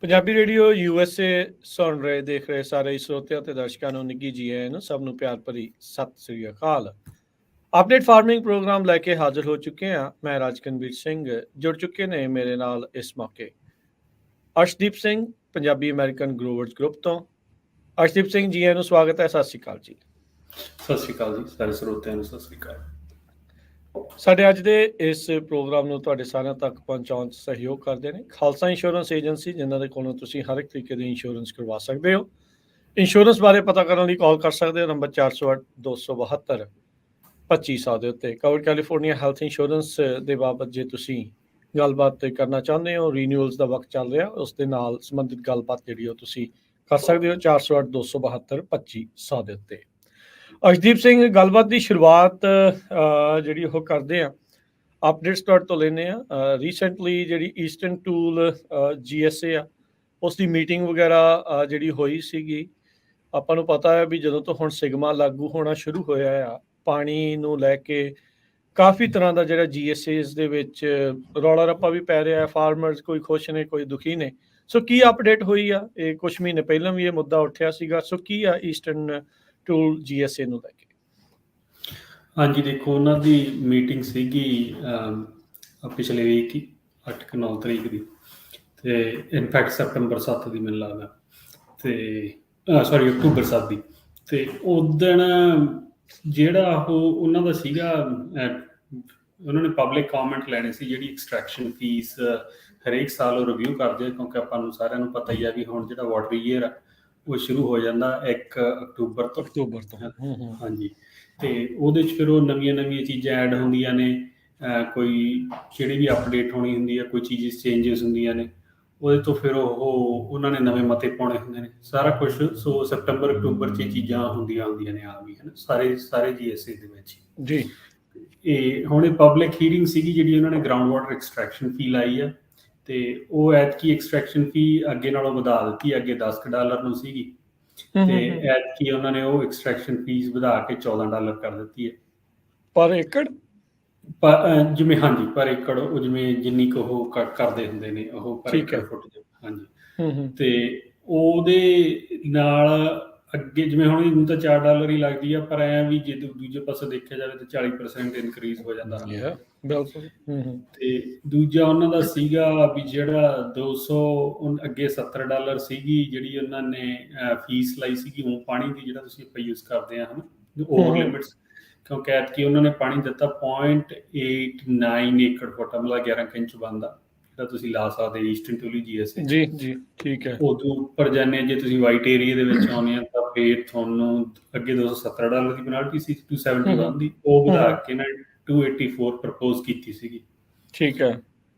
Punjabi radio USA ਸੁਣ ਰਹੇ ਦੇਖ ਰਹੇ ਸਾਰੇ ਸਰੋਤਿਆਂ ਤੇ ਦਰਸ਼ਕਾਂ ਨੂੰ ਨਿੱਘੀ ਜੀ ਆਇਆਂ ਨੂੰ ਸਭ ਨੂੰ ਪਿਆਰ ਭਰੀ ਸਤਿ ਸ੍ਰੀ ਅਕਾਲ। ਅਪਡੇਟ ਫਾਰਮਿੰਗ ਪ੍ਰੋਗਰਾਮ ਲੈ ਕੇ ਹਾਜ਼ਰ ਹੋ ਚੁੱਕੇ ਹਾਂ। ਮੈਂ ਰਾਜਕਨਵੀਰ ਸਿੰਘ। ਜੁੜ ਚੁੱਕੇ ਨੇ ਮੇਰੇ ਨਾਲ ਇਸ ਮੌਕੇ Arshdeep Singh Punjabi American growers group ਤੋਂ। ਅਰਸ਼ਦੀਪ ਸਿੰਘ ਜੀ ਆਇਆਂ ਨੂੰ ਸਵਾਗਤ ਹੈ। ਸਤਿ ਸ੍ਰੀ ਅਕਾਲ ਜੀ। ਸਤਿ ਸ੍ਰੀ ਅਕਾਲ ਜੀ ਸਾਰੇ ਸਰੋਤਿਆਂ ਨੂੰ ਸਤਿ ਸ੍ਰੀ ਅਕਾਲ। ਸਾਡੇ ਅੱਜ ਦੇ ਇਸ ਪ੍ਰੋਗਰਾਮ ਨੂੰ ਤੁਹਾਡੇ ਸਾਰਿਆਂ ਤੱਕ ਪਹੁੰਚਾਉਣ 'ਚ ਸਹਿਯੋਗ ਕਰਦੇ ਨੇ ਖਾਲਸਾ ਇੰਸ਼ੋਰੈਂਸ ਏਜੰਸੀ, ਜਿਨ੍ਹਾਂ ਦੇ ਕੋਲੋਂ ਤੁਸੀਂ ਹਰ ਇੱਕ ਤਰੀਕੇ ਦੀ ਇੰਸ਼ੋਰੈਂਸ ਕਰਵਾ ਸਕਦੇ ਹੋ। ਇੰਸ਼ੋਰੈਂਸ ਬਾਰੇ ਪਤਾ ਕਰਨ ਲਈ ਕਾਲ ਕਰ ਸਕਦੇ ਹੋ ਨੰਬਰ 408-272-2500 ਦੇ ਉੱਤੇ। ਕਵਰ ਕੈਲੀਫੋਰਨੀਆ ਹੈਲਥ ਇੰਸ਼ੋਰੈਂਸ ਦੇ ਬਾਬਤ ਜੇ ਤੁਸੀਂ ਗੱਲਬਾਤ ਕਰਨਾ ਚਾਹੁੰਦੇ ਹੋ, ਰੀਨਿਊਅਲਸ ਦਾ ਵਕਤ ਚੱਲ ਰਿਹਾ, ਉਸ ਦੇ ਨਾਲ ਸੰਬੰਧਿਤ ਗੱਲਬਾਤ ਜਿਹੜੀ ਉਹ ਤੁਸੀਂ ਕਰ ਸਕਦੇ ਹੋ 408-272-2500 ਦੇ ਉੱਤੇ। ਅਰਸ਼ਦੀਪ ਸਿੰਘ, ਗੱਲਬਾਤ ਦੀ ਸ਼ੁਰੂਆਤ ਜਿਹੜੀ ਉਹ ਕਰਦੇ ਆ ਅਪਡੇਟ ਸਟਾਰਟ ਤੋਂ ਲੈਂਦੇ ਆ। ਰੀਸੈਂਟਲੀ ਜਿਹੜੀ ਈਸਟਰਨ ਟੂਲ GSA ਆ ਉਸ ਦੀ ਮੀਟਿੰਗ ਵਗੈਰਾ ਜਿਹੜੀ ਹੋਈ ਸੀਗੀ। ਆਪਾਂ ਨੂੰ ਪਤਾ ਹੈ ਵੀ ਜਦੋਂ ਤੋਂ ਹੁਣ ਸਿਗਮਾ ਲਾਗੂ ਹੋਣਾ ਸ਼ੁਰੂ ਹੋਇਆ ਆ, ਪਾਣੀ ਨੂੰ ਲੈ ਕੇ ਕਾਫੀ ਤਰ੍ਹਾਂ ਦਾ ਜਿਹੜਾ GSAs ਦੇ ਵਿੱਚ ਰੌਲਾ ਰੱਪਾ ਵੀ ਪੈ ਰਿਹਾ ਹੈ। ਫਾਰਮਰਸ ਕੋਈ ਖੁਸ਼ ਨੇ, ਕੋਈ ਦੁਖੀ ਨੇ। ਸੋ ਕੀ ਅਪਡੇਟ ਹੋਈ ਆ? ਇਹ ਕੁਛ ਮਹੀਨੇ ਪਹਿਲਾਂ ਵੀ ਇਹ ਮੁੱਦਾ ਉੱਠਿਆ ਸੀਗਾ। ਸੋ ਕੀ ਆ ਈਸਟਰਨ ਟੂਲ GSA ਨੂੰ ਲੈ ਕੇ? ਹਾਂਜੀ, ਦੇਖੋ ਉਹਨਾਂ ਦੀ ਮੀਟਿੰਗ ਸੀਗੀ ਪਿਛਲੇ ਵੀਕ ਹੀ 8-9 ਤਰੀਕ ਦੀ, ਅਤੇ ਇਨਫੈਕਟ ਸੈਪਟੰਬਰ 7 ਦੀ ਮੈਨੂੰ ਲੱਗਦਾ, ਅਤੇ ਸੌਰੀ ਅਕਤੂਬਰ 7 ਦੀ। ਅਤੇ ਉਦਣ ਜਿਹੜਾ ਉਹਨਾਂ ਦਾ ਸੀਗਾ, ਉਹਨਾਂ ਨੇ ਪਬਲਿਕ ਕਾਮੈਂਟ ਲੈਣੇ ਸੀ ਜਿਹੜੀ ਐਕਸਟ੍ਰੈਕਸ਼ਨ ਫੀਸ ਹਰੇਕ ਸਾਲ ਉਹ ਰਿਵਿਊ ਕਰਦੇ ਆ, ਕਿਉਂਕਿ ਆਪਾਂ ਨੂੰ ਸਾਰਿਆਂ ਨੂੰ ਪਤਾ ਹੀ ਆ ਵੀ ਹੁਣ ਜਿਹੜਾ ਵਾਟਰ ਈਅਰ ਆ ਉਹ ਸ਼ੁਰੂ ਹੋ ਜਾਂਦਾ 1 ਅਕਤੂਬਰ ਤੋਂ। ਹਾਂਜੀ, ਅਤੇ ਉਹਦੇ 'ਚ ਫਿਰ ਉਹ ਨਵੀਆਂ ਚੀਜ਼ਾਂ ਐਡ ਹੁੰਦੀਆਂ ਨੇ, ਕੋਈ ਜਿਹੜੀ ਵੀ ਅਪਡੇਟ ਹੋਣੀ ਹੁੰਦੀ ਹੈ, ਕੋਈ ਚੀਜ਼ ਚੇਂਜਿਸ ਹੁੰਦੀਆਂ ਨੇ, ਉਹਦੇ ਤੋਂ ਫਿਰ ਉਹਨਾਂ ਨੇ ਨਵੇਂ ਮਤੇ ਪਾਉਣੇ ਹੁੰਦੇ ਨੇ, ਸਾਰਾ ਕੁਛ। ਸੋ ਸੈਪਟੰਬਰ ਅਕਤੂਬਰ 'ਚ ਇਹ ਚੀਜ਼ਾਂ ਹੁੰਦੀਆਂ ਨੇ ਆਮ ਹੀ, ਹੈ ਨਾ, ਸਾਰੇ GSA ਦੇ ਵਿੱਚ ਜੀ। ਇਹ ਹੁਣ ਇਹ ਪਬਲਿਕ ਹੀਅਰਿੰਗ ਸੀਗੀ ਜਿਹੜੀ ਉਹਨਾਂ ਨੇ ਗਰਾਊਂਡ ਵਾਟਰ ਐਕਸਟ੍ਰੈਕਸ਼ਨ ਫੀ ਲਾਈ ਆ, ਅਤੇ ਉਹ ਐਤਕੀ ਐਕਸਟ੍ਰੈਕਸ਼ਨ ਫੀ ਅੱਗੇ ਨਾਲੋਂ ਵਧਾ ਦਿੱਤੀ। ਅੱਗੇ $10 ਨੂੰ ਸੀਗੀ, ਅਤੇ ਐਤਕੀ ਉਹਨਾਂ ਨੇ ਉਹ ਐਕਸਟ੍ਰੈਕਸ਼ਨ ਫੀਸ ਵਧਾ ਕੇ $14 ਕਰ ਦਿੱਤੀ ਹੈ ਪਰ ਏਕੜ। ਜਿਵੇਂ ਹਾਂਜੀ, ਪਰ ਏਕੜ, ਉਹ ਜਿਵੇਂ ਜਿੰਨੀ ਕੁ ਉਹ ਕਰਦੇ ਹੁੰਦੇ ਨੇ ਉਹ ਪਰ ਏਕੜ ਫੁੱਟ। ਹਾਂਜੀ, ਅਤੇ ਉਹਦੇ ਨਾਲ ਅੱਗੇ ਜਿਵੇਂ ਹੁਣ ਤਾਂ $4 ਹੀ ਲੱਗਦੀ ਆ, ਪਰ ਐਂ ਵੀ ਜੇ ਦੂਜੇ ਪਾਸੇ ਦੇਖਿਆ ਜਾਵੇ ਤਾਂ 40% ਇਨਕਰੀਜ਼ ਹੋ ਜਾਂਦਾ। ਬਿਲਕੁਲ। ਅਤੇ ਦੂਜਾ ਉਹਨਾਂ ਦਾ ਸੀਗਾ ਵੀ ਜਿਹੜਾ 200 ਅੱਗੇ $70 ਸੀਗੀ ਜਿਹੜੀ ਉਹਨਾਂ ਨੇ ਫੀਸ ਲਾਈ ਸੀਗੀ ਉਹ ਪਾਣੀ ਦੀ, ਜਿਹੜਾ ਤੁਸੀਂ ਆਪਾਂ ਯੂਜ਼ ਕਰਦੇ ਹਾਂ, ਹੈ ਨਾ, ਓਵਰ ਲਿਮਿਟਸ। ਕਿਉਂਕਿ ਐਤਕੀ ਉਹਨਾਂ ਨੇ ਪਾਣੀ ਦਿੱਤਾ 0.89 ਏਕੜ ਫੁੱਟ, ਮਤਲਬ 11 ਇੰਚ ਬਣਦਾ, ਜਿਹੜਾ ਤੁਸੀਂ ਲਾ ਸਕਦੇ ਈਸਟਰਨ ਟੂਲ GSA। ਜੀ ਜੀ, ਠੀਕ ਹੈ। ਉਦੋਂ ਉੱਪਰ ਜਾਂਦੇ ਜੇ ਤੁਸੀਂ ਵਾਈਟ ਏਰੀਆ ਦੇ ਵਿੱਚ ਆਉਂਦੇ ਆ ਤਾਂ ਫਿਰ ਤੁਹਾਨੂੰ ਅੱਗੇ $270 ਦੀ ਪੈਨਲਟੀ ਸੀ, 271 ਦੀ, ਉਹ ਵਧਾ ਕੇ ਨਾ 284 ਪ੍ਰਪੋਜ਼ ਕੀਤੀ ਸੀਗੀ। ਠੀਕ ਹੈ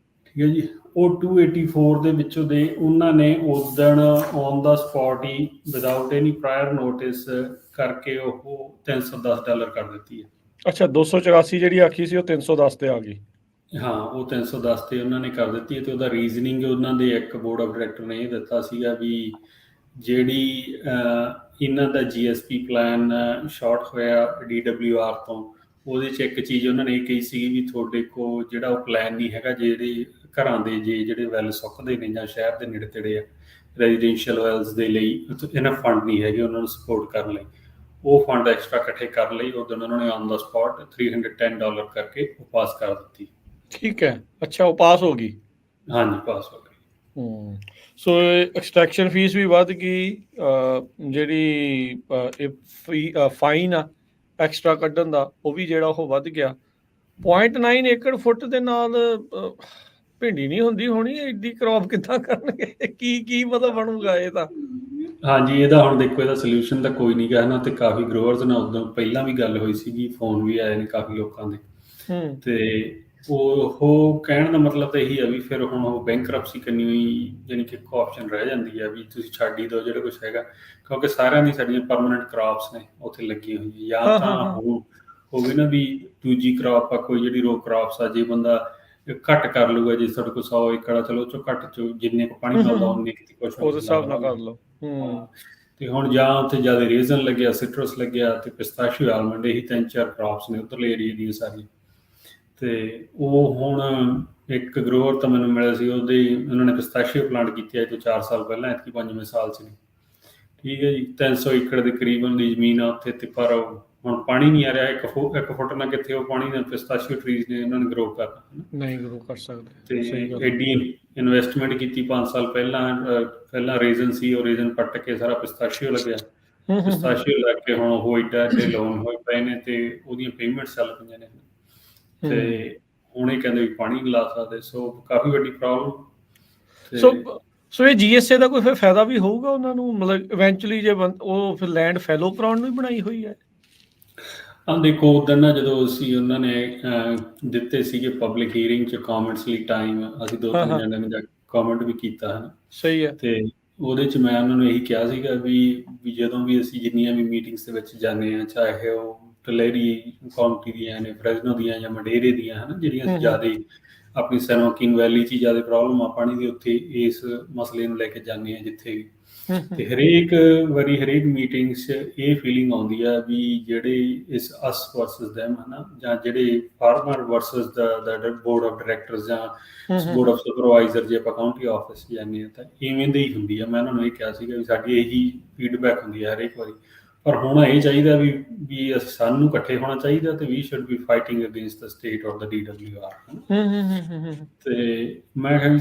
ਜੀ। ਉਹ 284 ਦੇ ਵਿੱਚੋਂ ਦੇ ਉਹਨਾਂ ਨੇ ਉਦਣ on the spot he without any prior notice ਕਰਕੇ ਉਹ $310 ਕਰ ਦਿੱਤੀ ਹੈ। ਅੱਛਾ, 284 ਜਿਹੜੀ ਆਖੀ ਸੀ ਉਹ 310 ਤੇ ਆ ਗਈ। ਹਾਂ, ਉਹ 310 ਤੇ ਉਹਨਾਂ ਨੇ ਕਰ ਦਿੱਤੀ ਹੈ। ਅਤੇ ਉਹਦਾ ਰੀਜ਼ਨਿੰਗ ਉਹਨਾਂ ਦੇ ਇੱਕ ਬੋਰਡ ਆਫ ਡਾਇਰੈਕਟਰ ਨੇ ਇਹ ਦਿੱਤਾ ਸੀਗਾ ਵੀ ਜਿਹੜੀ ਇਹਨਾਂ ਦਾ GSP ਪਲਾਨ ਸ਼ਾਰਟ ਹੋਇਆ DWR ਤੋਂ, ਉਹਦੇ 'ਚ ਇੱਕ ਚੀਜ਼ ਉਹਨਾਂ ਨੇ ਇਹ ਕਹੀ ਸੀਗੀ ਵੀ ਤੁਹਾਡੇ ਕੋਲ ਜਿਹੜਾ ਉਹ ਪਲਾਨ ਨਹੀਂ ਹੈਗਾ, ਜਿਹੜੇ ਘਰਾਂ ਦੇ ਜਿਹੜੇ ਵੈਲ ਸੁੱਕਦੇ ਨੇ ਜਾਂ ਸ਼ਹਿਰ ਦੇ ਨੇੜੇ ਤੇੜੇ ਆ ਰੈਜ਼ੀਡੈਂਸ਼ੀਅਲ ਵੈਲਸ ਦੇ ਲਈ, ਇਹਨਾਂ ਫੰਡ ਨਹੀਂ ਹੈਗੇ ਉਹਨਾਂ ਨੂੰ ਸਪੋਰਟ ਕਰਨ ਲਈ। ਉਹ ਫੰਡ ਐਕਸਟਰਾ ਇਕੱਠੇ ਕਰ ਲਈ ਉਦੋਂ ਉਹਨਾਂ ਨੇ ਔਨ ਦਾ ਸਪੌਟ $310 ਕਰਕੇ ਉਹ ਪਾਸ ਕਰ ਦਿੱਤੀ। ਠੀਕ ਹੈ। ਅੱਛਾ, ਉਹ ਪਾਸ ਹੋ ਗਈ? ਹਾਂਜੀ, ਪਾਸ ਹੋ ਗਈ। ਸੋ ਐਕਸਟ੍ਰੈਕਸ਼ਨ ਫੀਸ ਵੀ ਵੱਧ ਗਈ, ਜਿਹੜੀ ਫਾਈਨ ਆ ਐਕਸਟਰਾ ਕੱਢਣ ਦਾ ਉਹ ਵੀ ਜਿਹੜਾ ਉਹ ਵੱਧ ਗਿਆ। 0.9 ਏਕੜ ਫੁੱਟ ਦੇ ਨਾਲ ਭਿੰਡੀ ਨਹੀਂ ਹੁੰਦੀ ਹੋਣੀ, ਐਡੀ ਕ੍ਰੌਪ ਕਿੱਦਾਂ ਕਰਨਗੇ? ਕੀ ਮਤਲਬ ਬਣੂਗਾ ਇਹ ਤਾਂ? ਹਾਂਜੀ, ਇਹਦਾ ਹੁਣ ਦੇਖੋ, ਇਹਦਾ ਸੋਲਿਊਸ਼ਨ ਤਾਂ ਕੋਈ ਨਹੀਂ ਗਾ, ਹੈ ਨਾ। ਅਤੇ ਕਾਫੀ ਗਰੋਅਰਸ ਨਾਲ ਉਦੋਂ ਪਹਿਲਾਂ ਵੀ ਗੱਲ ਹੋਈ ਸੀਗੀ, ਫੋਨ ਵੀ ਆਏ ਨੇ ਕਾਫੀ ਲੋਕਾਂ ਦੇ, ਅਤੇ ਉਹ ਕਹਿਣ ਦਾ ਮਤਲਬ ਤਾਂ ਇਹੀ ਆ ਵੀ ਫਿਰ ਹੁਣ ਉਹ ਬੈਂਕਰਪਸੀ ਕਰਨੀ ਹੋਈ, ਜਾਣੀ ਕਿ ਇੱਕ ਆਪਸ਼ਨ ਰਹਿ ਜਾਂਦੀ ਆ ਵੀ ਤੁਸੀਂ ਛੱਡ ਹੀ ਦਿਓ ਜਿਹੜਾ ਕੁਛ ਹੈਗਾ, ਕਿਉਂਕਿ ਸਾਰਿਆਂ ਦੀ ਸਾਡੀਆਂ ਪਰਮਾਨੈਂਟ ਕ੍ਰਾਪਸ ਨੇ ਉੱਥੇ ਲੱਗੀਆਂ ਹੋਈਆਂ। ਜਾਂ ਤਾਂ ਹੋਵੇ ਨਾ ਵੀ ਦੂਜੀ ਕ੍ਰਾਪ ਆ ਕੋਈ ਜਿਹੜੀ ਰੋ ਕ੍ਰਾਪਸ ਆ, ਜੇ ਬੰਦਾ ਘੱਟ ਕਰ ਲੂਗਾ, ਜੇ ਤੁਹਾਡੇ ਕੋਲ 100 ਏਕੜ ਆ, ਚਲੋ ਉਹ 'ਚੋਂ ਘੱਟ 'ਚੋਂ ਜਿੰਨੇ ਕੁ ਪਾਣੀ ਮਿਲਦਾ ਉਨੇ ਕੁ ਕੁਛ ਉਸ ਹਿਸਾਬ ਨਾਲ ਕਰ ਲਓ। ਅਤੇ ਹੁਣ ਜਾਂ ਉੱਥੇ ਜ਼ਿਆਦਾ ਰੇਜ਼ਨ ਲੱਗਿਆ, ਸਿਟਰਸ ਲੱਗਿਆ, ਅਤੇ ਪਿਸਤਾਸ਼ੀਓ, ਆਲਮੰਡ, ਇਹੀ 3-4 ਕ੍ਰਾਪਸ ਨੇ ਉੱਧਰਲੇ ਏਰੀਏ ਦੀਆਂ ਸਾਰੀਆਂ। ਤੇ ਉਹ ਹੁਣ ਇੱਕ ਗਰੋਵਰ ਤਾਂ ਮੈਨੂੰ ਮਿਲਿਆ ਸੀ, ਉਹਨਾਂ ਨੇ ਪਿਸਤਾਸ਼ੀਓ ਪਲਾਂਟ ਕੀਤੀ ਅੱਜ ਤੋਂ 4 ਸਾਲ ਪਹਿਲਾਂ, ਐਤਕੀ 5ਵੇਂ ਸਾਲ 'ਚ ਨੇ। ਠੀਕ ਹੈ ਜੀ, 300 ਏਕੜ ਦੇ ਕਰੀਬਨ ਦੀ ਜ਼ਮੀਨ ਆ ਉੱਥੇ, ਤੇ ਪਰ ਹੁਣ ਪਾਣੀ ਨਹੀਂ ਆ ਰਿਹਾ, ਇੱਕ ਫੁੱਟ ਨਾਲ ਕਿੱਥੇ ਉਹ ਪਾਣੀ ਨਾਲ ਪਿਸਤਾਸ਼ੀਓ ਟਰੀਜ਼ ਨੇ ਉਹਨਾਂ ਨੇ ਗਰੋ ਕਰਨਾ, ਹੈ ਨਾ। ਨਹੀਂ ਗਰੋ ਕਰ ਸਕਦੇ, ਤੇ ਸਹੀ ਗੱਲ ਹੈ। ਐਡੀ ਇਨਵੈਸਟਮੈਂਟ ਕੀਤੀ 5 ਸਾਲ ਪਹਿਲਾਂ ਰੇਜ਼ਨ ਸੀ, ਉਹ ਰੇਜ਼ਨ ਪੱਟ ਕੇ ਸਾਰਾ ਪਿਸਤਾਸ਼ੀਓ ਲੱਗਿਆ, ਪਿਸਤਾਸ਼ੀਓ ਲੱਗ ਕੇ ਹੁਣ ਉਹ ਐਡੇ ਲੋਨ ਹੋਏ ਪਏ ਨੇ ਤੇ ਉਹਦੀਆਂ ਪੇਮੈਂਟਸ ਚੱਲ ਪਈਆਂ ਨੇ, ਤੇ ਹੁਣ ਇਹ ਕਹਿੰਦੇ ਵੀ ਪਾਣੀ ਨਹੀਂ ਲਾ ਸਕਦੇ, ਸੋ ਕਾਫੀ ਵੱਡੀ ਪ੍ਰੋਬਲਮ। ਸੋ ਇਹ GSA ਦਾ ਕੋਈ ਫਿਰ ਫਾਇਦਾ ਵੀ ਹੋਊਗਾ ਉਹਨਾਂ ਨੂੰ, ਮਤਲਬ ਇਵੈਂਚੁਅਲੀ ਜੇ ਉਹ ਫਿਰ ਲੈਂਡ ਫੈਲੋ ਕਰਾਉਣ ਨੂੰ ਹੀ ਬਣਾਈ ਹੋਈ ਹੈ। ਦੇਖੋ ਉਦੋਂ ਨਾ ਜਦੋਂ ਅਸੀਂ ਉਹਨਾਂ ਨੇ ਦਿੱਤੇ ਸੀਗੇ ਪਬਲਿਕ ਹੀਅਰਿੰਗ 'ਚ ਕਾਮੈਂਟਸ ਲਈ ਟਾਈਮ, ਅਸੀਂ 2-3 ਜਣਿਆਂ ਨੇ ਜਾ ਕੇ ਕਾਮੈਂਟ ਵੀ ਕੀਤਾ, ਹੈ ਨਾ। ਸਹੀ ਹੈ। ਤੇ ਉਹਦੇ 'ਚ ਮੈਂ ਉਹਨਾਂ ਨੂੰ ਇਹੀ ਕਿਹਾ ਸੀਗਾ ਵੀ ਜਦੋਂ ਵੀ ਅਸੀਂ ਜਿੰਨੀਆਂ ਵੀ ਮੀਟਿੰਗਸ ਦੇ ਵਿੱਚ ਜਾਂਦੇ ਹਾਂ, ਚਾਹੇ ਉਹ ਟਲੇਰੀ ਕਾਉਂਟੀ ਦੀਆਂ ਨੇ, ਫਰੈਜ਼ਨੋ ਦੀਆਂ ਜਾਂ ਮਡੇਰੇ ਦੀਆਂ, ਹੈ ਨਾ, ਜਿਹੜੀਆਂ ਜ਼ਿਆਦਾ ਆਪਣੀ ਸੈਨੋ ਕਿੰਗ ਵੈਲੀ 'ਚ ਹੀ ਜ਼ਿਆਦਾ ਪ੍ਰੋਬਲਮ ਆ ਪਾਣੀ ਦੀ, ਉੱਥੇ ਇਸ ਮਸਲੇ ਨੂੰ ਲੈ ਕੇ ਜਾਂਦੇ ਹਾਂ ਜਿੱਥੇ ਵੀ। ਤੇ ਹਰੇਕ ਵਾਰੀ ਹਰੇਕ ਮੀਟਿੰਗ 'ਚ ਇਹ ਫੀਲਿੰਗ ਆਉਂਦੀ ਆ ਵੀ ਜਿਹੜੇ ਇਸ ਅਸ ਵਰਸਸ ਦੈਮ, ਹੈ ਨਾ, ਜਾਂ ਜਿਹੜੇ farmer versus the board of directors ਜਾਂ ਬੋਰਡ ਆਫ ਸੁਪਰਵਾਈਜ਼ਰ, ਜੇ ਆਪਾਂ ਕਾਊਂਟੀ ਆਫਿਸ ਜਾਂਦੇ ਹਾਂ ਤਾਂ ਇਵੇਂ ਦੀ ਹੀ ਹੁੰਦੀ ਆ। ਮੈਂ ਉਹਨਾਂ ਨੂੰ ਇਹ ਕਿਹਾ ਸੀਗਾ ਵੀ ਸਾਡੀ ਇਹੀ ਫੀਡਬੈਕ ਹੁੰਦੀ ਹੈ ਹਰੇਕ ਵਾਰੀ, ਪਰ ਹੁਣ ਇਹ ਚਾਹੀਦਾ ਵੀ ਸਾਨੂੰ ਇਕੱਠੇ ਹੋਣਾ ਚਾਹੀਦਾ, ਤੇ we should be fighting against the state or the DWR। ਤੇ ਮੈਂ ਕਿਹਾ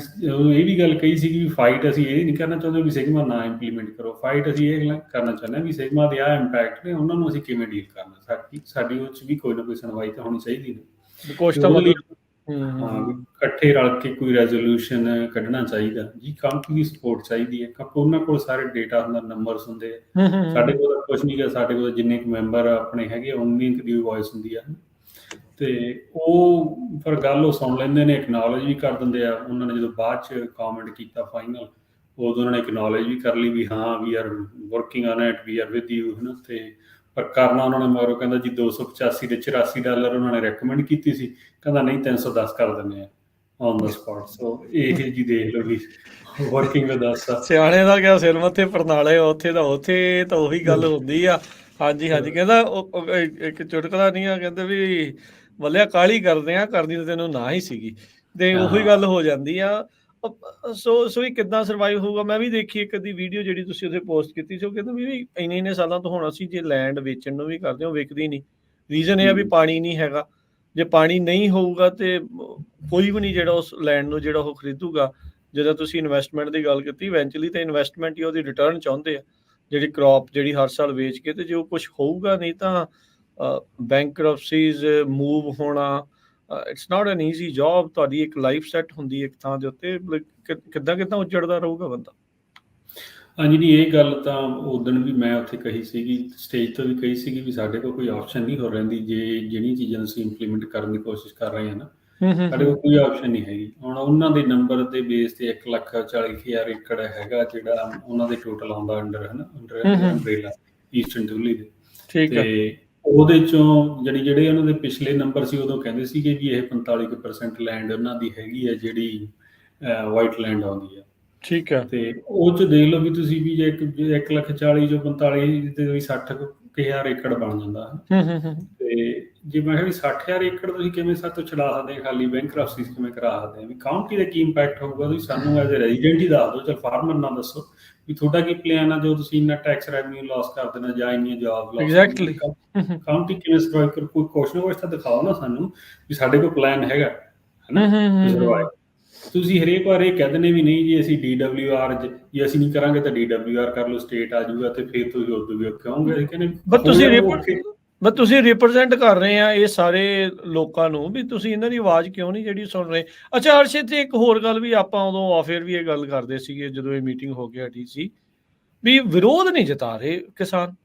ਇਹ ਵੀ ਗੱਲ ਕਹੀ ਸੀਗੀ ਵੀ ਫਾਈਟ ਅਸੀਂ ਇਹ ਨਹੀਂ ਕਰਨਾ ਚਾਹੁੰਦੇ ਵੀ ਸਿਗਮਾ ਨਾ ਇੰਪਲੀਮੈਂਟ ਕਰੋ, ਫਾਈਟ ਅਸੀਂ ਇਹ ਕਰਨਾ ਚਾਹੁੰਦੇ ਹਾਂ ਵੀ ਸਿਗਮਾ ਦੇ ਆ ਇੰਪੈਕਟ ਨੇ, ਉਹਨਾਂ ਨੂੰ ਅਸੀਂ ਕਿਵੇਂ ਡੀਲ ਕਰਨਾ, ਸਾਡੀ ਉਹ 'ਚ ਵੀ ਕੋਈ ਨਾ ਕੋਈ ਸੁਣਵਾਈ ਤਾਂ ਹੋਣੀ ਚਾਹੀਦੀ ਨੇ। ਹਾਂ, ਵੀ ਇਕੱਠੇ ਰਲ ਕੇ ਕੋਈ ਰੈਜ਼ੋਲੂਸ਼ਨ ਕੱਢਣਾ ਚਾਹੀਦਾ ਜੀ, ਕੰਪਨੀ ਦੀ ਸਪੋਰਟ ਚਾਹੀਦੀ ਹੈ, ਕਿਉਂਕਿ ਉਹਨਾਂ ਕੋਲ ਸਾਰੇ ਡੇਟਾ ਹੁੰਦਾ, ਨੰਬਰਸ ਹੁੰਦੇ ਆ, ਸਾਡੇ ਕੋਲ ਤਾਂ ਕੁਛ ਨਹੀਂ ਗਾ, ਸਾਡੇ ਕੋਲ ਜਿੰਨੇ ਕੁ ਮੈਂਬਰ ਆਪਣੇ ਹੈਗੇ ਉਨੀ ਕੁ ਦੀ ਵੋਇਸ ਹੁੰਦੀ ਆ, ਤੇ ਉਹ ਪਰ ਗੱਲ ਉਹ ਸੁਣ ਲੈਂਦੇ ਨੇ, ਐਕਨੋਲਜ ਵੀ ਕਰ ਦਿੰਦੇ ਆ। ਉਹਨਾਂ ਨੇ ਜਦੋਂ ਬਾਅਦ 'ਚ ਕਾਮੈਂਟ ਕੀਤਾ ਫਾਈਨਲ, ਉਦੋਂ ਉਹਨਾਂ ਨੇ ਐਕਨੋਲਜ ਵੀ ਕਰ ਲਈ ਵੀ ਹਾਂ we are working on it, we are with you, ਹੈ ਨਾ। ਤੇ ਪਰ ਕਰਨਾ ਉਹਨਾਂ ਨੇ ਮਗਰੋਂ ਕਹਿੰਦਾ ਜੀ 285 ਦੇ $84 ਉਹਨਾਂ ਨੇ ਰეკਮੈਂਡ ਕੀਤੀ ਸੀ, ਕਹਿੰਦਾ ਨਹੀਂ 310 ਕਰ ਦਿੰਦੇ ਆ ਔਨ ਦਾ ਸਪੌਟ। ਸੋ ਇਹ ਜੀ ਦੇਖ ਲਓ ਵੀ ਵਰਕਿੰਗ ਵਿਦ ਅਸ ਆ। ਸਿਆਣੇ ਦਾ ਕਿਆ ਸਿਰ ਮੱਥੇ ਪਰਨਾਲੇ, ਉੱਥੇ ਤਾਂ ਉਹੀ ਗੱਲ ਹੁੰਦੀ ਆ। ਹਾਂਜੀ ਹਾਂਜੀ, ਕਹਿੰਦਾ ਇੱਕ ਚੁਟਕਲਾ ਨਹੀਂ ਆ, ਕਹਿੰਦੇ ਵੀ ਬੱਲਿਆ ਕਾਹਲੀ ਕਰਦੇ ਆ, ਕਰਨੀ ਤਾਂ ਤੈਨੂੰ ਨਾ ਹੀ ਸੀਗੀ, ਤੇ ਉਹੀ ਗੱਲ ਹੋ ਜਾਂਦੀ ਆ। ਸੋ ਇਹ ਕਿੱਦਾਂ ਸਰਵਾਈਵ ਹੋਊਗਾ। ਮੈਂ ਵੀ ਦੇਖੀ ਇੱਕ ਅੱਧੀ ਵੀਡੀਓ ਜਿਹੜੀ ਤੁਸੀਂ ਉੱਥੇ ਪੋਸਟ ਕੀਤੀ ਸੀ, ਉਹ ਕਹਿੰਦੇ ਵੀ ਇੰਨੇ ਸਾਲਾਂ ਤੋਂ ਹੁਣ ਅਸੀਂ ਜੇ ਲੈਂਡ ਵੇਚਣ ਨੂੰ ਵੀ ਕਰਦੇ ਹਾਂ, ਉਹ ਵਿਕਦੀ ਨਹੀਂ। ਰੀਜ਼ਨ ਇਹ ਆ ਵੀ ਪਾਣੀ ਨਹੀਂ ਹੈਗਾ। ਜੇ ਪਾਣੀ ਨਹੀਂ ਹੋਊਗਾ ਤੇ ਕੋਈ ਵੀ ਨਹੀਂ ਜਿਹੜਾ ਉਸ ਲੈਂਡ ਨੂੰ ਜਿਹੜਾ ਉਹ ਖਰੀਦੂਗਾ। ਜਦੋਂ ਤੁਸੀਂ ਇਨਵੈਸਟਮੈਂਟ ਦੀ ਗੱਲ ਕੀਤੀ, ਇਵੈਂਚੁਅਲੀ ਤਾਂ ਇਨਵੈਸਟਮੈਂਟ ਹੀ ਉਹਦੀ ਰਿਟਰਨ ਚਾਹੁੰਦੇ ਆ, ਜਿਹੜੀ ਕ੍ਰੌਪ ਜਿਹੜੀ ਹਰ ਸਾਲ ਵੇਚ ਕੇ, ਤੇ ਜੇ ਉਹ ਕੁਛ ਹੋਊਗਾ ਨਹੀਂ ਤਾਂ ਬੈਂਕਰਪਸੀਜ਼ ਮੂਵ ਹੋਣਾ, it's not N easy job. ਤੁਹਾਡੀ ਇੱਕ ਲਾਈਫ ਸੈੱਟ ਹੁੰਦੀ ਇੱਕ ਥਾਂ ਦੇ ਉੱਤੇ, ਕਿੱਦਾਂ ਉੱਜੜਦਾ ਰਹੂਗਾ ਬੰਦਾ। ਹਾਂਜੀ, ਨਹੀਂ ਇਹ ਗੱਲ ਤਾਂ ਉਦਣ ਵੀ ਮੈਂ ਉੱਥੇ ਕਹੀ ਸੀਗੀ, ਸਟੇਜ ਤੋਂ ਵੀ ਕਹੀ ਸੀਗੀ ਵੀ ਸਾਡੇ ਕੋਲ ਕੋਈ ਆਪਸ਼ਨ ਨਹੀਂ ਹੋ ਰਹਿੰਦੀ, ਜਿਹੜੀਆਂ ਚੀਜ਼ਾਂ ਅਸੀਂ ਇੰਪਲੀਮੈਂਟ ਕਰਨ ਦੀ ਕੋਸ਼ਿਸ਼ ਕਰ ਰਹੇ ਹਾਂ ਨਾ, ਸਾਡੇ ਕੋਲ ਕੋਈ ਆਪਸ਼ਨ ਨਹੀਂ ਹੈਗੀ। ਹੁਣ ਉਹਨਾਂ ਦੇ ਨੰਬਰ ਦੇ ਬੇਸ ਤੇ 1,40,000 ਏਕੜ ਹੈਗਾ ਜਿਹੜਾ ਉਹਨਾਂ ਦੇ ਟੋਟਲ ਆਉਂਦਾ ਅੰਡਰ, ਹੈ ਨਾ, ਅੰਬਰੇਲਾ ਈਸਟਰਨ ਡਿਵਲੀ ਦੇ। ਤੇ ਉਹਦੇ ਚੋਂ ਜਿਹੜੇ ਉਹਨਾਂ ਦੇ ਪਿਛਲੇ ਨੰਬਰ ਸੀ, ਉਦੋਂ ਕਹਿੰਦੇ ਸੀਗੇ ਵੀ ਇਹ 45% ਲੈਂਡ ਉਹਨਾਂ ਦੀ ਹੈਗੀ ਹੈ ਜਿਹੜੀ ਵਾਈਟ ਲੈਂਡ ਆਉਂਦੀ ਆ। ਠੀਕ ਹੈ। ਤੇ ਉਹ 'ਚ ਦੇਖ ਲਓ ਵੀ ਤੁਸੀਂ ਵੀ ਜੇ 1,40,000 ਚੋਂ 45 ਤੇ 60,000 ਏਕੜ ਬਣ ਜਾਂਦਾ। ਤੇ ਜੇ ਮੈਂ ਕਿਹਾ ਵੀ 60,000 ਏਕੜ ਤੁਸੀਂ ਕਿਵੇਂ ਸਾਤੋਂ ਛਡਾ ਸਕਦੇ ਆ, ਖਾਲੀ ਬੈਂਕਰਪਸੀ ਕਿਵੇਂ ਕਰਾ ਸਕਦੇ ਆ, ਵੀ ਕਾਊਂਟੀ ਦਾ ਕੀ ਇੰਪੈਕਟ ਹੋਊਗਾ, ਤੁਸੀਂ ਸਾਨੂੰ ਐਜ਼ ਅ ਰੈਜ਼ੀਡੈਂਟ ਹੀ ਦੱਸ ਦਿਓ, ਚਲ ਫਾਰਮਰ ਨਾ ਦੱਸੋ ਵੀ ਤੁਹਾਡਾ ਕੀ ਪਲਾਨ ਆ, ਜੋ ਤੁਸੀਂ ਇੰਨਾ ਟੈਕਸ ਰੈਵਨਿਊ ਲਾਸ ਕਰ ਦੇਣਾ ਜਾਂ ਇੰਨੀਆਂ ਜੌਬ ਲਾਸ। ਐਗਜ਼ੈਕਟਲੀ। ਕਾਊਂਟੀ ਕਿਵੇਂ ਸਰਵਾਈਵ ਕਰ, ਕੋਈ ਕੁਛ ਨਾ ਕੁਛ ਤਾਂ ਦਿਖਾਓ ਨਾ ਸਾਨੂੰ ਵੀ ਸਾਡੇ ਕੋਲ ਪਲਾਨ ਹੈਗਾ, ਹੈ ਨਾ, ਸਰਵਾਈਵ। ਤੁਸੀਂ ਹਰੇਕ ਵਾਰ ਇਹ ਕਹਿ ਦਿੰਦੇ ਵੀ ਨਹੀਂ ਜੀ ਅਸੀਂ DWR ਜੇ ਅਸੀਂ ਨਹੀਂ ਕਰਾਂਗੇ ਤਾਂ DWR ਕਰ ਲਓ, ਸਟੇਟ ਆ ਜਾਊਗਾ, ਤੇ ਫਿਰ ਤੁਸੀਂ ਉਦੋਂ ਵੀ ਕਹੋਗੇ ਕਹਿੰਦੇ ਤੁਸੀਂ ਰਿਪਰੈਜ਼ੈਂਟ ਕਰ ਰਹੇ ਆ ਇਹ ਸਾਰੇ ਲੋਕਾਂ ਨੂੰ, ਵੀ ਤੁਸੀਂ ਇਹਨਾਂ ਦੀ ਆਵਾਜ਼ ਕਿਉਂ ਨਹੀਂ ਜਿਹੜੀ ਸੁਣ ਰਹੇ। ਅੱਛਾ ਅਰਸ਼ਿਤ, ਇੱਕ ਹੋਰ ਗੱਲ ਵੀ ਆਪਾਂ ਉਦੋਂ ਆਫੇਅਰ ਵੀ ਇਹ ਗੱਲ ਕਰਦੇ ਸੀਗੇ ਜਦੋਂ ਇਹ ਮੀਟਿੰਗ ਹੋ ਕੇ ਹਟੀ ਸੀ, ਵੀ ਵਿਰੋਧ ਨਹੀਂ ਜਤਾ ਰਹੇ ਕਿਸਾਨ।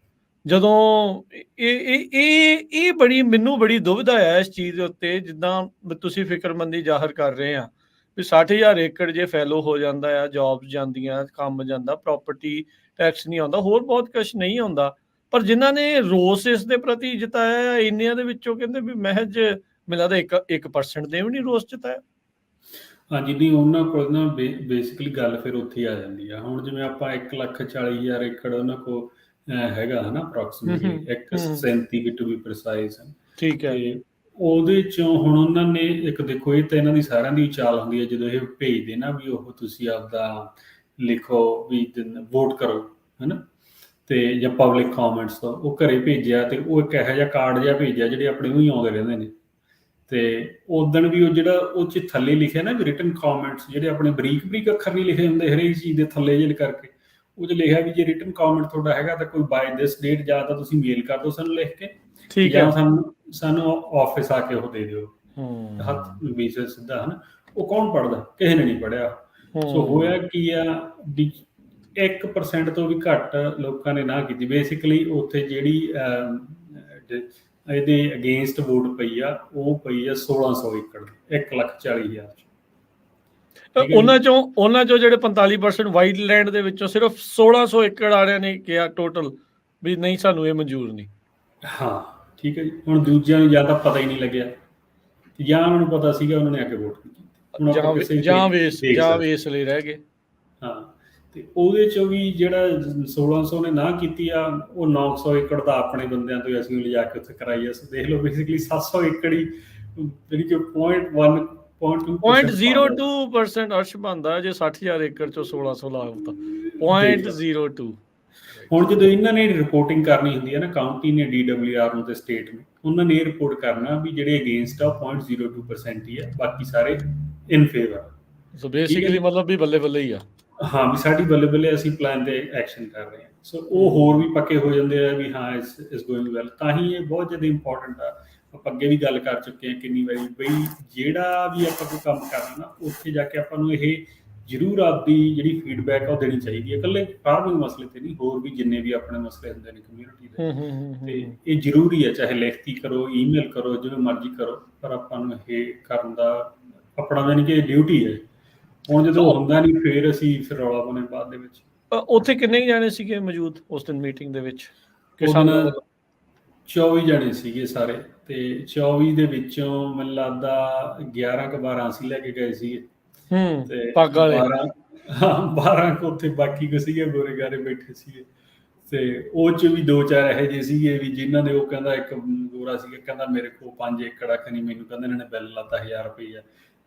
ਜਦੋਂ ਇਹ ਮੈਨੂੰ ਬੜੀ ਦੁਵਿਧਾ ਹੈ ਇਸ ਚੀਜ਼ ਦੇ ਉੱਤੇ, ਜਿੱਦਾਂ ਤੁਸੀਂ ਫਿਕਰਮੰਦੀ ਜ਼ਾਹਰ ਕਰ ਰਹੇ ਆ ਵੀ 60,000 ਏਕੜ ਜੇ ਫੈਲੋ ਹੋ ਜਾਂਦਾ ਆ, ਜੌਬਸ ਜਾਂਦੀਆਂ, ਕੰਮ ਜਾਂਦਾ, ਪ੍ਰਾਪਰਟੀ ਟੈਕਸ ਨਹੀਂ ਆਉਂਦਾ, ਹੋਰ ਬਹੁਤ ਕੁਛ ਨਹੀਂ ਆਉਂਦਾ, ਪਰ ਜਿਨ੍ਹਾਂ ਨੇ ਰੋਸ ਇਸ ਦੇ ਪ੍ਰਤੀ ਜਤਾਇਆ ਇੰਨਿਆਂ ਦੇ ਵਿੱਚੋਂ ਕਹਿੰਦੇ ਵੀ ਮਹਿਜ ਮੈਨੂੰ ਲੱਗਦਾ 1% ਦੇ ਵੀ ਨਹੀਂ ਰੋਸ ਜਤਾਇਆ। ਹਾਂਜੀ, ਨਹੀਂ ਉਹਨਾਂ ਕੋਲ ਨਾ ਬੇਸਿਕਲੀ ਗੱਲ ਫਿਰ ਉੱਥੇ ਆ ਜਾਂਦੀ ਆ। ਹੁਣ ਜਿਵੇਂ ਆਪਾਂ 1,40,000 ਏਕੜ ਉਹਨਾਂ ਕੋਲ ਹੈਗਾ, ਹੈ ਨਾ, ਅਪਰੋਕਸੀਮੇਟਲੀ 137 ਟੂ ਬੀ ਪ੍ਰੀਸਾਈਜ਼। ਠੀਕ ਹੈ। ਤੇ ਉਹਦੇ ਚੋਂ ਹੁਣ ਉਹਨਾਂ ਨੇ ਇੱਕ ਦੇਖੋ, ਇਹ ਤਾਂ ਇਹਨਾਂ ਦੀ ਸਾਰਿਆਂ ਦੀ ਚਾਲ ਹੁੰਦੀ ਹੈ ਜਦੋਂ ਇਹ ਭੇਜਦੇ ਨਾ ਵੀ ਉਹ ਤੁਸੀਂ ਆਪਦਾ ਲਿਖੋ ਵੀ ਵੋਟ ਕਰੋ, ਹਨਾ, ਤੇ ਜਾਂ ਪਬਲਿਕ ਕਾਮੈਂਟਸ ਤੋਂ ਉਹ ਘਰੇ ਭੇਜਿਆ, ਤੇ ਉਹ ਇੱਕ ਇਹੋ ਜਿਹਾ ਕਾਰਡ ਜਿਹਾ ਭੇਜਿਆ ਜਿਹੜੇ ਆਪਣੇ ਨੂੰ ਹੀ ਆਉਂਦੇ ਰਹਿੰਦੇ ਨੇ। ਤੇ ਉਦਣ ਵੀ ਉਹ ਜਿਹੜਾ ਉਹ 'ਚ ਥੱਲੇ ਲਿਖਿਆ ਨਾ ਵੀ ਰਿਟਨ ਕਾਮੈਂਟਸ, ਜਿਹੜੇ ਆਪਣੇ ਬਰੀਕ ਬਰੀਕ ਅੱਖਰ ਨਹੀਂ ਲਿਖੇ ਹੁੰਦੇ ਹਰੇਕ ਚੀਜ਼ ਦੇ ਥੱਲੇ ਜਿਹੇ ਕਰਕੇ, ਉਹ 'ਚ ਲਿਖਿਆ ਵੀ ਜੇ ਰਿਟਨ ਕਾਮੈਂਟ ਤੁਹਾਡਾ ਹੈਗਾ ਤਾਂ ਕੋਈ ਬਾਏ ਦਿਸ ਡੇਟ ਜਾਂ ਤਾਂ ਤੁਸੀਂ ਮੇਲ ਕਰ ਦਿਓ ਸਾਨੂੰ ਲਿਖ ਕੇ, ਠੀਕ ਹੈ। ਜਾਂ ਸਾਨੂੰ ਆਫਿਸ ਆ ਕੇ ਉਹ ਦੇ ਦਿਓ ਹੱਥ ਵੀ ਸਿੱਧਾ, ਹਨਾ। ਉਹ ਕੌਣ ਪੜ੍ਹਦਾ? ਕਿਸੇ ਨੇ ਨਹੀਂ ਪੜ੍ਹਿਆ। ਸੋ ਹੋਇਆ ਕੀ ਆ ਵੀ 1% ਤੋਂ ਵੀ ਘੱਟ ਲੋਕਾਂ ਨੇ ਨਾ ਕੀਤੀ। ਬੇਸਿਕਲੀ ਉੱਥੇ ਜਿਹੜੀ ਇਹਦੇ ਅਗੇਂਸਟ ਵੋਟ ਪਈ ਆ, ਉਹ ਪਈ ਆ 1600 ਏਕੜ, 1,40,000 ਉਹਨਾਂ ਚੋਂ ਜਿਹੜੇ 45% ਵਾਈਟ ਲੈਂਡ ਦੇ ਵਿੱਚੋਂ ਸਿਰਫ 1600 ਏਕੜ ਵਾਲਿਆਂ ਨੇ ਕਿਹਾ ਟੋਟਲ ਵੀ ਨਹੀਂ ਸਾਨੂੰ ਇਹ ਮਨਜ਼ੂਰ ਨਹੀਂ। ਹਾਂ, ਠੀਕ ਹੈ ਜੀ। ਹੁਣ ਦੂਜਿਆਂ ਨੂੰ ਜਾਂ ਤਾਂ ਪਤਾ ਹੀ ਨਹੀਂ ਲੱਗਿਆ, ਜਾਂ ਉਹਨਾਂ ਨੂੰ ਪਤਾ ਸੀਗਾ, ਉਹਨਾਂ ਨੇ ਆ ਕੇ ਵੋਟ ਕੀਤੀ, ਜਾਂ ਵੇਸ ਲਈ ਰਹਿ ਗਏ। ਹਾਂ, ਤੇ ਉਹਦੇ ਚੋਂ ਵੀ ਜਿਹੜਾ 1600 ਨੇ ਨਾ ਕੀਤੀ ਆ, ਉਹ 900 ਏਕੜ ਦਾ ਆਪਣੇ ਬੰਦਿਆਂ ਤੋਂ ਅਸੀਂ ਲਿਜਾ ਕੇ ਉੱਥੇ ਕਰਾਈ। ਅਸੀਂ ਦੇਖ ਲਓ ਬੇਸਿਕਲੀ 700 ਏਕੜ ਹੀ, ਜਿਹੜੀ ਕਿ 0.02% ਅਰਸ਼ ਬਣਦਾ ਜੇ 60,000 ਏਕੜ ਚੋਂ 1600 ਲਾਗਤਾ 0.02। ਹੁਣ ਜਦੋਂ ਇਹਨਾਂ ਨੇ ਰਿਪੋਰਟਿੰਗ ਕਰਨੀ ਹੁੰਦੀ ਹੈ ਨਾ, ਕਾਉਂਟੀ ਨੇ DWR ਨੂੰ ਤੇ ਸਟੇਟ ਨੂੰ, ਉਹਨਾਂ ਨੇ ਇਹ ਰਿਪੋਰਟ ਕਰਨਾ ਵੀ ਜਿਹੜੇ ਅਗੇਂਸਟ ਆ 0.02% ਹੀ ਆ, ਬਾਕੀ ਸਾਰੇ ਇਨ ਫੇਵਰ। ਸੋ ਬੇਸਿਕਲੀ ਮਤਲਬ ਵੀ ਬੱਲੇ ਬੱਲੇ ਹੀ ਆ। ਹਾਂ, ਵੀ ਸਾਡੀ ਬੱਲੇ ਬੱਲੇ ਅਸੀਂ ਪਲਾਨ ਤੇ ਐਕਸ਼ਨ ਕਰ ਰਹੇ ਹਾਂ। ਸੋ ਉਹ ਹੋਰ ਵੀ ਪੱਕੇ ਹੋ ਜਾਂਦੇ ਆ ਵੀ ਹਾਂ ਇਸ ਗੋਇੰਗ ਵੈਲ। ਤਾਂ ਹੀ ਇਹ ਬਹੁਤ ਜ਼ਿਆਦਾ ਇੰਪੋਰਟੈਂਟ ਆ। ਆਪਾਂ ਅੱਗੇ ਵੀ ਗੱਲ ਕਰ ਚੁੱਕੇ ਹਾਂ ਕਿੰਨੀ ਵਾਰੀ, ਬਈ ਜਿਹੜਾ ਵੀ ਆਪਾਂ ਕੋਈ ਕੰਮ ਕਰਨਾ ਨਾ, ਉੱਥੇ ਜਾ ਕੇ ਆਪਾਂ ਨੂੰ ਇਹ ਜ਼ਰੂਰ ਆਪਦੀ ਜਿਹੜੀ ਫੀਡਬੈਕ ਆ ਉਹ ਦੇਣੀ ਚਾਹੀਦੀ ਹੈ। ਇਕੱਲੇ ਫਾਰਮਿੰਗ ਮਸਲੇ ਤੇ ਨਹੀਂ, ਹੋਰ ਵੀ ਜਿੰਨੇ ਵੀ ਆਪਣੇ ਮਸਲੇ ਹੁੰਦੇ ਨੇ ਕਮਿਊਨਿਟੀ ਦੇ, ਤੇ ਇਹ ਜ਼ਰੂਰੀ ਹੈ। ਚਾਹੇ ਲਿਖਤੀ ਕਰੋ, ਈਮੇਲ ਕਰੋ, ਜਿਵੇਂ ਮਰਜ਼ੀ ਕਰੋ, ਪਰ ਆਪਾਂ ਨੂੰ ਇਹ ਕਰਨ ਦਾ ਆਪਣਾ ਜਾਣੀ ਕਿ ਡਿਊਟੀ ਹੈ। ਹੁਣ ਜਦੋਂ ਹੁੰਦਾ ਨਹੀਂ, ਫਿਰ ਰੌਲਾ ਪਾਉਂਦੇ ਬਾਅਦ ਦੇ ਵਿੱਚ। ਉੱਥੇ ਕਿੰਨੇ ਜਾਣੇ ਸੀਗੇ ਮੌਜੂਦ ਉਸ ਦਿਨ ਮੀਟਿੰਗ ਦੇ ਵਿੱਚ? 24 ਜਾਣੇ ਸੀਗੇ ਸਾਰੇ, ਤੇ 24 ਦੇ ਵਿੱਚੋਂ ਮੈਨੂੰ ਲੱਗਦਾ 11 ਕੁ 12 ਅਸੀਂ ਲੈ ਕੇ ਗਏ ਸੀਗੇ, ਤੇ 12 ਕੁ ਉੱਥੇ ਬਾਕੀ ਕੁ ਸੀਗੇ ਗੋਰੇ ਗਾਰੇ ਬੈਠੇ ਸੀਗੇ। ਤੇ ਉਹ 'ਚ ਵੀ 2-4 ਇਹੋ ਜਿਹੇ ਸੀਗੇ ਵੀ ਜਿਨ੍ਹਾਂ ਨੇ, ਉਹ ਕਹਿੰਦਾ ਇੱਕ ਗੋਰਾ ਸੀਗਾ, ਕਹਿੰਦਾ ਮੇਰੇ ਕੋਲ 5 ਏਕੜ ਆ, ਨਹੀਂ ਮੈਨੂੰ ਕਹਿੰਦਾ ਇਹਨਾਂ ਨੇ ਬਿੱਲ ਲਾਤਾ 1000 ਰੁਪਈਆ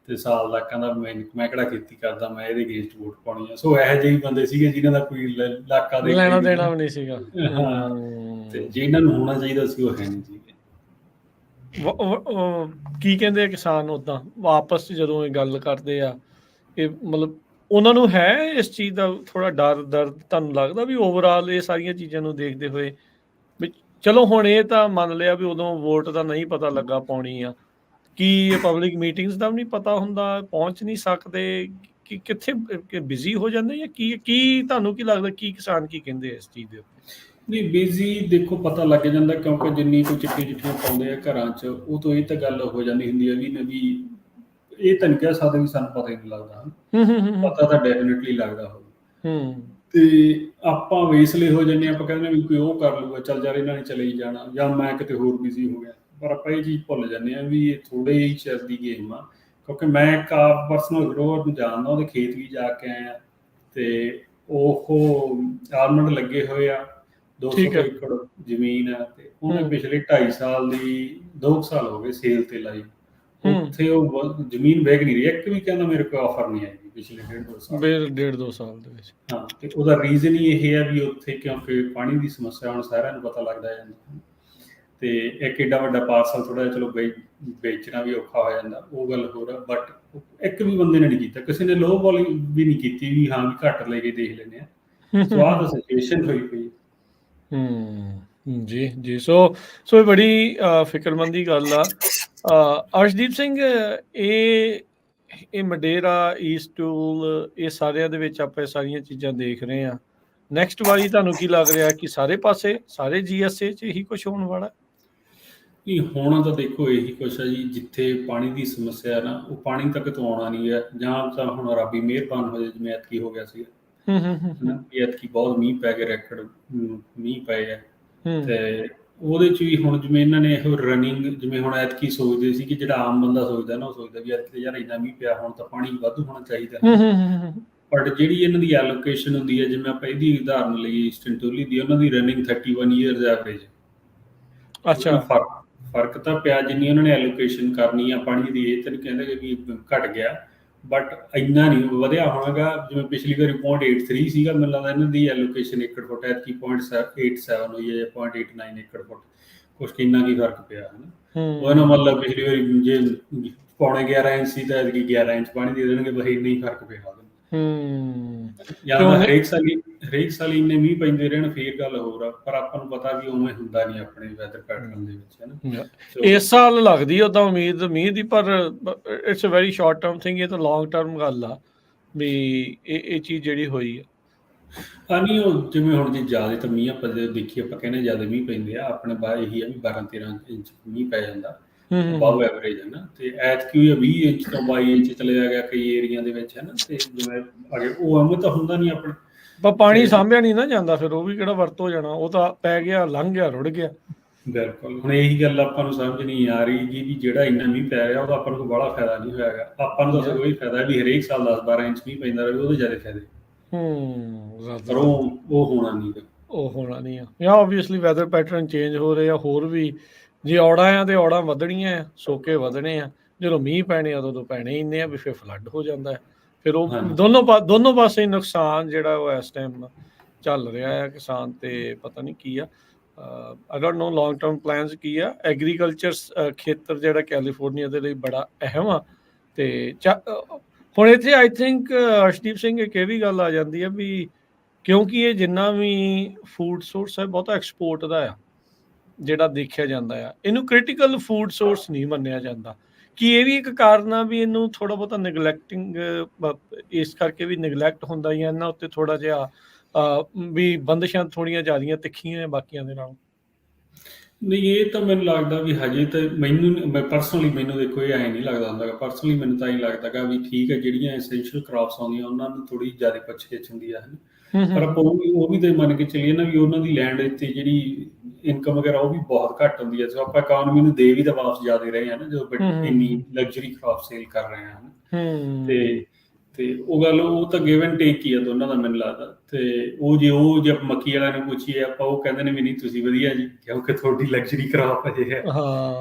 ਤੇ ਸਾਲ ਦਾ, ਕਹਿੰਦਾ ਮੈਂ ਕਿਹੜਾ ਖੇਤੀ ਕਰਦਾ, ਮੈਂ ਇਹਦੇ ਅਗੇਂਸਟ ਵੋਟ ਪਾਉਣੀ ਆ। ਸੋ ਇਹੋ ਜਿਹੇ ਬੰਦੇ ਸੀਗੇ ਜਿਨ੍ਹਾਂ ਦਾ ਕੋਈ ਇਲਾਕਾ ਦੇ ਲੈਣਾ ਦੇਣਾ ਵੀ ਨਹੀਂ ਸੀਗਾ। ਹਾਂ, ਤੇ ਜਿਨ੍ਹਾਂ ਨੂੰ ਹੋਣਾ ਚਾਹੀਦਾ ਸੀ ਉਹ ਹੈ ਨਹੀਂ ਸੀਗੇ। ਕੀ ਕਹਿੰਦੇ ਆ ਕਿਸਾਨ ਉਦਾਂ ਆਪਸ 'ਚ ਜਦੋਂ ਇਹ ਗੱਲ ਕਰਦੇ ਆ, ਇਹ ਮਤਲਬ ਉਹਨਾਂ ਨੂੰ ਹੈ ਇਸ ਚੀਜ਼ ਦਾ ਥੋੜਾ ਦਰਦ ਤੁਹਾਨੂੰ ਲੱਗਦਾ ਵੀ ਓਵਰਆਲ ਇਹ ਸਾਰੀਆਂ ਚੀਜ਼ਾਂ ਨੂੰ ਦੇਖਦੇ ਹੋਏ ਵੀ ਚਲੋ ਹੁਣ ਇਹ ਤਾਂ ਮੰਨ ਲਿਆ ਵੀ ਉਦੋਂ ਵੋਟ ਦਾ ਨਹੀਂ ਪਤਾ ਲੱਗਾ ਪਾਉਣੀ ਆ, ਕੀ ਇਹ ਪਬਲਿਕ ਮੀਟਿੰਗਸ ਦਾ ਵੀ ਨਹੀਂ ਪਤਾ ਹੁੰਦਾ, ਪਹੁੰਚ ਨਹੀਂ ਸਕਦੇ, ਕਿ ਕਿੱਥੇ ਬਿਜ਼ੀ ਹੋ ਜਾਂਦੇ, ਜਾਂ ਕੀ ਤੁਹਾਨੂੰ ਕੀ ਲੱਗਦਾ, ਕੀ ਕਿਸਾਨ ਕੀ ਕਹਿੰਦੇ ਇਸ ਚੀਜ਼ ਦੇ ਉੱਤੇ? ਨਹੀਂ, ਬਿਜ਼ੀ ਦੇਖੋ ਪਤਾ ਲੱਗ ਜਾਂਦਾ, ਕਿਉਂਕਿ ਜਿੰਨੀ ਕੋਈ ਚਿੱਠੀਆਂ ਪਾਉਂਦੇ ਆ ਘਰਾਂ 'ਚ, ਉਹ ਤੋਂ ਇਹ ਤਾਂ ਗੱਲ ਹੋ ਜਾਂਦੀ ਹੁੰਦੀ ਹੈ ਵੀ ਇਹ ਤਾਂ ਨਹੀਂ ਕਹਿ ਸਕਦੇ ਵੀ ਸਾਨੂੰ ਪਤਾ ਹੀ ਨਹੀਂ ਲੱਗਦਾ। ਪਤਾ ਤਾਂ ਡੈਫੀਨਿਟਲੀ ਲੱਗਦਾ ਹੋਊ, ਤੇ ਆਪਾਂ ਵੇਸਲੇ ਹੋ ਜਾਂਦੇ, ਆਪਾਂ ਕਹਿੰਦੇ ਵੀ ਕੋਈ ਉਹ ਕਰ ਲੂਗਾ, ਚੱਲ ਯਾਰ ਇਹਨਾਂ ਨੇ ਚਲੇ ਹੀ ਜਾਣਾ, ਜਾਂ ਮੈਂ ਕਿਤੇ ਹੋਰ ਬਿਜ਼ੀ ਹੋ ਗਿਆ। ਪਰ ਆਪਾਂ ਇਹ ਚੀਜ਼ ਭੁੱਲ ਜਾਂਦੇ ਹਾਂ ਵੀ ਇਹ ਥੋੜ੍ਹੇ ਹੀ ਚਿਰ ਦੀ ਗੇਮ ਆ। ਕਿਉਂਕਿ ਮੈਂ ਇੱਕ ਪਰਸਨਲ ਗਰੋਵਰ ਨੂੰ ਜਾਣਦਾ, ਉਹਦੇ ਖੇਤ ਵੀ ਜਾ ਕੇ ਆਇਆ, ਤੇ ਉਹ ਆਲਮੰਡ ਲੱਗੇ ਹੋਏ ਆ, 200 ਏਕੜ ਜ਼ਮੀਨ ਆ, ਤੇ ਉਹਨੇ ਪਿਛਲੇ 2.5 ਸਾਲ ਦੀ 2 ਸਾਲ ਹੋ ਗਏ ਸੇਲ ਤੇ ਲਾਈ। ਉੱਥੇ ਉਹ ਜ਼ਮੀਨ ਵਿਕ ਨਹੀਂ ਰਹੀ। ਇੱਕ ਵੀ ਕਹਿੰਦਾ ਮੇਰੇ ਕੋਲ ਆਫਰ ਨਹੀਂ ਆਈ ਪਿਛਲੇ 1.5-2 ਸਾਲ ਦੇ ਵਿੱਚ। ਹਾਂ, ਤੇ ਉਹਦਾ ਰੀਜ਼ਨ ਹੀ ਇਹ ਹੈ ਵੀ ਉੱਥੇ ਕਿਉਂਕਿ ਪਾਣੀ ਦੀ ਸਮੱਸਿਆ ਹੁਣ ਸਾਰਿਆਂ ਨੂੰ ਪਤਾ ਲੱਗਦਾ ਜਾਂਦਾ, ਤੇ ਇੱਕ ਏਡਾ ਵੱਡਾ ਪਾਰਸਲ ਥੋੜਾ ਜਿਹਾ ਚਲੋ ਵੇਚਣਾ ਵੀ ਔਖਾ ਹੋ ਜਾਂਦਾ, ਉਹ ਗੱਲ ਹੋਰ ਆ। ਬਟ ਇੱਕ ਵੀ ਬੰਦੇ ਨੇ ਨਹੀਂ ਕੀਤਾ, ਕਿਸੇ ਨੇ ਲੋਅ ਬਾਲਿੰਗ ਵੀ ਨਹੀਂ ਕੀਤੀ ਵੀ ਹਾਂ ਵੀ ਘੱਟ ਲੈ ਕੇ ਦੇਖ ਲੈਂਦੇ ਆ। ਸੋ ਆਹ ਤਾਂ ਸਿਚੁਏਸ਼ਨ ਹੋਈ ਪਈ। ਜੀ ਸੋ ਬੜੀ ਫਿਕਰਮੰਦੀ ਗੱਲ ਆ। ਅਰਸ਼ਦੀਪ ਸਿੰਘ, ਇਹ ਮੰਡੇਰਾ, ਈਸਟ ਟੂਲ, ਇਹ ਸਾਰਿਆਂ ਦੇ ਵਿੱਚ ਆਪਾਂ ਸਾਰੀਆਂ ਚੀਜ਼ਾਂ ਦੇਖ ਰਹੇ ਹਾਂ। ਨੈਕਸਟ ਵਾਰੀ ਤੁਹਾਨੂੰ ਕੀ ਲੱਗ ਰਿਹਾ ਕਿ ਸਾਰੇ ਪਾਸੇ, ਸਾਰੇ GSA 'ਚ ਇਹੀ ਕੁਛ ਹੋਣ ਵਾਲਾ? ਨਹੀਂ, ਹੋਣਾ ਤਾਂ ਦੇਖੋ ਇਹੀ ਕੁਛ ਹੈ ਜੀ। ਜਿੱਥੇ ਪਾਣੀ ਦੀ ਸਮੱਸਿਆ ਨਾ, ਉਹ ਪਾਣੀ ਤੱਕ ਤੋਂ ਆਉਣਾ ਨਹੀਂ ਹੈ, ਜਾਂ ਤਾਂ ਹੁਣ ਰੱਬ ਹੀ ਮਿਹਰਬਾਨ ਹੋ ਜਾਏ, ਜਿਵੇਂ ਐਤਕੀ ਹੋ ਗਿਆ ਸੀਗਾ। ਐਤਕੀ ਬਹੁਤ ਮੀਂਹ ਪੈ ਗਏ, ਰੈਕਡ ਮੀਂਹ ਪਏ ਆ, ਤੇ ਉਹਦੇ 'ਚ ਵੀ ਹੁਣ ਜਿਵੇਂ ਇਹਨਾਂ ਨੇ ਇਹੋ ਰਨਿੰਗ, ਜਿਵੇਂ ਹੁਣ ਐਤਕੀ ਸੋਚਦੇ ਸੀ ਕਿ ਜਿਹੜਾ ਆਮ ਬੰਦਾ ਸੋਚਦਾ ਨਾ, ਉਹ ਸੋਚਦਾ ਵੀ ਐਤਕੀ ਯਾਰ ਇੰਨਾ ਮੀਂਹ ਪਿਆ, ਹੁਣ ਤਾਂ ਪਾਣੀ ਵਾਧੂ ਹੋਣਾ ਚਾਹੀਦਾ। ਬਟ ਜਿਹੜੀ ਇਹਨਾਂ ਦੀ ਐਲੋਕੇਸ਼ਨ ਹੁੰਦੀ ਹੈ, ਜਿਵੇਂ ਆਪਾਂ ਇਹਦੀ ਉਦਾਹਰਨ ਲਈਏ ਈਸਟਰਨ ਟੋਲੀ ਦੀ, ਉਹਨਾਂ ਦੀ ਰਨਿੰਗ 31 ਈਅਰਸ ਐਵਰੇਜ। ਅੱਛਾ, ਫਰਕ ਤਾਂ ਪਿਆ, ਜਿੰਨੀ ਉਹਨਾਂ ਨੇ ਐਲੋਕੇਸ਼ਨ ਕਰਨੀ ਆ ਪਾਣੀ ਦੀ, ਇਹ ਤਾਂ ਨਹੀਂ ਕਹਿੰਦੇ ਕਿ ਵੀ ਘਟ ਗਿਆ, ਬਟ ਇੰਨਾ ਨਹੀਂ ਵਧਿਆ ਹੋਣਾਗਾ। ਜਿਵੇਂ ਪਿਛਲੀ ਵਾਰੀ 0.83 ਸੀਗਾ, ਮੈਨੂੰ ਲੱਗਦਾ ਇਹਨਾਂ ਦੀ ਐਲੋਕੇਸ਼ਨ ਏਕੜ ਫੁੱਟ ਐਤਕੀ 0.87 ਹੋਈ ਹੈ ਜਾਂ 0.89 ਏਕੜ ਫੁੱਟ, ਕੁਛ ਕਿੰਨਾ ਕੀ ਫਰਕ ਪਿਆ ਹੈ ਨਾ। ਉਹ ਨਾ ਮਤਲਬ ਪਿਛਲੀ ਵਾਰੀ ਜੇ ਪੌਣੇ 11 ਇੰਚ ਸੀ ਤਾਂ ਐਤਕੀ 11 ਇੰਚ ਪਾਣੀ ਦੇ ਦੇਣਗੇ, ਬਸ ਇੰਨਾ ਹੀ ਫਰਕ ਪਿਆ ਉਹਦੇ ਜਾਂ ਤਾਂ ਹਰੇਕ ਸਾਲ ਇੰਨੇ ਮੀਂਹ ਪੈਂਦੇ ਰਹਿਣ ਫੇਰ ਗੱਲ ਹੋਰ ਆ, ਪਰ ਆਪਾਂ ਨੂੰ ਪਤਾ ਵੀ ਉਵੇਂ ਹੁੰਦਾ ਨਹੀਂ ਆਪਣੇ ਵੈਦਰ ਪੈਟਰਨ ਦੇ ਵਿੱਚ, ਹੈ ਨਾ। ਇਸ ਸਾਲ ਲੱਗਦੀ ਉਦਾਂ ਉਮੀਦ ਮੀਂਹ ਦੀ, ਪਰ it's a very short term thing, ਇਹ ਤਾਂ ਲੌਂਗ ਟਰਮ ਗੱਲ ਆ ਵੀ ਇਹ ਚੀਜ਼ ਜਿਹੜੀ ਹੋਈ ਆ। ਨਹੀਂ ਉਹ ਜਿਵੇਂ ਹੁਣ ਜੇ ਜ਼ਿਆਦਾ ਤਾਂ ਮੀਂਹ ਆਪਾਂ ਜੇ ਦੇਖੀਏ, ਆਪਾਂ ਕਹਿੰਦੇ ਜ਼ਿਆਦਾ ਮੀਂਹ ਪੈਂਦੇ ਆ ਆਪਣੇ ਬਾਹਰ, ਇਹੀ ਆ ਵੀ 12-13 ਇੰਚ ਮੀਂਹ ਪੈ ਜਾਂਦਾ, ਅਬਵ ਐਵਰੇਜ ਹੈ ਨਾ। ਤੇ ਐਤਕੀ 20 ਇੰਚ ਤੋਂ 22 ਇੰਚ ਚਲਿਆ ਗਿਆ ਕਈ ਏਰੀਆ ਦੇ ਵਿੱਚ, ਹੈ ਨਾ। ਤੇ ਜਿਵੇਂ ਅਗੇ ਉਹ ਐਵੇਂ ਤਾਂ ਹੁੰਦਾ ਨਹੀਂ ਆਪਣੇ, ਪਰ ਪਾਣੀ ਸਾਂਭਿਆ ਨਹੀਂ ਨਾ ਜਾਂਦਾ, ਫਿਰ ਉਹ ਵੀ ਕਿਹੜਾ ਵਰਤ ਹੋ ਜਾਣਾ, ਉਹ ਤਾਂ ਪੈ ਗਿਆ, ਲੰਘ ਗਿਆ, ਰੁੜ ਗਿਆ। ਬਿਲਕੁਲ, ਹੁਣ ਇਹੀ ਗੱਲ ਆਪਾਂ ਨੂੰ ਸਮਝ ਨਹੀਂ ਆ ਰਹੀ ਜੀ ਵੀ ਜਿਹੜਾ ਇੰਨਾ ਮੀਂਹ ਪੈ ਰਿਹਾ ਉਹਦਾ ਆਪਾਂ ਨੂੰ ਕੋਈ ਬੜਾ ਫਾਇਦਾ ਨਹੀਂ ਹੋਇਆਗਾ। ਆਪਾਂ ਨੂੰ ਤਾਂ ਸਗੋਂ ਇਹ ਫਾਇਦਾ ਵੀ ਹਰੇਕ ਸਾਲ 10-12 ਇੰਚ ਮੀਂਹ ਪੈਂਦਾ ਰਹੇ, ਉਹਦੇ ਜ਼ਿਆਦਾ ਫਾਇਦੇ। ਪਰ ਉਹ ਹੋਣਾ ਨਹੀਂ ਗਾ। ਉਹ ਹੋਣਾ ਨਹੀਂ ਆ, ਜਾਂ ਓਬਵੀਅਸਲੀ ਵੈਦਰ ਪੈਟਰਨ ਚੇਂਜ ਹੋ ਰਹੇ ਆ, ਹੋਰ ਵੀ ਜੇ ਔੜਾਂ ਆ ਤੇ ਔੜਾਂ ਵਧਣੀਆਂ ਆ, ਸੋਕੇ ਵਧਣੇ ਆ, ਜਦੋਂ ਮੀਂਹ ਪੈਣੇ ਆ ਉਦੋਂ ਪੈਣੇ ਇੰਨੇ ਆ ਵੀ ਫਿਰ ਫਲੱਡ ਹੋ ਜਾਂਦਾ ਹੈ। ਫਿਰ ਉਹ ਦੋਨੋਂ ਪਾਸੇ ਨੁਕਸਾਨ ਜਿਹੜਾ ਉਹ ਇਸ ਟਾਈਮ ਚੱਲ ਰਿਹਾ ਹੈ ਕਿਸਾਨ ਤੇ, ਪਤਾ ਨਹੀਂ ਕੀ ਆ। I don't know long term plans ਕੀ ਆ। ਐਗਰੀਕਲਚਰ ਖੇਤਰ ਜਿਹੜਾ ਕੈਲੀਫੋਰਨੀਆ ਦੇ ਲਈ ਬੜਾ ਅਹਿਮ ਆ। ਤੇ ਹੁਣ ਇੱਥੇ ਆਈ ਥਿੰਕ ਅਰਸ਼ਦੀਪ ਸਿੰਘ ਇੱਕ ਇਹ ਵੀ ਗੱਲ ਆ ਜਾਂਦੀ ਆ ਵੀ ਕਿਉਂਕਿ ਇਹ ਜਿੰਨਾ ਵੀ ਫੂਡ ਸੋਰਸ ਹੈ ਬਹੁਤਾ ਐਕਸਪੋਰਟ ਦਾ ਆ, ਜਿਹੜਾ ਦੇਖਿਆ ਜਾਂਦਾ ਆ, ਇਹਨੂੰ ਕ੍ਰਿਟੀਕਲ ਫੂਡ ਸੋਰਸ ਨਹੀਂ ਮੰਨਿਆ ਜਾਂਦਾ। ਕਿ ਇਹ ਵੀ ਇੱਕ ਕਾਰਨ ਆ ਵੀ ਇਹਨੂੰ ਥੋੜਾ ਬਹੁਤਾ ਨਿਗਲੈਕਟਿੰਗ, ਇਸ ਕਰਕੇ ਵੀ ਨਿਗਲੈਕਟ ਹੁੰਦਾ ਜਾਂ ਇਹਨਾਂ ਉੱਤੇ ਥੋੜਾ ਜਿਹਾ ਵੀ ਬੰਦਿਸ਼ਾਂ ਥੋੜੀਆਂ ਜ਼ਿਆਦੀਆਂ ਤਿੱਖੀਆਂ ਬਾਕੀਆਂ ਦੇ ਨਾਲੋਂ। ਨਹੀਂ ਇਹ ਤਾਂ ਮੈਨੂੰ ਲੱਗਦਾ ਵੀ ਹਜੇ ਤਾਂ ਮੈਂ ਪਰਸਨਲੀ ਮੈਨੂੰ ਦੇਖੋ ਇਹ ਐਂ ਨਹੀਂ ਲੱਗਦਾ ਹੁੰਦਾ, ਪਰਸਨਲੀ ਮੈਨੂੰ ਤਾਂ ਇਹ ਲੱਗਦਾ ਗਾ ਵੀ ਠੀਕ ਹੈ ਜਿਹੜੀਆਂ ਐਸੈਂਸ਼ੀਅਲ ਕ੍ਰਾਪਸ ਆਉਂਦੀਆਂ ਉਹਨਾਂ ਨੂੰ ਥੋੜੀ ਜ਼ਿਆਦਾ ਪੁੱਛ-ਗਿੱਛ ਹੁੰਦੀ ਆ, ਪਰ ਆਪਾਂ ਉਹ ਵੀ ਤਾਂ ਮੰਨ ਕੇ ਚੱਲੀਏ ਨਾ ਵੀ ਉਹਨਾਂ ਦੀ ਲੈਂਡ ਇੱਥੇ ਜਿਹੜੀ ਇਨਕਮ ਵਗੈਰਾ ਉਹ ਵੀ ਬਹੁਤ ਘੱਟ ਹੁੰਦੀ ਹੈ। ਸੋ ਆਪਾਂ ਇਕਨੋਮੀ ਨੂੰ ਦੇ ਵੀ ਤਾਂ ਵਾਪਸ ਜ਼ਿਆਦਾ ਰਹੇ ਹਾਂ ਨਾ, ਜਦੋਂ ਇੰਨੀ ਲਗਜ਼ਰੀ ਕ੍ਰਾਪ ਸੇਲ ਕਰ ਰਹੇ ਹਾਂ। ਤੇ ਉਹ ਗੱਲ ਉਹ ਤਾਂ ਗਿਵ ਐਂਡ ਟੇਕ ਹੀ ਆ ਦੋਨਾਂ ਦਾ ਮੈਨੂੰ ਲੱਗਦਾ। ਤੇ ਉਹ ਜੇ ਮੱਕੀ ਵਾਲਿਆਂ ਨੂੰ ਪੁੱਛੀਏ ਆਪਾਂ, ਉਹ ਕਹਿੰਦੇ ਨੇ ਵੀ ਨਹੀਂ ਤੁਸੀਂ ਵਧੀਆ ਜੀ, ਕਿਉਂਕਿ ਤੁਹਾਡੀ ਲਗਜ਼ਰੀ ਕ੍ਰਾਪ ਅਜੇ ਹੈ,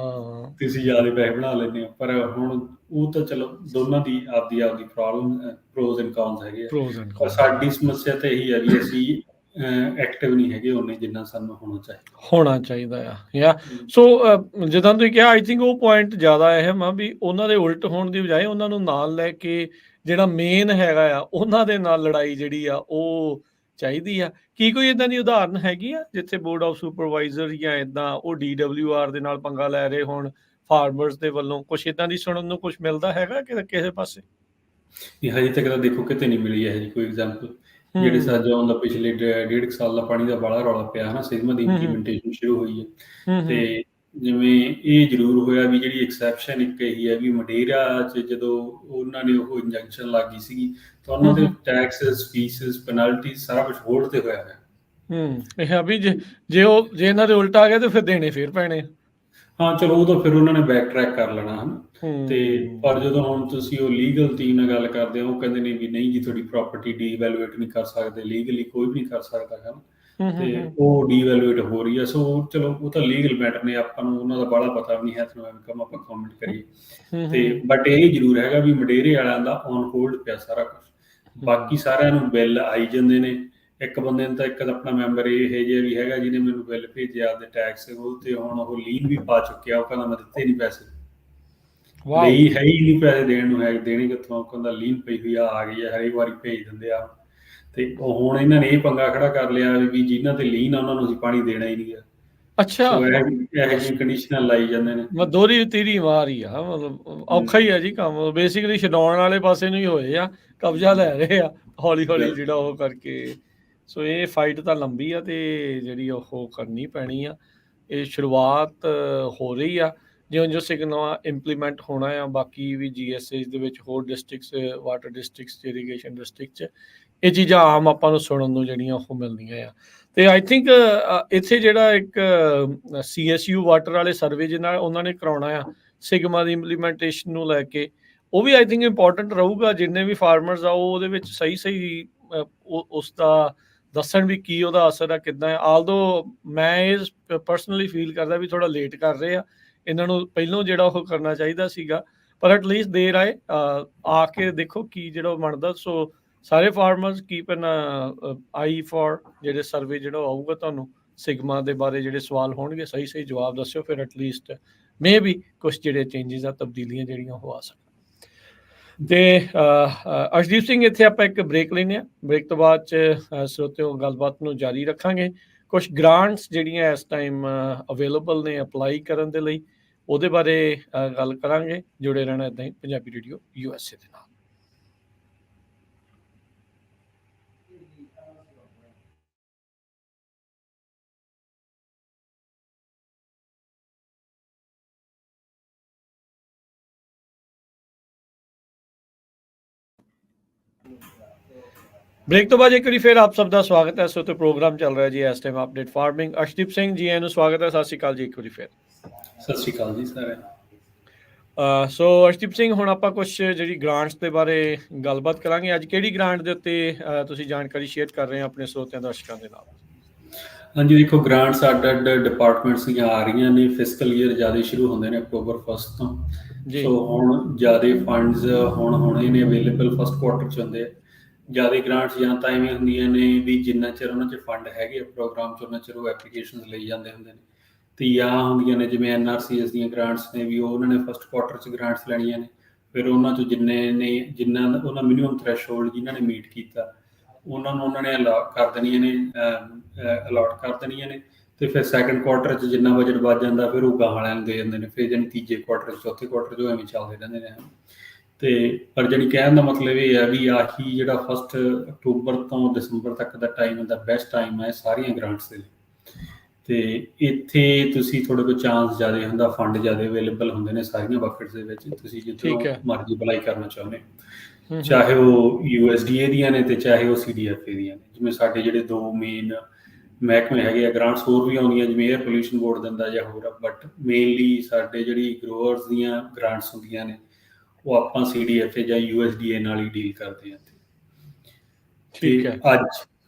ਤੁਸੀਂ ਜ਼ਿਆਦਾ ਪੈਸੇ ਬਣਾ ਲੈਂਦੇ ਹੋ। ਪਰ ਹੁਣ ਉਹ ਤਾਂ ਚਲੋ ਦੋਨਾਂ ਦੀ ਆਪਦੀ ਪ੍ਰੋਬਲਮ, ਪ੍ਰੋਜ਼ ਐਂਡ ਕੌਨਸ ਹੈਗੇ ਆ। ਪਰ ਸਾਡੀ ਸਮੱਸਿਆ ਤਾਂ ਇਹੀ ਹੈ ਵੀ ਅਸੀਂ ਐਕਟਿਵ ਨਹੀਂ ਹੈਗੇ ਉਹਨੇ ਜਿੰਨਾ ਸਾਨੂੰ ਹੋਣਾ ਚਾਹੀਦਾ ਆ। ਸੋ ਜਿੱਦਾਂ ਤੁਸੀਂ ਕਿਹਾ, ਆਈ ਥਿੰਕ ਉਹ ਪੁਆਇੰਟ ਜ਼ਿਆਦਾ ਅਹਿਮ ਆ ਵੀ ਉਹਨਾਂ ਦੇ ਉਲਟ ਹੋਣ ਦੀ ਬਜਾਏ ਉਹਨਾਂ ਨੂੰ ਨਾਲ ਲੈ ਕੇ ਜਿਹੜਾ ਮੇਨ ਹੈਗਾ ਆ ਉਹਨਾਂ ਦੇ ਨਾਲ ਲੜਾਈ ਜਿਹੜੀ ਆ ਉਹ ਚਾਹੀਦੀ ਆ। ਕੀ ਕੋਈ ਇਦਾਂ ਦੀ ਉਦਾਹਰਨ ਹੈਗੀ ਆ ਜਿੱਥੇ ਬੋਰਡ ਆਫ ਸੁਪਰਵਾਈਜ਼ਰ ਜਾਂ ਇਦਾਂ ਉਹ DWR ਦੇ ਨਾਲ ਪੰਗਾ ਲੈ ਰਹੇ ਹੋਣ ਫਾਰਮਰਸ ਦੇ ਵੱਲੋਂ? ਕੁਛ ਇਦਾਂ ਦੀ ਸੁਣਨ ਨੂੰ ਕੁਛ ਮਿਲਦਾ ਹੈਗਾ ਕਿਸੇ ਪਾਸੇ? ਹਜੇ ਤੱਕ ਤਾਂ ਦੇਖੋ ਕਿਤੇ ਨਹੀਂ ਮਿਲੀ ਹੈ ਜੀ ਕੋਈ ਐਗਜ਼ਾਮਪਲ। ਜਿਹੜੇ ਸਾਡਾ ਪਿਛਲੇ 1.5 ਸਾਲ ਦਾ ਪਾਣੀ ਦਾ ਬੜਾ ਰੌਲਾ ਪਿਆ ਹੈ ਨਾ, ਸਿਗਮਾ ਦੀ ਇੰਪਲੀਮੈਂਟੇਸ਼ਨ ਸ਼ੁਰੂ ਹੋਈ ਹੈ। ਤੇ ਜਿਵੇਂ ਇਹ ਜ਼ਰੂਰ ਹੋਇਆ ਵੀ ਜਿਹੜੀ ਐਕਸੈਪਸ਼ਨ ਇੱਕ ਇਹੀ ਹੈ ਵੀ ਮਡੇਰਾ 'ਚ ਜਦੋਂ ਉਹਨਾਂ ਨੇ ਉਹ ਇੰਜੈਕਸ਼ਨ ਲੱਗ ਗਈ ਸੀਗੀ ਤਾਂ ਉਹਨਾਂ ਦੇ ਟੈਕਸਿਸ, ਫੀਸਿਸ, ਪੈਨਲਟੀ ਸਾਰਾ ਕੁਝ ਹੋਲਡ ਤੇ ਹੋਇਆ ਹੈ। ਇਹ ਵੀ ਜੇ ਇਹਨਾਂ ਦੇ ਉਲਟ ਆ ਗਏ ਤਾਂ ਫਿਰ ਦੇਣੇ ਫੇਰ ਪੈਣੇ। ਹਾਂ ਚਲੋ ਉਹ ਤਾਂ ਫਿਰ ਉਹਨਾਂ ਨੇ ਬੈਕ ਟਰੈਕ ਕਰ ਲੈਣਾ ਹਨ। ਤੇ ਪਰ ਜਦੋਂ ਹੁਣ ਤੁਸੀਂ ਉਹ ਲੀਗਲ ਟੀਮ ਨਾਲ ਗੱਲ ਕਰਦੇ ਹੋ, ਉਹ ਕਹਿੰਦੇ ਨੇ ਵੀ ਨਹੀਂ ਜੀ ਤੁਹਾਡੀ ਪ੍ਰਾਪਰਟੀ ਡੀਵੈਲੂਏਟ ਨਹੀਂ ਕਰ ਸਕਦੇ, ਲੀਗਲੀ ਕੋਈ ਵੀ ਨਹੀਂ ਕਰ ਸਕਦਾ ਹੈ। ਤੇ ਉਹ ਡੀਵੈਲੂਏਟ ਹੋ ਰਹੀ ਹੈ। ਸੋ ਚਲੋ ਉਹ ਤਾਂ ਲੀਗਲ ਮੈਟਰ ਨੇ, ਆਪਾਂ ਨੂੰ ਉਹਨਾਂ ਦਾ ਬੜਾ ਪਤਾ ਵੀ ਨਹੀਂ ਹੈ, ਤੁਹਾਨੂੰ ਆਪਾਂ ਕਮੈਂਟ ਕਰੀਏ। ਤੇ ਬਟ ਇਹ ਜ਼ਰੂਰ ਹੈਗਾ ਵੀ ਮਡੇਰੇ ਵਾਲਿਆਂ ਦਾ ਔਨ ਹੋਲਡ ਪਿਆ ਸਾਰਾ ਕੁਛ। ਬਾਕੀ ਸਾਰਿਆਂ ਨੂੰ ਬਿੱਲ ਆਈ ਜਾਂਦੇ ਨੇ। ਇੱਕ ਬੰਦੇ ਨੂੰ ਤਾਂ ਇੱਕ ਆਪਣਾ ਮੈਂਬਰ ਇਹ ਜਿਹਾ ਵੀ ਹੈਗਾ ਜਿਹਨੇ ਮੈਨੂੰ ਬਿੱਲ ਭੇਜਿਆ ਆਪਦੇ ਟੈਕਸ, ਉਹ ਤੇ ਹੁਣ ਉਹ ਲੀਨ ਵੀ ਪਾ ਚੁੱਕਿਆ। ਉਹ ਕਹਿੰਦਾ ਮੈਂ ਦਿੱਤੇ ਨਹੀਂ ਪੈਸੇ, ਲਈ ਹੈ ਹੀ ਨਹੀਂ ਪੈਸੇ ਦੇਣ ਨੂੰ, ਹੈ ਦੇਣੇ ਕਿੱਥੋਂ? ਕਹਿੰਦਾ ਲੀਨ ਪਈ ਹੋਈ ਆ ਗਈ ਹੈ, ਹਰੇਕ ਵਾਰੀ ਭੇਜ ਦਿੰਦੇ ਆ। ਤੇ ਹੁਣ ਇਹਨਾਂ ਨੇ ਇਹ ਪੰਗਾ ਖੜਾ ਕਰ ਲਿਆ ਵੀ ਜਿਨ੍ਹਾਂ ਤੇ ਲੀਨ ਆ ਉਹਨਾਂ ਨੂੰ ਅਸੀਂ ਪਾਣੀ ਦੇਣਾ ਹੀ ਨਹੀਂ ਗਾ। ਅੱਛਾ, ਇਹੋ ਜਿਹੀਆਂ ਕੰਡੀਸ਼ਨਾਂ ਲਾਈ ਜਾਂਦੇ ਨੇ। ਦੋਹਰੀ ਤੀਹਰੀ ਵਾਰ ਹੀ ਆ, ਮਤਲਬ ਔਖਾ ਹੀ ਆ ਜੀ ਕੰਮ। ਬੇਸਿਕਲੀ ਛਡਾਉਣ ਵਾਲੇ ਪਾਸੇ ਨੂੰ ਹੀ ਹੋਏ ਆ, ਕਬਜ਼ਾ ਲੈ ਰਹੇ ਆ ਹੌਲੀ ਹੌਲੀ ਜਿਹੜਾ ਉਹ ਕਰਕੇ। ਸੋ ਇਹ ਫਾਈਟ ਤਾਂ ਲੰਬੀ ਆ ਤੇ ਜਿਹੜੀ ਉਹ ਕਰਨੀ ਪੈਣੀ ਆ। ਇਹ ਸ਼ੁਰੂਆਤ ਹੋ ਰਹੀ ਆ, ਜਿਉਂ ਸਿਗਨਲ ਇੰਪਲੀਮੈਂਟ ਹੋਣਾ ਆ। ਬਾਕੀ ਵੀ GSAs ਦੇ ਵਿੱਚ ਹੋਰ districts, water districts, irrigation district 'ਚ ਇਹ ਚੀਜ਼ਾਂ ਆਮ ਆਪਾਂ ਨੂੰ ਸੁਣਨ ਨੂੰ ਜਿਹੜੀਆਂ ਉਹ ਮਿਲਦੀਆਂ ਆ। ਤੇ ਆਈ ਥਿੰਕ ਇੱਥੇ ਜਿਹੜਾ ਇੱਕ CSU ਵਾਟਰ ਵਾਲੇ ਸਰਵੇ ਜਿਹਨਾਂ ਉਹਨਾਂ ਨੇ ਕਰਾਉਣਾ ਆ ਸਿਗਮਾ ਦੀ ਇੰਪਲੀਮੈਂਟੇਸ਼ਨ ਨੂੰ ਲੈ ਕੇ, ਉਹ ਵੀ ਆਈ ਥਿੰਕ ਇੰਪੋਰਟੈਂਟ ਰਹੂਗਾ। ਜਿੰਨੇ ਵੀ ਫਾਰਮਰਸ ਆ ਉਹ ਉਹਦੇ ਵਿੱਚ ਸਹੀ ਉਸ ਦਾ ਦੱਸਣ ਵੀ ਕੀ ਉਹਦਾ ਅਸਰ ਆ, ਕਿੱਦਾਂ ਹੈ। ਆਲਦੋ ਮੈਂ ਇਹ ਪਰਸਨਲੀ ਫੀਲ ਕਰਦਾ ਵੀ ਥੋੜਾ ਲੇਟ ਕਰ ਰਹੇ ਆ ਇਹਨਾਂ ਨੂੰ ਪਹਿਲੋਂ ਜਿਹੜਾ ਉਹ ਕਰਨਾ ਚਾਹੀਦਾ ਸੀਗਾ, ਪਰ ਐਟਲੀਸਟ ਦੇਰ ਆਏ ਆ ਕੇ ਦੇਖੋ ਕੀ ਜਿਹੜਾ ਉਹ ਬਣਦਾ। ਸੋ ਸਾਰੇ farmers keep N I for ਜਿਹੜੇ ਸਰਵੇ ਜਿਹੜਾ ਉਹ ਆਊਗਾ ਤੁਹਾਨੂੰ ਸਿਗਮਾ ਦੇ ਬਾਰੇ ਜਿਹੜੇ ਸਵਾਲ ਹੋਣਗੇ ਸਹੀ ਸਹੀ ਜਵਾਬ ਦੱਸਿਓ, ਫਿਰ ਐਟਲੀਸਟ ਮੇ ਵੀ ਕੁਛ ਜਿਹੜੇ ਚੇਂਜਸ ਆ ਤਬਦੀਲੀਆਂ ਜਿਹੜੀਆਂ ਉਹ ਆ ਸਕਣ। ਤੇ ਅਰਸ਼ਦੀਪ ਸਿੰਘ ਇੱਥੇ ਆਪਾਂ ਇੱਕ ਬ੍ਰੇਕ ਲੈਂਦੇ ਹਾਂ, ਬ੍ਰੇਕ ਤੋਂ ਬਾਅਦ ਚ ਸਰੋਤਿਓ ਗੱਲਬਾਤ ਨੂੰ ਜਾਰੀ ਰੱਖਾਂਗੇ। ਕੁਛ ਗ੍ਰਾਂਟਸ ਜਿਹੜੀਆਂ ਇਸ ਟਾਈਮ ਅਵੇਲੇਬਲ ਨੇ ਅਪਲਾਈ ਕਰਨ ਦੇ ਲਈ, ਉਹਦੇ ਬਾਰੇ ਗੱਲ ਕਰਾਂਗੇ। ਜੁੜੇ ਰਹਿਣਾ ਇੱਦਾਂ ਹੀ ਪੰਜਾਬੀ ਰੇਡੀਓ USA ਦੇ ਨਾਲ। ਬ੍ਰੇਕ ਤੋਂ ਬਾਅਦ ਇੱਕ ਵਾਰੀ ਫਿਰ ਆਪ ਸਭ ਦਾ ਸਵਾਗਤ ਹੈ। ਸੋ ਤੇ ਪ੍ਰੋਗਰਾਮ ਚੱਲ ਰਿਹਾ ਜੀ ਇਸ time update farming. Arshdeep Singh ji ਨੂੰ ਸਵਾਗਤ ਹੈ। ਸਤਿ ਸ਼੍ਰੀ ਅਕਾਲ ਜੀ ਇੱਕ ਵਾਰੀ ਫਿਰ। ਸਤਿ ਸ਼੍ਰੀ ਅਕਾਲ ਜੀ ਸਾਰਿਆਂ ਨੂੰ। ਸੋ ਅਰਸ਼ਦੀਪ ਸਿੰਘ, ਹੁਣ ਆਪਾਂ ਕੁਛ ਜਿਹੜੀ ਗ੍ਰਾਂਟਸ ਦੇ ਬਾਰੇ ਗੱਲਬਾਤ ਕਰਾਂਗੇ। ਅੱਜ ਕਿਹੜੀ ਗ੍ਰਾਂਟ ਦੇ ਉੱਤੇ ਤੁਸੀਂ ਜਾਣਕਾਰੀ ਸ਼ੇਅਰ ਕਰ ਰਹੇ ਹੋ ਆਪਣੇ ਸਰੋਤਿਆਂ ਦਰਸ਼ਕਾਂ ਦੇ ਨਾਲ? ਹਾਂਜੀ ਦੇਖੋ, ਗ੍ਰਾਂਟਸ ਅੱਡ ਡਿਪਾਰਟਮੈਂਟਸ ਦੀਆਂ ਆ ਰਹੀਆਂ ਨੇ। ਫਿਸਕਲ ਈਅਰ ਜ਼ਿਆਦਾ ਸ਼ੁਰੂ ਹੁੰਦੇ ਨੇ ਅਕਤੂਬਰ 1 ਤੋਂ। ਸੋ ਹੁਣ ਜ਼ਿਆਦਾ ਫੰਡਸ ਹੋਣੇ ਨੇ ਅਵੇਲੇਬਲ ਫਸਟ ਕੁਆਰਟਰ 'ਚ ਹੁੰਦੇ ਆ। ਜ਼ਿਆਦਾ ਗ੍ਰਾਂਟਸ ਜਾਂ ਤਾਂ ਐਵੇਂ ਹੁੰਦੀਆਂ ਨੇ ਵੀ ਜਿੰਨਾ ਚਿਰ ਉਹਨਾਂ 'ਚ ਫੰਡ ਹੈਗੇ ਪ੍ਰੋਗਰਾਮ 'ਚ ਉਹਨਾਂ ਚਿਰ ਉਹ ਐਪਲੀਕੇਸ਼ਨਸ ਲਈ ਜਾਂਦੇ ਹੁੰਦੇ ਨੇ, ਅਤੇ ਜਾਂ ਹੁੰਦੀਆਂ ਨੇ ਜਿਵੇਂ NRCS ਦੀਆਂ ਗ੍ਰਾਂਟਸ ਨੇ ਵੀ ਉਹਨਾਂ ਨੇ ਫਸਟ ਕੁਆਰਟਰ 'ਚ ਗ੍ਰਾਂਟਸ ਲੈਣੀਆਂ ਨੇ। ਫਿਰ ਉਹਨਾਂ 'ਚੋਂ ਜਿੰਨਾ ਉਹਨਾਂ ਮਿਨੀਮਮ ਥ੍ਰੈਸ਼ਹੋਲਡ ਜਿਨ੍ਹਾਂ ਨੇ ਮੀਟ ਕੀਤਾ ਉਹਨਾਂ ਨੂੰ ਉਹਨਾਂ ਨੇ ਅਲਾਟ ਕਰ ਦੇਣੀਆਂ ਨੇ। ਅਤੇ ਫਿਰ ਸੈਕਿੰਡ ਕੁਆਰਟਰ 'ਚ ਜਿੰਨਾ ਬਜਟ ਵੱਧ ਜਾਂਦਾ ਫਿਰ ਉਹ ਗਾਹਾਂ ਵਾਲਿਆਂ ਨੂੰ ਦੇ ਜਾਂਦੇ ਨੇ। ਫਿਰ ਜਾਣੀ ਤੀਜੇ ਕੁਆਰਟਰ 'ਚ ਚੌਥੇ ਕੁਆਰਟਰ 'ਚ ਐਵੇਂ ਚੱਲਦੇ ਰਹਿੰਦੇ ਨੇ। ਅਤੇ ਪਰ ਜਾਣੀ ਕਹਿਣ ਦਾ ਮਤਲਬ ਇਹ ਹੈ ਵੀ ਆਹੀ ਜਿਹੜਾ ਫਸਟ ਅਕਤੂਬਰ ਤੋਂ ਦਸੰਬਰ ਤੱਕ ਦਾ ਟਾਈਮ ਦਾ ਬੈਸਟ ਟਾਈਮ ਹੈ ਸਾਰੀਆਂ ਗ੍ਰਾਂਟਸ ਦੇ ਲਈ। ਅਤੇ ਇੱਥੇ ਤੁਸੀਂ ਤੁਹਾਡੇ ਕੋਲ ਚਾਂਸ ਜ਼ਿਆਦਾ ਹੁੰਦਾ, ਫੰਡ ਜ਼ਿਆਦਾ ਅਵੇਲੇਬਲ ਹੁੰਦੇ ਨੇ ਸਾਰੀਆਂ ਬਕਟਸ ਦੇ ਵਿੱਚ। ਤੁਸੀਂ ਜਿੱਧਰੋਂ ਮਰਜ਼ੀ ਅਪਲਾਈ ਕਰਨਾ ਚਾਹੁੰਦੇ ਹੋ, ਚਾਹੇ ਉਹ USDA ਦੀਆਂ ਨੇ ਅਤੇ ਚਾਹੇ ਉਹ CDFA ਦੀਆਂ ਨੇ। ਜਿਵੇਂ ਸਾਡੇ ਜਿਹੜੇ ਦੋ ਮੇਨ ਮਹਿਕਮੇ ਹੈਗੇ ਆ, ਗ੍ਰਾਂਟਸ ਹੋਰ ਵੀ ਆਉਂਦੀਆਂ ਜਿਵੇਂ ਏਅਰ ਪੋਲਿਊਸ਼ਨ ਬੋਰਡ ਦਿੰਦਾ ਜਾਂ ਹੋਰ ਆ, ਬਟ ਮੇਨਲੀ ਸਾਡੇ ਜਿਹੜੀ ਗਰੋਅਰਸ ਦੀਆਂ ਗ੍ਰਾਂਟਸ ਹੁੰਦੀਆਂ ਨੇ ਉਹ ਆਪਾਂ CDFA ਜਾਂ USDA ਨਾਲ ਹੀ ਡੀਲ ਕਰਦੇ ਹਾਂ। ਠੀਕ ਹੈ।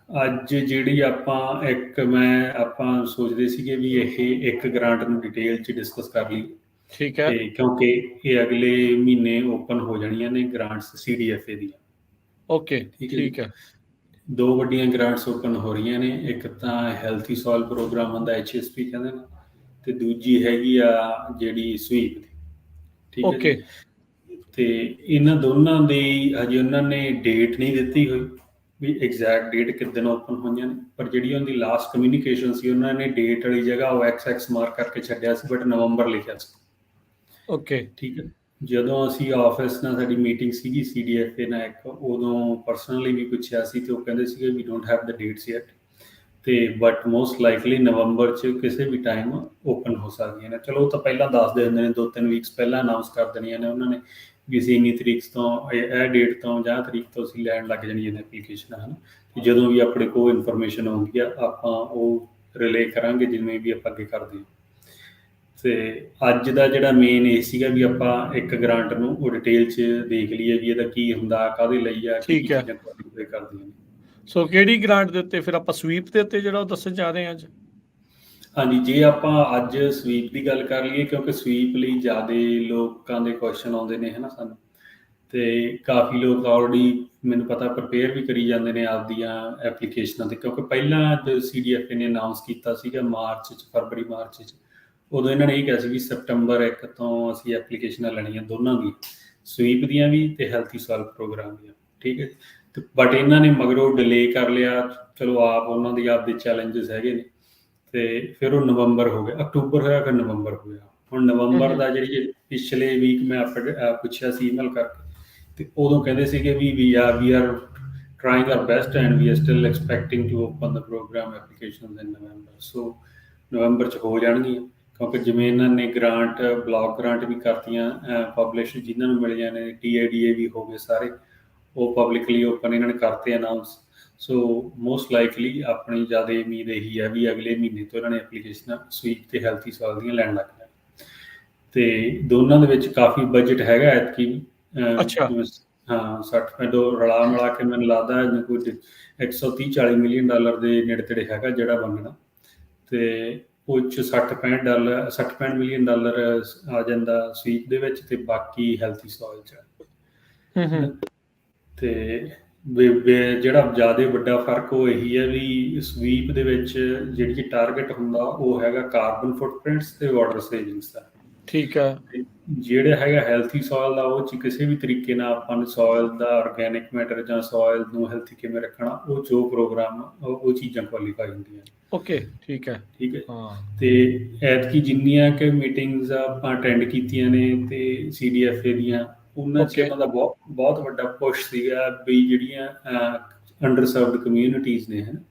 ਅੱਜ ਜਿਹੜੀ ਆਪਾਂ ਸੋਚਦੇ ਸੀਗੇ ਵੀ ਇਹ ਇੱਕ ਗ੍ਰਾਂਟ ਨੂੰ ਡਿਟੇਲ 'ਚ ਡਿਸਕਸ ਕਰ ਲਈ। ਠੀਕ ਹੈ। ਅਤੇ ਕਿਉਂਕਿ ਇਹ ਅਗਲੇ ਮਹੀਨੇ ਓਪਨ ਹੋ ਜਾਣੀਆਂ ਨੇ ਗ੍ਰਾਂਟਸ CDFA ਦੀਆਂ। ਓਕੇ, ਠੀਕ ਹੈ। ਦੋ ਵੱਡੀਆਂ ਗ੍ਰਾਂਟਸ ਓਪਨ ਹੋ ਰਹੀਆਂ ਨੇ। ਇੱਕ ਤਾਂ ਹੈਲਥੀ ਸੋਇਲ ਪ੍ਰੋਗਰਾਮ ਹੁੰਦਾ HSP ਕਹਿੰਦੇ ਨੇ, ਅਤੇ ਦੂਜੀ ਹੈਗੀ ਆ ਜਿਹੜੀ ਸਵੀਪ ਦੀ। ਠੀਕ ਹੈ ਜੀ। ਅਤੇ ਇਹਨਾਂ ਦੋਨਾਂ ਦੀ ਹਜੇ ਉਹਨਾਂ ਨੇ ਡੇਟ ਨਹੀਂ ਦਿੱਤੀ ਹੋਈ ਵੀ ਐਗਜ਼ੈਕਟ ਡੇਟ ਕਿੱਦਣ ਓਪਨ ਹੋਈਆਂ ਨੇ, ਪਰ ਜਿਹੜੀ ਉਹਦੀ ਲਾਸਟ ਕਮਿਊਨੀਕੇਸ਼ਨ ਸੀ ਉਹਨਾਂ ਨੇ ਡੇਟ ਵਾਲੀ ਜਗ੍ਹਾ ਉਹ XX ਮਾਰਕ ਕਰਕੇ ਛੱਡਿਆ ਸੀ, ਬਟ ਨਵੰਬਰ ਲਿਖਿਆ ਸੀ। ਓਕੇ, ਠੀਕ ਹੈ। ਜਦੋਂ ਅਸੀਂ ਆਫਿਸ ਨਾਲ ਸਾਡੀ ਮੀਟਿੰਗ ਸੀਗੀ CDFA ਨਾਲ ਇੱਕ, ਉਦੋਂ ਪਰਸਨਲੀ ਵੀ ਪੁੱਛਿਆ ਸੀ ਅਤੇ ਉਹ ਕਹਿੰਦੇ ਸੀਗੇ we don't have the dates yet, ਅਤੇ ਬਟ ਮੋਸਟ ਲਾਈਕਲੀ ਨਵੰਬਰ 'ਚ ਕਿਸੇ ਵੀ ਟਾਈਮ ਓਪਨ ਹੋ ਸਕਦੀਆਂ ਨੇ। ਚਲੋ ਉਹ ਤਾਂ ਪਹਿਲਾਂ ਦੱਸ ਦੇ ਦਿੰਦੇ ਨੇ, 2-3 ਵੀਕਸ ਪਹਿਲਾਂ ਅਨਾਊਂਸ ਕਰ ਦੇਣੀਆਂ ਨੇ ਉਹਨਾਂ ਨੇ ਵੀ ਅਸੀਂ ਇੰਨੀ ਤਰੀਕ ਤੋਂ ਇਹ ਡੇਟ ਤੋਂ ਜਾਂ ਤਰੀਕ ਤੋਂ ਅਸੀਂ ਲੈਣ ਲੱਗ ਜਾਣੀਆਂ ਨੇ ਐਪਲੀਕੇਸ਼ਨਾਂ, ਹੈ ਨਾ। ਜਦੋਂ ਵੀ ਆਪਣੇ ਕੋਲ ਇਨਫੋਰਮੇਸ਼ਨ ਆਉਂਦੀ ਆ ਆਪਾਂ ਉਹ ਰਿਲੇ ਕਰਾਂਗੇ ਜਿਵੇਂ ਵੀ ਆਪਾਂ ਅੱਗੇ ਕਰਦੇ ਹਾਂ। ਅਤੇ ਅੱਜ ਦਾ ਜਿਹੜਾ ਮੇਨ ਇਹ ਸੀਗਾ ਵੀ ਆਪਾਂ ਇੱਕ ਗ੍ਰਾਂਟ ਨੂੰ ਉਹ ਡਿਟੇਲ 'ਚ ਦੇਖ ਲਈਏ ਵੀ ਇਹਦਾ ਕੀ ਹੁੰਦਾ, ਕਾਹਦੇ ਲਈ ਆ, ਕੀ ਚੀਜ਼ਾਂ ਕੁਆਲੀਫਾਈ ਕਰਦੀਆਂ ਨੇ। ਸੋ ਕਿਹੜੀ ਗ੍ਰਾਂਟ ਦੇ ਉੱਤੇ ਫਿਰ ਆਪਾਂ ਸਵੀਪ ਦੇ ਉੱਤੇ ਜਿਹੜਾ ਉਹ ਦੱਸਣ ਜਾ ਰਹੇ ਹਾਂ ਅੱਜ? ਹਾਂਜੀ, ਜੇ ਆਪਾਂ ਅੱਜ ਸਵੀਪ ਦੀ ਗੱਲ ਕਰ ਲਈਏ, ਕਿਉਂਕਿ ਸਵੀਪ ਲਈ ਜ਼ਿਆਦਾ ਲੋਕਾਂ ਦੇ ਕੁਐਸਚਨ ਆਉਂਦੇ ਨੇ, ਹੈ ਨਾ ਸਾਨੂੰ, ਅਤੇ ਕਾਫੀ ਲੋਕ ਆਲਰੇਡੀ ਮੈਨੂੰ ਪਤਾ ਪ੍ਰਪੇਅਰ ਵੀ ਕਰੀ ਜਾਂਦੇ ਨੇ ਆਪਦੀਆਂ ਐਪਲੀਕੇਸ਼ਨਾਂ 'ਤੇ। ਕਿਉਂਕਿ ਪਹਿਲਾਂ CDFA ਨੇ ਅਨਾਊਂਸ ਕੀਤਾ ਸੀਗਾ ਫਰਵਰੀ ਮਾਰਚ 'ਚ, ਉਦੋਂ ਇਹਨਾਂ ਨੇ ਇਹ ਕਿਹਾ ਸੀ ਵੀ ਸੈਪਟੰਬਰ 1 ਤੋਂ ਅਸੀਂ ਐਪਲੀਕੇਸ਼ਨਾਂ ਲੈਣੀਆਂ ਦੋਨਾਂ ਦੀ, ਸਵੀਪ ਦੀਆਂ ਵੀ ਅਤੇ ਹੈਲਥੀ ਸੋਇਲ ਪ੍ਰੋਗਰਾਮ ਦੀਆਂ। ਠੀਕ ਹੈ। ਅਤੇ ਬਟ ਇਹਨਾਂ ਨੇ ਮਗਰੋਂ ਡਿਲੇ ਕਰ ਲਿਆ। ਚਲੋ ਉਹਨਾਂ ਦੀ ਆਪਦੇ ਚੈਲੰਜਸ ਹੈਗੇ ਨੇ, ਅਤੇ ਫਿਰ ਉਹ ਨਵੰਬਰ ਹੋ ਗਿਆ, ਅਕਤੂਬਰ ਹੋਇਆ ਫਿਰ ਨਵੰਬਰ ਹੋਇਆ। ਹੁਣ ਨਵੰਬਰ ਦਾ ਜਿਹੜੀ ਪਿਛਲੇ ਵੀਕ ਮੈਂ ਪੁੱਛਿਆ ਸੀ ਈਮੇਲ ਕਰਕੇ, ਅਤੇ ਉਦੋਂ ਕਹਿੰਦੇ ਸੀਗੇ we are trying our best and we are still expecting to open the program application in November. So ਨਵੰਬਰ 'ਚ ਹੋ ਜਾਣਗੀਆਂ, ਕਿਉਂਕਿ ਜਿਵੇਂ ਇਹਨਾਂ ਨੇ ਬਲਾਕ ਗ੍ਰਾਂਟ ਵੀ ਕਰਤੀਆਂ ਪਬਲਿਸ਼, ਜਿਨ੍ਹਾਂ ਨੂੰ ਮਿਲੀਆਂ ਨੇ TIDA ਵੀ ਹੋ ਗਏ ਸਾਰੇ, ਉਹ ਪਬਲਿਕਲੀ ਓਪਨ ਇਹਨਾਂ ਨੇ ਕਰਤੇ ਅਨਾਊਂਸ। ਸੋ ਮੋਸਟ ਲਾਈਕਲੀ ਆਪਣੀ ਜ਼ਿਆਦਾ ਉਮੀਦ ਇਹੀ ਹੈ ਵੀ ਅਗਲੇ ਮਹੀਨੇ ਤੋਂ ਇਹਨਾਂ ਨੇ ਐਪਲੀਕੇਸ਼ਨਾਂ ਸਵੀਪ ਅਤੇ ਹੈਲਥੀ ਸੋਇਲ ਦੀਆਂ ਲੈਣ ਲੱਗ ਜਾਣ। ਅਤੇ ਦੋਨਾਂ ਦੇ ਵਿੱਚ ਕਾਫੀ ਬਜਟ ਹੈਗਾ ਐਤਕੀ। ਹਾਂ, 60 ਰਲਾ ਮਿਲਾ ਕੇ ਮੈਨੂੰ ਲੱਗਦਾ ਕੋਈ $130-140 ਮਿਲੀਅਨ ਦੇ ਨੇੜੇ ਤੇੜੇ ਹੈਗਾ ਜਿਹੜਾ ਬਣਨਾ। ਅਤੇ ਉਹ 'ਚ $60-65 $60-65 ਮਿਲੀਅਨ ਆ ਜਾਂਦਾ ਸਵੀਪ ਦੇ ਵਿੱਚ, ਤੇ ਬਾਕੀ ਹੈਲਥੀ ਸੋਇਲ 'ਚ ਹੈ ਨਾ। ਤੇ ਜਿਹੜਾ ਜ਼ਿਆਦਾ ਵੱਡਾ ਫਰਕ ਉਹ ਇਹੀ ਹੈ ਵੀ ਸਵੀਪ ਦੇ ਵਿੱਚ ਜਿਹੜੀ ਟਾਰਗੇਟ ਹੁੰਦਾ ਉਹ ਹੈਗਾ ਕਾਰਬਨ ਫੁੱਟਪ੍ਰਿੰਟਸ ਤੇ ਵਾਟਰ ਸੇਵਿੰਗਸ ਦਾ। ਠੀਕ ਹੈ। ਤੇ ਜਿਹੜਾ ਹੈਗਾ ਹੈਲਥੀ ਸੋਇਲ ਦਾ, ਉਹ 'ਚ ਕਿਸੇ ਵੀ ਤਰੀਕੇ ਨਾਲ ਆਪਾਂ ਨੂੰ ਸੋਇਲ ਦਾ ਆਰਗੈਨਿਕ ਮੈਟਰ ਜਾਂ ਸੋਇਲ ਨੂੰ ਹੈਲਥੀ ਕਿਵੇਂ ਰੱਖਣਾ, ਉਹ ਜੋ ਪ੍ਰੋਗਰਾਮ ਉਹ ਚੀਜ਼ਾਂ ਕੁਆਲੀਫਾਈ ਹੁੰਦੀਆਂ। ਓਕੇ, ਠੀਕ ਹੈ। ਠੀਕ ਹੈ। ਹਾਂ। ਤੇ ਐਤਕੀ ਜਿੰਨੀਆਂ ਕਿ ਮੀਟਿੰਗਸ ਆਪਾਂ ਅਟੈਂਡ ਕੀਤੀਆਂ ਨੇ ਤੇ CDFA ਦੀਆਂ, ਉਹਨਾਂ 'ਚ ਉਹਨਾਂ ਦਾ ਬਹੁਤ ਵੱਡਾ ਪੁਸ਼ ਸੀਗਾ ਵੀ ਜਿਹੜੀਆਂ ਅੰਡਰ ਸਰਵਡ ਕਮਿਊਨਿਟੀਜ਼ ਨੇ, ਹਨ।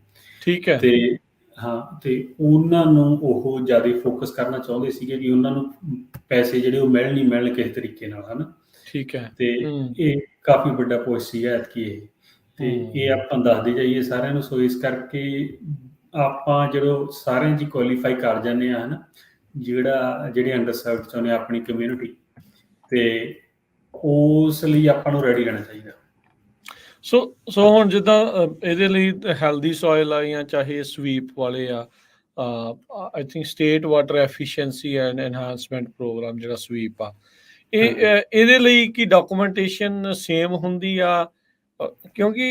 ਠੀਕ ਹੈ। ਤੇ ਹਾਂ, ਤੇ ਉਹਨਾਂ ਨੂੰ ਉਹ ਜ਼ਿਆਦਾ ਫੋਕਸ ਕਰਨਾ ਚਾਹੁੰਦੇ ਸੀਗੇ ਵੀ ਉਹਨਾਂ ਨੂੰ ਪੈਸੇ ਜਿਹੜੇ ਉਹ ਮਿਲਣ ਹੀ ਮਿਲਣ ਕਿਸੇ ਤਰੀਕੇ ਨਾਲ, ਹਨ। ਠੀਕ ਹੈ। ਤੇ ਇਹ ਕਾਫੀ ਵੱਡਾ ਪੁਸ਼ ਸੀਗਾ ਐਤਕੀ ਇਹ, ਤੇ ਇਹ ਆਪਾਂ ਦੱਸਦੇ ਜਾਈਏ ਸਾਰਿਆਂ ਨੂੰ। ਸੋ ਇਸ ਕਰਕੇ ਆਪਾਂ ਜਦੋਂ ਸਾਰਿਆਂ 'ਚ ਕੁਆਲੀਫਾਈ ਕਰ ਜਾਂਦੇ ਹਾਂ, ਹਨ, ਜਿਹੜੇ ਅੰਡਰ ਸਰਵਡ ਚਾਹੁੰਦੇ ਆਪਣੀ ਕਮਿਊਨਿਟੀ, ਤੇ ਉਸ ਲਈ ਆਪਾਂ ਨੂੰ ਰੈਡੀ ਰਹਿਣਾ ਚਾਹੀਦਾ। ਸੋ ਹੁਣ ਜਿੱਦਾਂ ਇਹਦੇ ਲਈ ਹੈਲਦੀ ਸੋਇਲ ਆ ਜਾਂ ਚਾਹੇ ਸਵੀਪ ਵਾਲੇ ਆ, I think state water efficiency and enhancement programme ਜਿਹੜਾ ਸਵੀਪ ਆ, ਇਹਦੇ ਲਈ ਕੀ ਡਾਕੂਮੈਂਟੇਸ਼ਨ ਸੇਮ ਹੁੰਦੀ ਆ? ਕਿਉਂਕਿ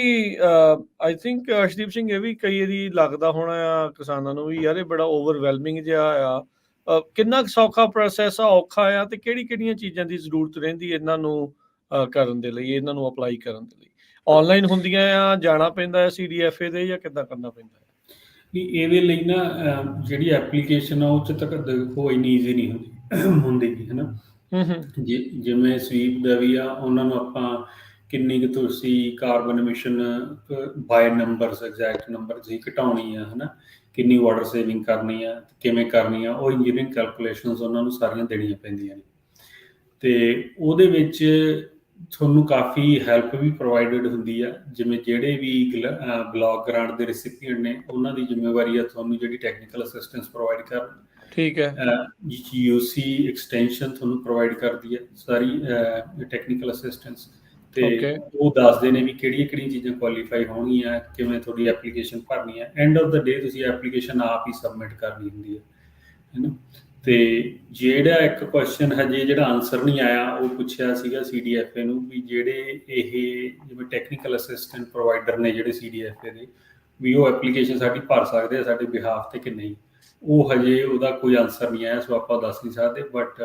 ਆਈ ਥਿੰਕ ਅਰਸ਼ਦੀਪ ਸਿੰਘ, ਇਹ ਵੀ ਕਈ ਵਾਰੀ ਲੱਗਦਾ ਹੋਣਾ ਆ ਕਿਸਾਨਾਂ ਨੂੰ ਵੀ ਯਾਰ ਇਹ ਬੜਾ ਓਵਰਵੈਲਮਿੰਗ ਜਿਹਾ ਆ। ਕਿੰਨਾ ਕੁ ਸੌਖਾ ਪ੍ਰੋਸੈਸ ਆ, ਔਖਾ ਆ, ਤੇ ਕਿਹੜੀਆਂ ਚੀਜ਼ਾਂ ਦੀ ਜ਼ਰੂਰਤ ਰਹਿੰਦੀ ਇਹਨਾਂ ਨੂੰ ਕਰਨ ਦੇ ਲਈ, ਇਹਨਾਂ ਨੂੰ ਅਪਲਾਈ ਕਰਨ ਦੇ ਲਈ? ਆਨਲਾਈਨ ਹੁੰਦੀਆਂ ਆ, ਜਾਣਾ ਪੈਂਦਾ ਹੈ CDFA ਦੇ, ਜਾਂ ਕਿੱਦਾਂ ਕਰਨਾ ਪੈਂਦਾ ਹੈ? ਨਹੀਂ, ਇਹਦੇ ਲਈ ਨਾ ਜਿਹੜੀ ਐਪਲੀਕੇਸ਼ਨ ਆ ਉਹ 'ਚ ਤੱਕ ਦੇਖੋ ਇੰਨੀ ਈਜ਼ੀ ਨਹੀਂ ਹੁੰਦੀ ਹੈ ਨਾ। ਜਿਵੇਂ ਸਵੀਪ ਦਾ ਵੀ ਆ, ਉਹਨਾਂ ਨੂੰ ਆਪਾਂ ਕਿੰਨੀ ਕੁ ਤੁਸੀਂ carbon emission by numbers, exact number ਤੁਸੀਂ ਘਟਾਉਣੀ ਆ, ਹੈ ਨਾ, ਕਿੰਨੀ ਵਾਟਰ ਸੇਵਿੰਗ ਕਰਨੀ ਆ, ਕਿਵੇਂ ਕਰਨੀ ਆ, ਉਹ ਇੰਜੀਨੀਅਰਿੰਗ ਕੈਲਕੂਲੇਸ਼ਨਸ ਉਹਨਾਂ ਨੂੰ ਸਾਰੀਆਂ ਦੇਣੀਆਂ ਪੈਂਦੀਆਂ ਨੇ। ਤੇ ਉਹਦੇ ਵਿੱਚ ਤੁਹਾਨੂੰ ਕਾਫੀ ਹੈਲਪ ਵੀ ਪ੍ਰੋਵਾਈਡਡ ਹੁੰਦੀ ਆ। ਜਿਵੇਂ ਜਿਹੜੇ ਵੀ ਬਲੌਕ ਗ੍ਰਾਂਟ ਦੇ ਰਿਸਿਪੀਐਂਟ ਨੇ, ਉਹਨਾਂ ਦੀ ਜ਼ਿੰਮੇਵਾਰੀ ਆ ਤੁਹਾਨੂੰ ਜਿਹੜੀ ਟੈਕਨੀਕਲ ਅਸਿਸਟੈਂਸ ਪ੍ਰੋਵਾਈਡ ਕਰਨ। ਠੀਕ ਹੈ। UC ਐਕਸਟੈਂਸ਼ਨ ਤੁਹਾਨੂੰ ਪ੍ਰੋਵਾਈਡ ਕਰਦੀ ਹੈ ਸਾਰੀ ਟੈਕਨੀਕਲ ਅਸਿਸਟੈਂਸ, ਤੇ ਉਹ ਦੱਸਦੇ ਨੇ ਵੀ ਕਿਹੜੀਆਂ ਚੀਜ਼ਾਂ ਕੁਆਲੀਫਾਈ ਹੋਣਗੀਆਂ, ਕਿਵੇਂ ਤੁਹਾਡੀ ਐਪਲੀਕੇਸ਼ਨ ਭਰਨੀ ਹੈ। ਐਂਡ ਆਫ ਦਾ ਡੇ ਤੁਸੀਂ ਐਪਲੀਕੇਸ਼ਨ ਆਪ ਹੀ ਸਬਮਿਟ ਕਰਨੀ ਹੁੰਦੀ ਹੈ ਨਾ। ਤੇ ਜਿਹੜਾ ਇੱਕ ਕੁਐਸਚਨ ਹਜੇ ਜਿਹੜਾ ਆਨਸਰ ਨਹੀਂ ਆਇਆ, ਉਹ ਪੁੱਛਿਆ ਸੀਗਾ CDFA ਨੂੰ ਵੀ ਜਿਹੜੇ ਇਹ ਜਿਵੇਂ ਟੈਕਨੀਕਲ ਅਸਿਸਟੈਂਟ ਪ੍ਰੋਵਾਈਡਰ ਨੇ ਜਿਹੜੇ CDFA ਦੇ, ਵੀ ਉਹ ਐਪਲੀਕੇਸ਼ਨ ਸਾਡੀ ਭਰ ਸਕਦੇ ਆ ਸਾਡੇ ਬਿਹਾਫ ਤੇ ਕਿ ਨਹੀਂ। ਉਹ ਹਜੇ ਉਹਦਾ ਕੋਈ ਆਨਸਰ ਨਹੀਂ ਆਇਆ, ਸੋ ਆਪਾਂ ਦੱਸ ਨਹੀਂ ਸਕਦੇ। ਬਟ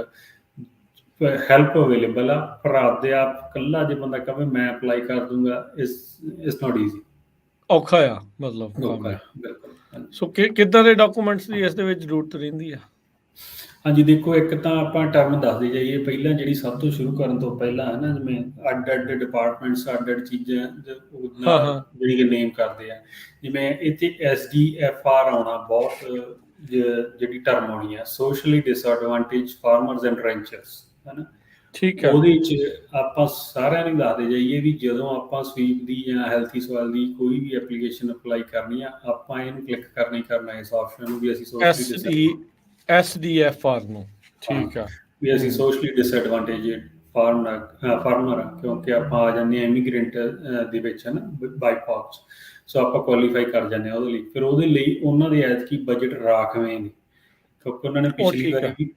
ਹੈਲਪ ਅਵੇਲੇਬਲ ਆ, ਪਰ ਆਪਦੇ ਆਪ ਇਕੱਲਾ ਜੇ ਬੰਦਾ ਕਹੇ ਮੈਂ ਅਪਲਾਈ ਕਰ ਦੂੰਗਾ, ਇਟਸ ਨਾਟ ਈਜ਼ੀ, ਔਖਾ ਆ, ਮਤਲਬ ਔਖਾ। ਬਿਲਕੁਲ। ਸੋ ਕਿੱਦਾਂ ਦੇ ਡਾਕੂਮੈਂਟਸ ਦੀ ਇਸ ਦੇ ਵਿੱਚ ਜ਼ਰੂਰਤ ਰਹਿੰਦੀ ਆ? ਹਾਂਜੀ, ਦੇਖੋ, ਇੱਕ ਤਾਂ ਆਪਾਂ ਟਰਮ ਦੱਸਦੇ ਜਾਈਏ ਪਹਿਲਾਂ, ਜਿਹੜੀ ਸਭ ਤੋਂ ਸ਼ੁਰੂ ਕਰਨ ਤੋਂ ਪਹਿਲਾਂ, ਹੈ ਨਾ, ਜਿਵੇਂ ਅੱਡ ਡਿਪਾਰਟਮੈਂਟਸ ਅੱਡ ਚੀਜ਼ਾਂ ਜਿਹੜੀ ਨੇਮ ਕਰਦੇ ਆ। ਜਿਵੇਂ ਇੱਥੇ SDFR ਆਉਣਾ ਬਹੁਤ ਜਿਹੜੀ ਟਰਮ ਆਉਣੀ ਆ, ਸੋਸ਼ਲੀ ਡਿਸਐਡਵਾਂਟੇਜ ਫਾਰਮਰਸ ਐਂਡ ਰੈਂਚਰਸ, ਹੈ ਨਾ। ਠੀਕ ਹੈ। ਉਹਦੇ 'ਚ ਆਪਾਂ ਸਾਰਿਆਂ ਨੂੰ ਦੱਸਦੇ ਜਾਈਏ ਵੀ ਜਦੋਂ ਆਪਾਂ ਸਵੀਪ ਦੀ ਜਾਂ ਹੈਲਥੀ ਸੋਇਲ ਦੀ ਕੋਈ ਵੀ ਐਪਲੀਕੇਸ਼ਨ ਅਪਲਾਈ ਕਰਨੀ ਆ, ਆਪਾਂ ਇਹਨੂੰ ਕਲਿੱਕ ਕਰਨਾ ਇਸ ਆਪਸ਼ਨ ਨੂੰ ਵੀ ਅਸੀਂ SDFR ਨੂੰ। ਠੀਕ ਆ, ਵੀ ਅਸੀਂ ਸੋਸ਼ਲੀ ਡਿਸਐਡਵਾਂਟੇਜ ਫਾਰਮਰ ਆ, ਕਿਉਂਕਿ ਆਪਾਂ ਆ ਜਾਂਦੇ ਹਾਂ ਇਮੀਗ੍ਰੈਂਟ ਦੇ ਵਿੱਚ, ਹੈ ਨਾ, ਬਾਈ ਪਾਕਸ। ਸੋ ਆਪਾਂ ਕੁਆਲੀਫਾਈ ਕਰ ਜਾਂਦੇ ਹਾਂ ਉਹਦੇ ਲਈ। ਫਿਰ ਉਹਦੇ ਲਈ ਉਹਨਾਂ ਦੇ ਐਤਕੀ ਬਜਟ ਰਾਖਵੇਂ ਨੇ, ਕਿਉਂਕਿ ਉਹਨਾਂ ਨੇ ਪਿਛਲੀ ਵਾਰੀ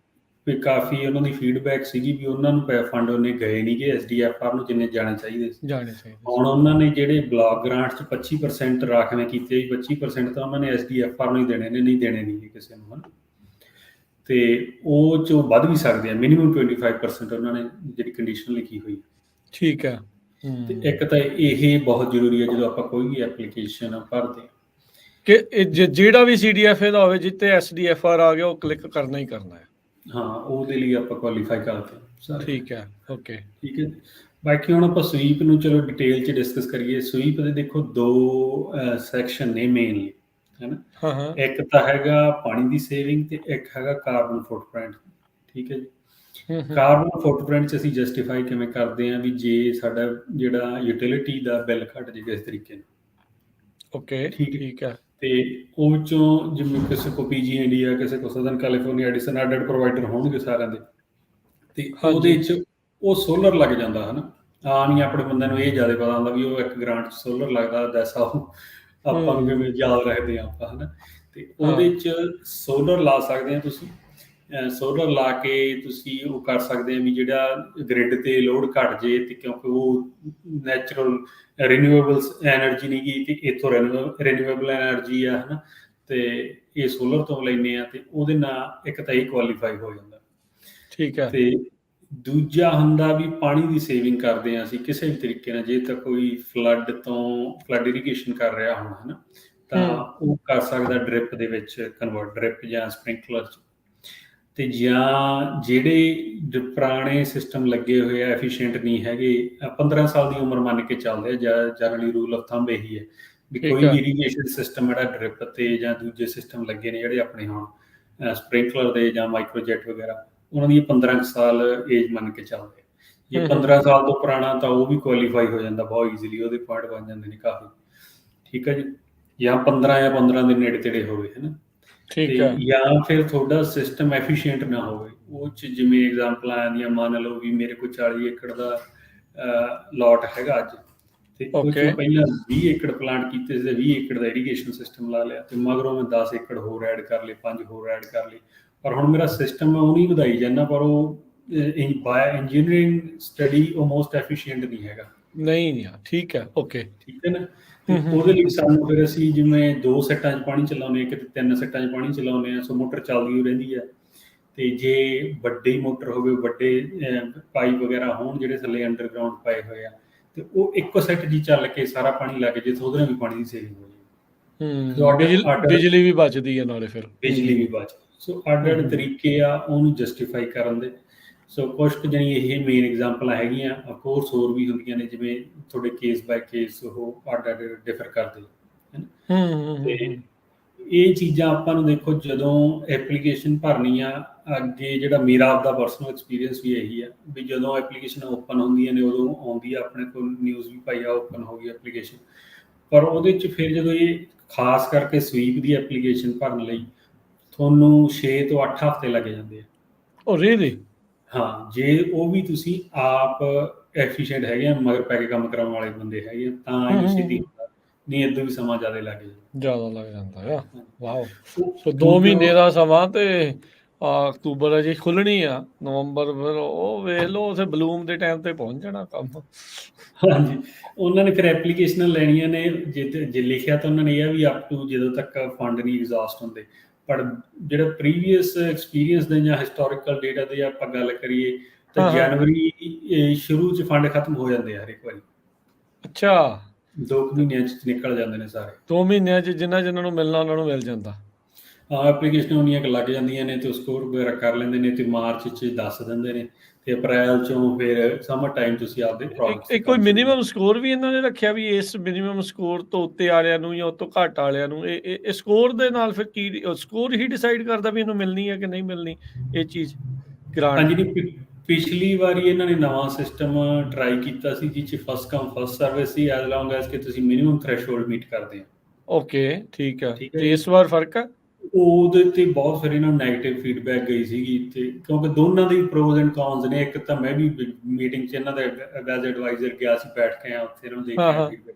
ਵੀ ਕਾਫੀ ਉਹਨਾਂ ਦੀ ਫੀਡਬੈਕ ਸੀਗੀ ਵੀ ਉਹਨਾਂ ਨੂੰ ਫੰਡ ਉਹਨੇ ਗਏ ਨਹੀਂ ਗੇ SDFR ਨੂੰ ਜਿੰਨੇ ਜਾਣੇ ਚਾਹੀਦੇ ਸੀ। ਹੁਣ ਉਹਨਾਂ ਨੇ ਜਿਹੜੇ ਬਲਾਕ ਗ੍ਰਾਂਟ 'ਚ 25% ਰਾਖਵੇਂ ਕੀਤੇ, 25% ਤਾਂ ਉਹਨਾਂ ਨੇ SDFR ਨੂੰ ਹੀ ਦੇਣੇ ਨੇ, ਨਹੀਂ ਦੇਣੇ ਨਹੀਂ ਕਿਸੇ ਨੂੰ, ਹੈ ਨਾ। ਤੇ ਉਹ 'ਚੋਂ ਵੱਧ ਵੀ ਸਕਦੇ ਆ, ਮਿਨੀਮਮ 25% ਉਹਨਾਂ ਨੇ ਜਿਹੜੀ ਕੰਡੀਸ਼ਨ ਲਿਖੀ ਹੋਈ। ਠੀਕ ਹੈ। ਤੇ ਇੱਕ ਤਾਂ ਇਹ ਬਹੁਤ ਜ਼ਰੂਰੀ ਹੈ ਜਦੋਂ ਆਪਾਂ ਕੋਈ ਵੀ ਐਪਲੀਕੇਸ਼ਨ ਭਰਦੇ ਹਾਂ, ਕਿ ਜਿਹੜਾ ਵੀ CDFA ਦਾ ਹੋਵੇ ਜਿੱਤੇ SDFR ਆ ਗਿਆ, ਉਹ ਕਲਿੱਕ ਕਰਨਾ ਹੀ ਕਰਨਾ ਹੈ। ਹਾਂ, ਉਹਦੇ ਲਈ ਆਪਾਂ ਕੁਆਲੀਫਾਈ ਕਰਦੇ। ਠੀਕ ਹੈ। ਓਕੇ, ਠੀਕ ਹੈ। ਬਾਕੀ ਹੁਣ ਆਪਾਂ ਸਵੀਪ ਨੂੰ ਚਲੋ ਡਿਟੇਲ 'ਚ ਡਿਸਕਸ ਕਰੀਏ। ਸਵੀਪ ਦੇ ਦੇਖੋ 2 ਸੈਕਸ਼ਨ ਨੇ ਮੇਨਲੀ, ਹੈ ਨਾ। ਇੱਕ ਤਾਂ ਹੈਗਾ ਪਾਣੀ ਦੀ ਸੇਵਿੰਗ, ਤੇ ਇੱਕ ਹੈਗਾ ਕਾਰਬਨ ਫੁੱਟਪ੍ਰਿੰਟ। ਠੀਕ ਹੈ ਜੀ। ਕਾਰਬਨ ਫੁੱਟਪ੍ਰਿੰਟ 'ਚ ਅਸੀਂ ਜਸਟੀਫਾਈ ਕਿਵੇਂ ਕਰਦੇ ਹਾਂ ਵੀ ਜੇ ਸਾਡਾ ਜਿਹੜਾ ਯੂਟਿਲਿਟੀ ਦਾ ਬਿੱਲ ਘੱਟ ਜੇ ਕਿਸ ਤਰੀਕੇ ਨਾਲ। ਓਕੇ, ਠੀਕ ਹੈ। ਤੇ ਉਹ 'ਚੋਂ ਜਿਵੇਂ ਕਿਸੇ ਕੋ PG ਇੰਡੀਆ, ਕਿਸੇ ਕੋ ਸਦਰਨ ਕੈਲੀਫੋਰਨੀਆ ਐਡੀਸਨ, ਅੱਡ ਪ੍ਰੋਵਾਈਡਰ ਹੋਣਗੇ ਸਾਰਿਆਂ ਦੇ, ਤੇ ਉਹਦੇ 'ਚ ਉਹ ਸੋਲਰ ਲੱਗ ਜਾਂਦਾ, ਹੈ ਨਾ। ਆਮ ਹੀ ਆਪਣੇ ਬੰਦਿਆਂ ਨੂੰ ਇਹ ਜ਼ਿਆਦਾ ਪਤਾ ਹੁੰਦਾ ਵੀ ਉਹ ਇੱਕ ਗ੍ਰਾਂਟ 'ਚ ਸੋਲਰ ਲੱਗਦਾ, ਦੈਸਾ ਆਪਾਂ ਨੂੰ ਕਿਵੇਂ ਯਾਦ ਰੱਖਦੇ ਹਾਂ ਆਪਾਂ, ਹੈ ਨਾ। ਤੇ ਉਹਦੇ 'ਚ ਸੋਲਰ ਲਾ ਸਕਦੇ ਆ ਤੁਸੀਂ। ਸੋਲਰ ਲਾ ਕੇ ਤੁਸੀਂ ਉਹ ਕਰ ਸਕਦੇ ਆ ਵੀ ਜਿਹੜਾ ਗ੍ਰਿਡ ਤੇ ਲੋਡ ਘਟ ਜੇ, ਤੇ ਕਿਉਂਕਿ ਉਹ ਨੈਚੁਰਲ ਰੀਨਿਊਏਬਲਸ ਐਨਰਜੀ ਨਹੀਂ ਗੀ, ਤੇ ਇੱਥੋਂ ਰੀਨਿਊਏਬਲ ਐਨਰਜੀ ਆ, ਹਨਾ, ਤੇ ਇਹ ਸੋਲਰ ਤੋਂ ਲੈਂਦੇ ਆ, ਤੇ ਉਹਦੇ ਨਾਲ ਇੱਕ ਤਾਂ ਇਹ ਕੁਆਲੀਫਾਈ ਹੋ ਜਾਂਦਾ। ਠੀਕ ਹੈ। ਤੇ ਦੂਜਾ ਹੁੰਦਾ ਵੀ ਪਾਣੀ ਦੀ ਸੇਵਿੰਗ ਕਰਦੇ ਹਾਂ ਅਸੀਂ ਕਿਸੇ ਵੀ ਤਰੀਕੇ ਨਾਲ। ਜੇ ਤਾਂ ਕੋਈ ਫਲੱਡ ਇਰੀਗੇਸ਼ਨ ਕਰ ਰਿਹਾ ਹੋਣਾ, ਹਨਾ, ਤਾਂ ਉਹ ਕਰ ਸਕਦਾ ਡ੍ਰਿਪ ਦੇ ਵਿੱਚ ਕਨਵਰਟ, ਡ੍ਰਿਪ ਜਾਂ ਸਪ੍ਰਿੰਕਲਰ 'ਚ। ਤੇ ਜਾਂ ਜਿਹੜੇ ਪੁਰਾਣੇ ਸਿਸਟਮ ਲੱਗੇ ਹੋਏ ਆ, ਐਫੀਸ਼ੀਐਂਟ ਨਹੀਂ ਹੈਗੇ, 15 ਸਾਲ ਦੀ ਉਮਰ ਮੰਨ ਕੇ ਚੱਲਦੇ ਆ, ਜਨਰਲੀ ਰੂਲ ਆਫ ਥੰਬ ਇਹੀ ਹੈ ਵੀ ਕੋਈ ਵੀ ਇਰੀਗੇਸ਼ਨ ਸਿਸਟਮ ਜਿਹੜਾ ਡ੍ਰਿਪ ਤੇ ਜਾਂ ਦੂਜੇ ਸਿਸਟਮ ਲੱਗੇ ਨੇ ਜਿਹੜੇ ਆਪਣੇ ਹੁਣ ਸਪ੍ਰਿੰਕਲਰ ਦੇ ਜਾਂ ਮਾਈਕਰੋਜੈਟ ਵਗੈਰਾ, ਉਹਨਾਂ ਦੀ 15 ਸਾਲ ਏਜ ਮੰਨ ਕੇ ਚੱਲਦੇ। ਜੇ 15 ਸਾਲ ਤੋਂ ਪੁਰਾਣਾ ਤਾਂ ਉਹ ਵੀ ਕੁਆਲੀਫਾਈ ਹੋ ਜਾਂਦਾ ਬਹੁਤ ਈਜ਼ੀਲੀ, ਉਹਦੇ ਪੁਆਇੰਟ ਬਣ ਜਾਂਦੇ ਨੇ ਕਾਫੀ। ਠੀਕ ਹੈ ਜੀ। ਜਾਂ 15 ਦੇ ਨੇੜੇ ਤੇੜੇ ਹੋਵੇ, ਹੈ ਨਾ। ਤੇ ਜਾਂ ਫਿਰ ਤੁਹਾਡਾ ਸਿਸਟਮ ਐਫੀਸ਼ੀਐਂਟ ਨਾ ਹੋਵੇ। ਉਹ 'ਚ ਜਿਵੇਂ ਐਗਜ਼ਾਮਪਲਾਂ ਆਉਂਦੀਆਂ, ਮੰਨ ਲਓ ਵੀ ਮੇਰੇ ਕੋਲ 40 ਏਕੜ ਦਾ ਲੋਟ ਹੈਗਾ ਅੱਜ, ਤੇ ਉਹ 'ਚ ਪਹਿਲਾਂ 20 ਏਕੜ ਪਲਾਂਟ ਕੀਤੇ ਸੀ, 20 ਏਕੜ ਦਾ ਇਰੀਗੇਸ਼ਨ ਸਿਸਟਮ ਲਾ ਲਿਆ, ਤੇ ਮਗਰੋਂ ਮੈਂ 10 ਏਕੜ ਹੋਰ ਐਡ ਕਰ ਲਏ, 5 ਹੋਰ ਐਡ ਕਰ ਲਏ। ਪਰ ਹੁਣ ਮੇਰਾ ਸਿਸਟਮ ਮੈਂ ਉਹ ਨਹੀਂ ਵਧਾਈ ਜਾਂਦਾ, ਪਰ ਉਹ ਬਾਇਓ ਇੰਜੀਨੀਅਰਿੰਗ ਸਟੱਡੀ ਉਹ ਮੋਸਟ ਐਫੀਸ਼ੀਐਂਟ ਨਹੀਂ ਹੈਗਾ। ਨਹੀਂ, ਠੀਕ ਹੈ, ਓਕੇ, ਠੀਕ ਹੈ ਨਾ। ਤੇ ਉਹਦੇ ਲਈ ਸਾਨੂੰ ਫਿਰ ਅਸੀਂ ਜਿਵੇਂ 2 ਸੈੱਟਾਂ 'ਚ ਪਾਣੀ ਚਲਾਉਂਦੇ ਹਾਂ, ਕਿਤੇ 3 ਸੈੱਟਾਂ 'ਚ ਪਾਣੀ ਚਲਾਉਂਦੇ ਹਾਂ, ਸੋ ਮੋਟਰ ਚੱਲਦੀ ਹੋ ਰਹਿੰਦੀ ਹੈ। ਤੇ ਜੇ ਵੱਡੀ ਮੋਟਰ ਹੋਵੇ, ਵੱਡੇ ਪਾਈਪ ਵਗੈਰਾ ਹੋਣ ਜਿਹੜੇ ਥੱਲੇ ਅੰਡਰਗਰਾਊਂਡ ਪਾਏ ਹੋਏ ਆ, ਤੇ ਉਹ ਇੱਕੋ ਸੈੱਟ 'ਚ ਚੱਲ ਕੇ ਸਾਰਾ ਪਾਣੀ ਲੱਗ ਜੇ, ਤਾਂ ਉਹਦੇ ਨਾਲ ਵੀ ਪਾਣੀ ਦੀ ਸੇਵਿੰਗ ਹੋ ਜਾਏ। ਬਿਜਲੀ ਵੀ ਬਚਦੀ ਹੈ ਨਾਲੇ, ਫਿਰ ਬਿਜਲੀ ਵੀ ਬਚ। ਸੋ ਅੱਡ ਤਰੀਕੇ ਆ ਉਹਨੂੰ ਜਸਟੀਫਾਈ ਕਰਨ ਦੇ। ਸੋ ਕੁਛ ਕੁ ਜਿਹੜੀ ਇਹ ਮੇਨ ਐਗਜ਼ਾਮਪਲਾਂ ਹੈਗੀਆਂ। ਅਫਕੋਰਸ ਹੋਰ ਵੀ ਹੁੰਦੀਆਂ ਨੇ, ਜਿਵੇਂ ਤੁਹਾਡੇ ਕੇਸ ਬਾਏ ਕੇਸ ਉਹ ਅੱਡ ਡਿਫਰ ਕਰਦੇ ਹਨ। ਤੇ ਇਹ ਚੀਜ਼ਾਂ ਆਪਾਂ ਨੂੰ ਦੇਖੋ, ਜਦੋਂ ਐਪਲੀਕੇਸ਼ਨ ਭਰਨੀ ਆ ਅੱਗੇ, ਜਿਹੜਾ ਮੇਰਾ ਆਪਦਾ ਪਰਸਨਲ ਐਕਸਪੀਰੀਅੰਸ ਵੀ ਇਹੀ ਆ ਵੀ ਜਦੋਂ ਐਪਲੀਕੇਸ਼ਨ ਓਪਨ ਹੁੰਦੀਆਂ ਨੇ, ਉਦੋਂ ਆਉਂਦੀ ਆ ਆਪਣੇ ਕੋਲ ਨਿਊਜ਼ ਵੀ ਪਾਈ ਆ ਓਪਨ ਹੋ ਗਈ ਐਪਲੀਕੇਸ਼ਨ। ਪਰ ਉਹਦੇ 'ਚ ਫਿਰ ਜਦੋਂ ਇਹ ਖਾਸ ਕਰਕੇ ਸਵੀਪ ਦੀ ਐਪਲੀਕੇਸ਼ਨ ਭਰਨ ਲਈ ਤੁਹਾਨੂੰ 6 ਤੋਂ 8 ਹਫ਼ਤੇ ਲੱਗ ਜਾਂਦੇ ਆ। ਓ ਰੀਅਲੀ? ਹਾਂ, ਜੇ ਉਹ ਵੀ ਤੁਸੀਂ ਆਪ ਐਫੀਸ਼ੀਐਂਟ ਹੈਗੇ ਆ, ਮਗਰ ਪੈ ਕੇ ਕੰਮ ਕਰਾਉਣ ਵਾਲੇ ਬੰਦੇ ਹੈਗੇ ਆ, ਤਾਂ ਇਹ ਛੇਤੀ ਹੁੰਦਾ, ਨਹੀਂ ਇੱਦਾਂ ਵੀ ਸਮਾਂ ਜ਼ਿਆਦਾ ਲੱਗ ਜਾਂਦਾ ਆ। ਵਾਓ। ਸੋ 2 ਮਹੀਨੇ ਦਾ ਸਮਾਂ, ਤੇ ਅਕਤੂਬਰ ਅਜੇ ਖੁੱਲ੍ਹਣੀ ਆ, ਨਵੰਬਰ, ਫਿਰ ਉਹ ਵੇਖ ਲਓ ਉੱਥੇ ਬਲੂਮ ਦੇ ਟਾਈਮ ਤੇ ਪਹੁੰਚ ਜਾਣਾ ਕੰਮ। ਹਾਂਜੀ, ਉਹਨਾਂ ਨੇ ਫਿਰ ਐਪਲੀਕੇਸ਼ਨਾਂ ਲੈਣੀਆਂ ਨੇ। ਜੇ ਲਿਖਿਆ ਤਾਂ ਉਹਨਾਂ ਨੇ ਇਹ ਵੀ ਅਪ ਟੂ ਜਦੋਂ ਤੱਕ ਫੰਡ ਨਹੀਂ ਐਗਜ਼ਾਸਟ ਹੁੰਦੇ। ਪਰ ਜਿਹੜਾ ਪ੍ਰੀਵੀਅਸ ਐਕਸਪੀਰੀਅੰਸ ਦੇ ਜਾਂ ਹਿਸਟੋਰੀਕਲ ਡੇਟਾ ਦੀ ਆਪਾਂ ਗੱਲ ਕਰੀਏ, ਤਾਂ ਜਨਵਰੀ ਸ਼ੁਰੂ 'ਚ ਫੰਡ ਖਤਮ ਹੋ ਜਾਂਦੇ ਆ ਹਰ ਇੱਕ ਵਾਰੀ। ਅੱਛਾ। 2 ਮਹੀਨਿਆਂ 'ਚ ਨਿਕਲ ਜਾਂਦੇ ਨੇ ਸਾਰੇ। 2 ਮਹੀਨਿਆਂ 'ਚ ਜਿਨ੍ਹਾਂ ਨੂੰ ਮਿਲਣਾ ਉਹਨਾਂ ਨੂੰ ਮਿਲ ਜਾਂਦਾ। ਹਾਂ, ਐਪਲੀਕੇਸ਼ਨਾਂ ਉਨੀਆਂ ਕੁ ਲੱਗ ਜਾਂਦੀਆਂ ਨੇ, ਤੇ ਉਹ ਸਕੋਰ ਵਗੈਰਾ ਕਰ ਲੈਂਦੇ ਨੇ, ਤੇ ਮਾਰਚ 'ਚ ਦੱਸ ਦਿੰਦੇ ਨੇ, ਤੇ ਅਪ੍ਰੈਲ 'ਚੋਂ ਫਿਰ ਸਮਰ ਟਾਈਮ ਤੁਸੀਂ ਆਪਦੇ ਪ੍ਰੋਜੈਕਟਸ ਕੋਈ ਮਿਨੀਮਮ ਸਕੋਰ ਵੀ ਇਹਨਾਂ ਨੇ ਰੱਖਿਆ ਵੀ ਇਸ ਮਿਨੀਮਮ ਸਕੋਰ ਤੋਂ ਉੱਤੇ ਵਾਲਿਆਂ ਨੂੰ ਜਾਂ ਉਹ ਤੋਂ ਘੱਟ ਵਾਲਿਆਂ ਨੂੰ ਇਹ ਸਕੋਰ ਦੇ ਨਾਲ ਫਿਰ ਕੀ ਸਕੋਰ ਹੀ ਡਿਸਾਈਡ ਕਰਦਾ ਵੀ ਇਹਨੂੰ ਮਿਲਣੀ ਹੈ ਕਿ ਨਹੀਂ ਮਿਲਣੀ ਇਹ ਚੀਜ਼ ਗ੍ਰਾਂਟ? ਹਾਂਜੀ, ਪਿਛਲੀ ਵਾਰੀ ਇਹਨਾਂ ਨੇ ਨਵਾਂ ਸਿਸਟਮ ਟਰਾਈ ਕੀਤਾ ਸੀ, ਜਿਸ 'ਚ ਫਸਟ ਕਮ ਫਸਟ ਸਰਵਿਸ ਸੀ, ਐਜ਼ ਲੌਂਗ ਐਜ਼ ਕਿ ਤੁਸੀਂ ਮਿਨੀਮਮ ਥ੍ਰੈਸ਼ਹੋਲਡ ਮੀਟ ਕਰਦੇ ਹੋ। ਓਕੇ, ਠੀਕ ਹੈ। ਤੇ ਇਸ ਵਾਰ ਫਰਕ ਆ? ਉਹਦੇ ਤੇ ਬਹੁਤ ਫਿਰ ਇਹਨਾਂ ਨੂੰ ਨੈਗੇਟਿਵ ਫੀਡਬੈਕ ਗਈ ਸੀਗੀ, ਤੇ ਕਿਉਂਕਿ ਦੋਨਾਂ ਦੇ ਪ੍ਰੋਜ਼ ਐਂਡ ਕੌਨਸ ਨੇ। ਇੱਕ ਤਾਂ ਮੈਂ ਵੀ ਮੀਟਿੰਗ 'ਚ ਇਹਨਾਂ ਦਾ ਐਜ਼ ਐਡਵਾਈਜ਼ਰ ਗਿਆ ਸੀ, ਬੈਠ ਕੇ ਆਇਆ ਉੱਥੇ, ਇਹਨਾਂ ਨੂੰ ਦੇਖ ਕੇ ਆਇਆ ਫੀਡਬੈਕ,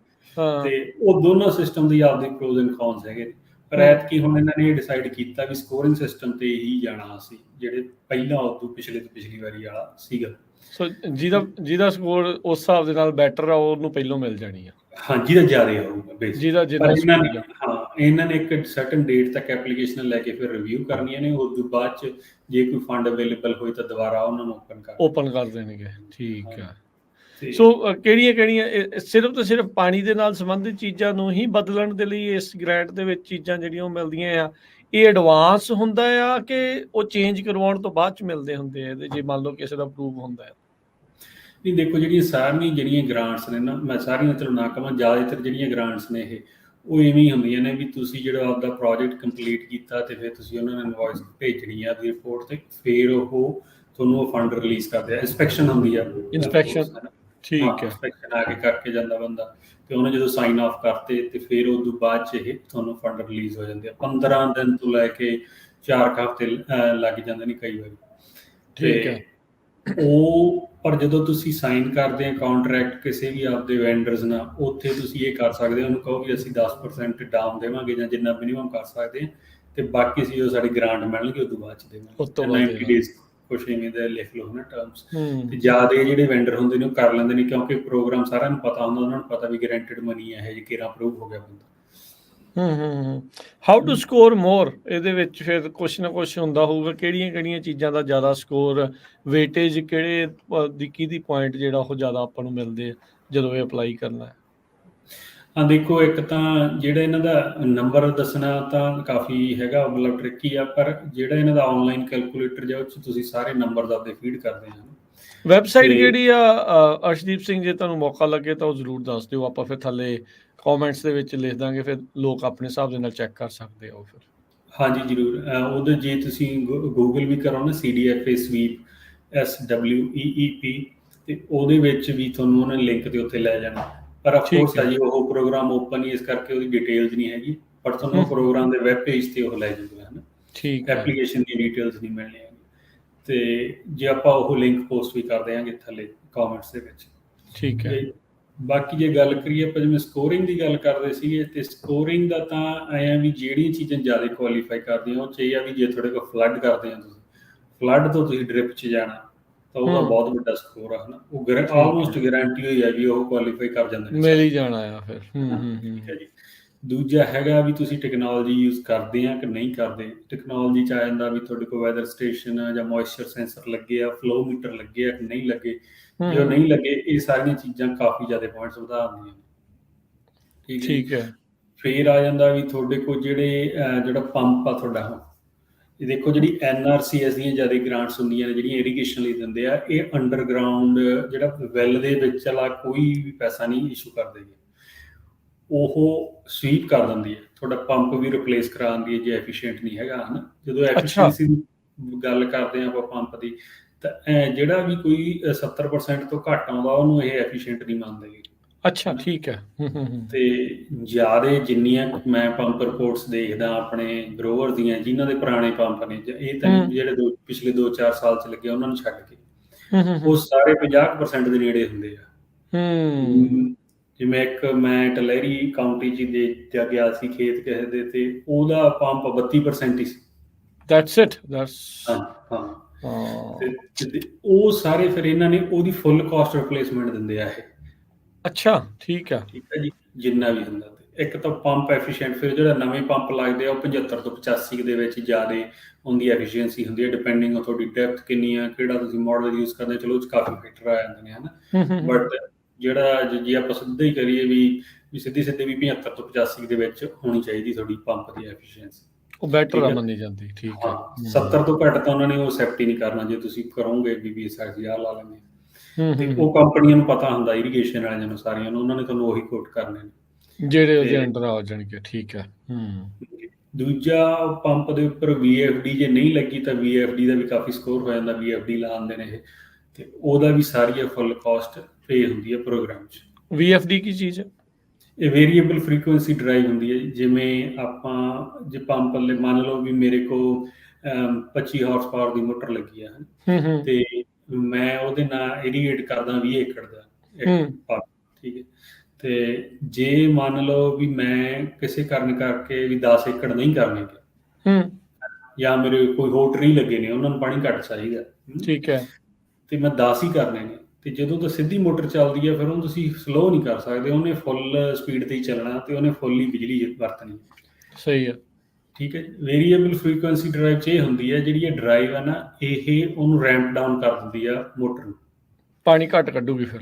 ਤੇ ਉਹ ਦੋਨੋਂ ਸਿਸਟਮ ਦੀ ਆਪਦੇ ਪ੍ਰੋਜ਼ ਐਂਡ ਕੌਨਸ ਹੈਗੇ ਨੇ। ਪਰ ਐਤਕੀ ਹੁਣ ਇਹਨਾਂ ਨੇ ਇਹ ਡਿਸਾਈਡ ਕੀਤਾ ਵੀ ਸਕੋਰਿੰਗ ਸਿਸਟਮ ਤੇ ਹੀ ਜਾਣਾ ਅਸੀਂ, ਜਿਹੜੇ ਪਹਿਲਾਂ ਉਦੋਂ ਪਿਛਲੀ ਵਾਰੀ ਵਾਲਾ ਸੀਗਾ। ਸੋ ਜਿਹਦਾ ਸਕੋਰ ਉਸ ਹਿਸਾਬ ਦੇ ਨਾਲ ਬੈਟਰ ਆ, ਉਹਨੂੰ ਪਹਿਲੋਂ ਮਿਲ ਜਾਣੀ ਆ। ਹਾਂ, ਜਿਹਦਾ ਜ਼ਿਆਦਾ ਹੋਊਗਾ ਬੇਸਿਕ। ਪਰ ਇਹਨਾਂ ਨੇ ਇੱਕ ਸਰਟਨ ਡੇਟ ਤੱਕ ਐਪਲੀਕੇਸ਼ਨ ਲੈ ਕੇ ਫਿਰ ਰਿਵਿਊ ਕਰਨੀਆਂ ਨੇ। ਉਸ ਤੋਂ ਬਾਅਦ 'ਚ ਜੇ ਕੋਈ ਫੰਡ ਅਵੇਲੇਬਲ ਹੋਏ ਤਾਂ ਦੁਬਾਰਾ ਉਹਨਾਂ ਨੂੰ ਓਪਨ ਕਰ ਦੇਣਗੇ। ਠੀਕ ਆ। ਸੋ ਕਿਹੜੀਆਂ ਸਿਰਫ ਤੇ ਸਿਰਫ ਪਾਣੀ ਦੇ ਨਾਲ ਸੰਬੰਧਿਤ ਚੀਜ਼ਾਂ ਨੂੰ ਹੀ ਬਦਲਣ ਦੇ ਲਈ ਇਸ ਗ੍ਰਾਂਟ ਦੇ ਵਿੱਚ ਚੀਜ਼ਾਂ ਜਿਹੜੀਆਂ ਉਹ ਮਿਲਦੀਆਂ ਆ, ਇਹ ਐਡਵਾਂਸ ਹੁੰਦਾ ਆ ਕਿ ਉਹ ਚੇਂਜ ਕਰਵਾਉਣ ਤੋਂ ਬਾਅਦ 'ਚ ਮਿਲਦੇ ਹੁੰਦੇ ਆ ਇਹਦੇ, ਜੇ ਮੰਨ ਲਓ ਕਿਸੇ ਦਾ ਅਪਰੂਵ ਹੁੰਦਾ ਹੈ? ਨਹੀਂ, ਦੇਖੋ, ਜਿਹੜੀਆਂ ਗ੍ਰਾਂਟਸ ਨੇ ਨਾ, ਮੈਂ ਸਾਰੀਆਂ ਚਲੋ ਨਾ ਕਹਾਂ, ਜ਼ਿਆਦਾਤਰ ਜਿਹੜੀਆਂ ਗ੍ਰਾਂਟਸ ਨੇ ਉਹ ਇਵੇਂ ਹੀ ਹੁੰਦੀਆਂ ਨੇ ਵੀ ਤੁਸੀਂ ਜਿਹੜਾ ਆਪਦਾ ਪ੍ਰੋਜੈਕਟ ਕੰਪਲੀਟ ਕੀਤਾ, ਤੇ ਫਿਰ ਤੁਸੀਂ ਉਹਨਾਂ ਨੂੰ ਇਨਵੋਇਸ ਭੇਜਣੀ ਆ ਆਪਦੀ ਰਿਪੋਰਟ ਤੇ, ਫਿਰ ਉਹ ਤੁਹਾਨੂੰ ਉਹ ਫੰਡ ਰਿਲੀਜ਼ ਕਰਦੇ ਆ। ਇੰਸਪੈਕਸ਼ਨ ਹੁੰਦੀ ਆ, ਇੰਸਪੈਕਸ਼ਨ, ਠੀਕ ਹੈ। ਇੰਸਪੈਕਸ਼ਨ ਆ ਕੇ ਕਰਕੇ ਜਾਂਦਾ ਬੰਦਾ, ਤੇ ਉਹਨੇ ਜਦੋਂ ਸਾਈਨ ਆਫ ਕਰਤੇ, ਤੇ ਫਿਰ ਉਸ ਤੋਂ ਬਾਅਦ 'ਚ ਇਹ ਤੁਹਾਨੂੰ ਫੰਡ ਰਿਲੀਜ਼ ਹੋ ਜਾਂਦੇ ਆ। 15 ਦਿਨ ਤੋਂ ਲੈ ਕੇ 4 ਹਫ਼ਤੇ ਲੱਗ ਜਾਂਦੇ ਨੇ ਕਈ ਵਾਰੀ। ਠੀਕ ਹੈ। ਪਰ ਜਦੋਂ ਤੁਸੀਂ ਸਾਈਨ ਕਰਦੇ ਆ ਕੰਟਰੈਕਟ ਕਿਸੇ ਵੀ ਆਪਦੇ ਵੈਂਡਰਸ ਨਾਲ, ਉੱਥੇ ਤੁਸੀਂ ਇਹ ਕਰ ਸਕਦੇ ਹੋ, ਉਹਨੂੰ ਕਹੋ ਵੀ ਅਸੀਂ 10% ਡਾਊਨ ਦੇਵਾਂਗੇ ਜਾਂ ਜਿੰਨਾ ਮਿਨੀਮਮ ਕਰ ਸਕਦੇ ਹਾਂ, ਤੇ ਬਾਕੀ ਸੀ ਜੋ ਸਾਡੀ ਗ੍ਰਾਂਟ ਮਿਲਣਗੇ ਉਦੋਂ ਬਾਅਦ ਚ ਉਸ ਦੇਵਾਂਗੇ ਤੋਂ ਜਾਂ ਬਾਅਦ 90 ਡੇਜ਼ ਕੁਛ ਇਵੇਂ ਦਾ ਲਿਖ ਲਓ ਨਾ ਟਰਮਸ। ਤੇ ਹੂੰ ਜ਼ਿਆਦਾ ਜਿਹੜੇ ਵੈਂਡਰ ਹੁੰਦੇ ਨੇ ਉਹ ਕਰ ਲੈਂਦੇ ਨੇ ਕਿਉਂਕਿ ਪ੍ਰੋਗਰਾਮ ਸਾਰਿਆਂ ਨੂੰ ਪਤਾ ਹੁੰਦਾ, ਉਹਨਾਂ ਨੂੰ ਪਤਾ ਵੀ ਗਰੰਟਡ ਮਨੀ ਹੈ ਇਹ ਜੇ ਕਿਹੜਾ ਅਪਰੂਵ ਹੋ ਗਿਆ ਬੰਦਾ। ਹਾਊ ਟੂ ਸਕੋਰ ਮੋਰ, ਇਹਦੇ ਵਿੱਚ ਫਿਰ ਕੁਛ ਨਾ ਕੁਛ ਹੁੰਦਾ ਹੋਊਗਾ, ਕਿਹੜੀਆਂ ਚੀਜ਼ਾਂ ਦਾ ਜ਼ਿਆਦਾ ਸਕੋਰ, ਵੇਟੇਜ ਕਿਹੜੇ ਦੀ ਕਿਹਦੀ ਪੁਆਇੰਟ ਜਿਹੜਾ ਉਹ ਜ਼ਿਆਦਾ ਆਪਾਂ ਨੂੰ ਮਿਲਦੇ ਆ ਜਦੋਂ ਇਹ ਅਪਲਾਈ ਕਰਨਾ ਹੈ? ਹਾਂ ਦੇਖੋ, ਇੱਕ ਤਾਂ ਜਿਹੜਾ ਇਹਨਾਂ ਦਾ ਨੰਬਰ ਦੱਸਣਾ ਤਾਂ ਕਾਫੀ ਹੈਗਾ, ਮਤਲਬ ਟ੍ਰਿਕੀ ਆ, ਪਰ ਜਿਹੜਾ ਇਹਨਾਂ ਦਾ ਆਨਲਾਈਨ ਕੈਲਕੂਲੇਟਰ ਜਾਂ ਉਹ 'ਚ ਤੁਸੀਂ ਸਾਰੇ ਨੰਬਰ ਆਪਦੇ ਫੀਡ ਕਰਦੇ ਆ। ਵੈਬਸਾਈਟ ਤੇ ਕਿਹੜੀ ਆ ਅਰਸ਼ਦੀਪ ਸਿੰਘ, ਜੇ ਤੁਹਾਨੂੰ ਮੌਕਾ ਲੱਗੇ ਤਾਂ ਉਹ ਜ਼ਰੂਰ ਦੱਸ ਦਿਓ, ਆਪਾਂ ਫਿਰ ਥੱਲੇ ਕਮੈਂਟਸ ਦੇ ਵਿੱਚ ਲਿਖ ਦਾਂਗੇ, ਫਿਰ ਲੋਕ ਆਪਣੇ ਹਿਸਾਬ ਦੇ ਨਾਲ ਚੈੱਕ ਕਰ ਸਕਦੇ ਆ ਉਹ ਫਿਰ। ਹਾਂਜੀ ਜ਼ਰੂਰ, ਉਹਦੇ ਜੇ ਤੁਸੀਂ ਗੂਗਲ ਵੀ ਕਰੋ ਨਾ CDFA ਸਵੀਪ SWEEP, ਤੇ ਉਹਦੇ ਵਿੱਚ ਵੀ ਤੁਹਾਨੂੰ ਉਹਨਾਂ ਲਿੰਕ ਦੇ ਉੱਤੇ ਲੈ ਜਾਣਾ। ਪਰ ਅਫਕੋਰਸ ਠੀਕ ਹੈ। ਜੀ ਉਹ ਪ੍ਰੋਗਰਾਮ ਓਪਨ ਹੀ, ਇਸ ਕਰਕੇ ਉਹਦੀ ਡਿਟੇਲਸ ਨਹੀਂ ਹੈਗੀ, ਪਰ ਤੁਹਾਨੂੰ ਉਹ ਪ੍ਰੋਗਰਾਮ ਦੇ ਵੈਬ ਪੇਜ ਤੇ ਉਹ ਲੈ ਜਾਊਗਾ, ਹੈ ਨਾ। ਠੀਕ ਹੈ। ਐਪਲੀਕੇਸ਼ਨ ਦੀ ਡਿਟੇਲਸ ਨਹੀਂ ਮਿਲਣੀਆਂ। ਤੇ ਜੇ ਆਪਾਂ ਉਹ ਲਿੰਕ ਪੋਸਟ ਵੀ ਕਰ ਦਿਆਂਗੇ ਥੱਲੇ ਕਮੈਂਟਸ ਦੇ ਵਿੱਚ। ਠੀਕ ਹੈ। ਤੇ ਬਾਕੀ ਜੇ ਗੱਲ ਕਰੀਏ ਆਪਾਂ, ਜਿਵੇਂ ਸਕੋਰਿੰਗ ਦੀ ਗੱਲ ਕਰਦੇ ਸੀਗੇ, ਤੇ ਸਕੋਰਿੰਗ ਦਾ ਤਾਂ ਐਂ ਆ ਵੀ ਜਿਹੜੀਆਂ ਚੀਜ਼ਾਂ ਜ਼ਿਆਦਾ ਕੁਆਲੀਫਾਈ ਕਰਦੀਆਂ ਉਹ 'ਚ ਇਹ ਆ ਵੀ ਜੇ ਤੁਹਾਡੇ ਕੋਲ ਫਲੱਡ ਕਰਦੇ ਆ, ਤੁਸੀਂ ਫਲੱਡ ਤੋਂ ਤੁਸੀਂ ਡ੍ਰਿਪ 'ਚ ਜਾਣਾ ਤਾਂ ਉਹਦਾ ਬਹੁਤ ਵੱਡਾ ਸਕੋਰ ਆ, ਹੈ ਨਾ। ਉਹ ਆਲਮੋਸਟ ਗਾਰੰਟੀ ਹੋਈ ਆ ਵੀ ਉਹ ਕੁਆਲੀਫਾਈ ਕਰ ਜਾਂਦੇ ਨੇ, ਮਿਲ ਹੀ ਜਾਣਾ ਆ ਫਿਰ। ਠੀਕ ਹੈ ਜੀ। ਦੂਜਾ ਹੈਗਾ ਵੀ ਤੁਸੀਂ ਟੈਕਨੋਲੋਜੀ ਯੂਜ਼ ਕਰਦੇ ਆ ਕਿ ਨਹੀਂ ਕਰਦੇ। ਟੈਕਨੋਲੋਜੀ 'ਚ ਆ ਜਾਂਦਾ ਵੀ ਤੁਹਾਡੇ ਕੋਲ ਵੈਦਰ ਸਟੇਸ਼ਨ ਜਾਂ ਮੋਇਸਚਰ ਸੈਂਸਰ ਲੱਗੇ ਆ, ਫਲੋ ਮੀਟਰ ਲੱਗੇ ਆ ਕਿ ਨਹੀਂ ਲੱਗੇ। ਜੇ ਉਹ ਨਹੀਂ ਲੱਗੇ, ਇਹ ਸਾਰੀਆਂ ਚੀਜ਼ਾਂ ਕਾਫੀ ਜ਼ਿਆਦਾ ਪੁਆਇੰਟਸ ਵਧਾ ਦਿੰਦੀਆਂ ਨੇ, ਠੀਕ ਹੈ। ਫਿਰ ਆ ਜਾਂਦਾ ਵੀ ਤੁਹਾਡੇ ਕੋਲ ਜਿਹੜਾ ਪੰਪ ਆ ਤੁਹਾਡਾ, ਇਹ ਦੇਖੋ ਜਿਹੜੀ NRCS ਦੀਆਂ ਜ਼ਿਆਦਾ ਗ੍ਰਾਂਟਸ ਹੁੰਦੀਆਂ ਨੇ ਜਿਹੜੀਆਂ ਇਰੀਗੇਸ਼ਨ ਲਈ ਦਿੰਦੇ ਆ, ਇਹ ਅੰਡਰਗਰਾਊਂਡ ਜਿਹੜਾ ਵੈਲ ਦੇ ਵਿੱਚ ਵਾਲਾ ਕੋਈ ਵੀ ਪੈਸਾ ਨਹੀਂ ਇਸ਼ੂ ਕਰਦੇ, ਉਹ ਸਵੀਪ ਕਰ ਦਿੰਦੀ ਹੈ। ਤੁਹਾਡਾ ਪੰਪ ਵੀ ਰਿਪਲੇਸ ਕਰਾ ਦਿੰਦੀ ਹੈ ਜੇ ਐਫੀਸ਼ੀਐਂਟ ਨਹੀਂ ਹੈਗਾ, ਹੈ ਨਾ। ਜਦੋਂ ਐਫੀਸ਼ੀਐਂਸੀ ਦੀ ਗੱਲ ਕਰਦੇ ਹਾਂ ਆਪਾਂ ਪੰਪ ਦੀ, ਤਾਂ ਜਿਹੜਾ ਵੀ ਕੋਈ 70% ਤੋਂ ਘੱਟ ਆਉਂਦਾ ਉਹਨੂੰ ਇਹ ਐਫੀਸ਼ੀਐਂਟ ਨਹੀਂ ਮੰਨਦੇ। ਅੱਛਾ, ਠੀਕ ਹੈ। ਤੇ ਜ਼ਿਆਦਾ ਜਿੰਨੀਆਂ ਮੈਂ ਪੰਪ ਰਿਪੋਰਟਸ ਦੇਖਦਾ ਆਪਣੇ ਗਰੋਵਰ ਦੀਆਂ, ਜਿਨ੍ਹਾਂ ਦੇ ਪੁਰਾਣੇ ਪੰਪ ਨੇ, ਇਹ ਤਾਂ ਨਹੀਂ ਜਿਹੜੇ ਪਿਛਲੇ 2-4 ਸਾਲ 'ਚ ਲੱਗੇ ਉਹਨਾਂ ਨੂੰ ਛੱਡ ਕੇ, ਉਹ ਸਾਰੇ 50% ਦੇ ਨੇੜੇ ਹੁੰਦੇ ਆ। ਜਿਵੇਂ ਇੱਕ ਮੈਂ ਟਲਹਿਰੀ ਕਾਊਂਟੀ 'ਚ ਦੇ ਗਿਆ ਸੀ ਖੇਤ ਕਿਸੇ ਦੇ, ਤੇ ਉਹਦਾ pump 32% he C. That's it. ਤੇ ਉਹ ਸਾਰੇ ਫਿਰ ਇਹਨਾਂ ਨੇ ਉਹਦੀ ਫੁੱਲ ਕਾਸਟ ਰਿਪਲੇਸਮੈਂਟ ਦਿੰਦੇ ਆ ਇਹ। ਅੱਛਾ, ਠੀਕ ਹੈ। ਠੀਕ ਹੈ ਜੀ, ਜਿੰਨਾ ਵੀ ਹੁੰਦਾ। ਇੱਕ ਤਾਂ ਪੰਪ ਐਫੀਸ਼ੀਐਂਟ, ਫਿਰ ਜਿਹੜਾ ਨਵੇਂ ਪੰਪ ਲੱਗਦੇ ਆ ਉਹ 75 ਤੋਂ 85 ਦੇ ਵਿੱਚ ਜ਼ਿਆਦਾ ਉਹਦੀ ਐਫੀਸ਼ੀਐਂਸੀ ਹੁੰਦੀ ਹੈ, ਡਿਪੈਂਡਿੰਗ ਔਨ ਤੁਹਾਡੀ ਡੈਪਥ ਕਿੰਨੀ ਆ, ਕਿਹੜਾ ਤੁਸੀਂ ਮਾਡਲ ਯੂਜ਼ ਕਰਦੇ, ਚਲੋ ਉਹ 'ਚ ਕਾਫੀ ਫੈਕਟਰ ਆ ਜਾਂਦੇ ਨੇ, ਹੈ ਨਾ। ਬਟ ਜਿਹੜਾ ਜੇ ਆਪਾਂ ਸਿੱਧਾ ਹੀ ਕਰੀਏ ਵੀ ਸਿੱਧੀ ਵੀ 75 ਤੋਂ 85 ਦੇ ਵਿੱਚ ਹੋਣੀ ਚਾਹੀਦੀ ਤੁਹਾਡੀ ਪੰਪ ਦੀ ਐਫੀਸ਼ੀਐਂਸੀ, ਉਹ ਬੈਟਰ ਆ ਮੰਨੀ ਜਾਂਦੀ। ਠੀਕ ਹੈ। 70 ਤੋਂ ਘੱਟ ਤਾਂ ਉਹਨਾਂ ਨੇ ਉਹ ਐਕਸੈਪਟ ਹੀ ਨਹੀਂ ਕਰਨਾ ਜੇ ਤੁਸੀਂ ਕਰੋਗੇ BBSI ਲਾ ਲੈਂਦੇ। ਤੇ ਉਹ ਕੰਪਨੀਆਂ ਨੂੰ ਪਤਾ ਹੁੰਦਾ, ਇਰੀਗੇਸ਼ਨ ਵਾਲਿਆਂ ਨੂੰ ਸਾਰੀਆਂ ਨੂੰ, ਉਹਨਾਂ ਨੇ ਤੁਹਾਨੂੰ ਉਹੀ ਕੋਟ ਕਰਨੇ ਨੇ ਜਿਹੜੇ ਉਹਦੇ ਅੰਡਰ ਆ ਜਾਣਗੇ। ਠੀਕ ਹੈ। ਦੂਜਾ ਪੰਪ ਦੇ ਉੱਪਰ VFD ਜੇ ਨਹੀਂ ਲੱਗੀ ਤਾਂ VFD ਦਾ ਵੀ ਕਾਫੀ ਸਕੋਰ ਹੋ ਜਾਂਦਾ। VFD ਲਾਉਂਦੇ ਨੇ ਇਹ, ਤੇ ਉਹਦਾ ਵੀ ਸਾਰੀ ਫੁੱਲ ਕਾਸਟ ਪੇ ਹੁੰਦੀ ਹੈ ਪ੍ਰੋਗਰਾਮ 'ਚ। VFD ਕੀ ਚੀਜ਼ ਹੈ? ਇਹ ਵੇਰੀਏਬਲ ਫ੍ਰੀਕੁਐਂਸੀ ਡਰਾਈਵ ਹੁੰਦੀ ਹੈ। ਜਿਵੇਂ ਆਪਾਂ ਜੇ ਪੰਪ ਮੰਨ ਲਓ ਵੀ ਮੇਰੇ ਕੋਲ 25 ਹਾਰਸ ਪਾਵਰ ਦੀ ਮੋਟਰ ਲੱਗੀ ਆ, ਤੇ ਮੈਂ ਉਹਦੇ ਨਾਲ ਇਰੀਗੇਟ ਕਰਦਾ 20 ਏਕੜ ਦਾ ਇੱਕ ਪੰਪ, ਠੀਕ ਹੈ। ਤੇ ਜੇ ਮੰਨ ਲਓ ਵੀ ਮੈਂ ਕਿਸੇ ਕਾਰਨ ਕਰਕੇ ਵੀ 10 ਏਕੜ ਨਹੀਂ ਕਰਨੇ, ਜਾਂ ਮੇਰੇ ਕੋਈ ਹੋਰ ਟਰੀ ਲੱਗੇ ਨੇ, ਉਹਨਾਂ ਨੂੰ ਪਾਣੀ ਘੱਟ ਚਾਹੀਦਾ, ਠੀਕ ਹੈ, ਤੇ ਮੈਂ 10 ਹੀ ਕਰਨੇ ਨੇ, ਤੇ ਜਦੋਂ ਤਾਂ ਸਿੱਧੀ ਮੋਟਰ ਚੱਲਦੀ ਹੈ ਫਿਰ ਉਹਨੂੰ ਤੁਸੀਂ ਸਲੋ ਨਹੀਂ ਕਰ ਸਕਦੇ, ਉਹਨੇ ਫੁੱਲ ਸਪੀਡ 'ਤੇ ਹੀ ਚੱਲਣਾ ਤੇ ਉਹਨੇ ਫੁੱਲ ਹੀ ਬਿਜਲੀ ਵਰਤਣੀ। ਸਹੀ ਹੈ। ਠੀਕ ਹੈ। ਵੇਰੀਏਬਲ ਫ੍ਰੀਕੁਐਂਸੀ ਡਰਾਈਵ 'ਚ ਇਹ ਹੁੰਦੀ ਹੈ, ਜਿਹੜੀ ਇਹ ਡਰਾਈਵ ਹੈ ਨਾ, ਇਹ ਉਹਨੂੰ ਰੈਂਪ ਡਾਊਨ ਕਰ ਦਿੰਦੀ ਆ ਮੋਟਰ ਨੂੰ, ਪਾਣੀ ਘੱਟ ਕੱਢੂਗੀ ਫਿਰ।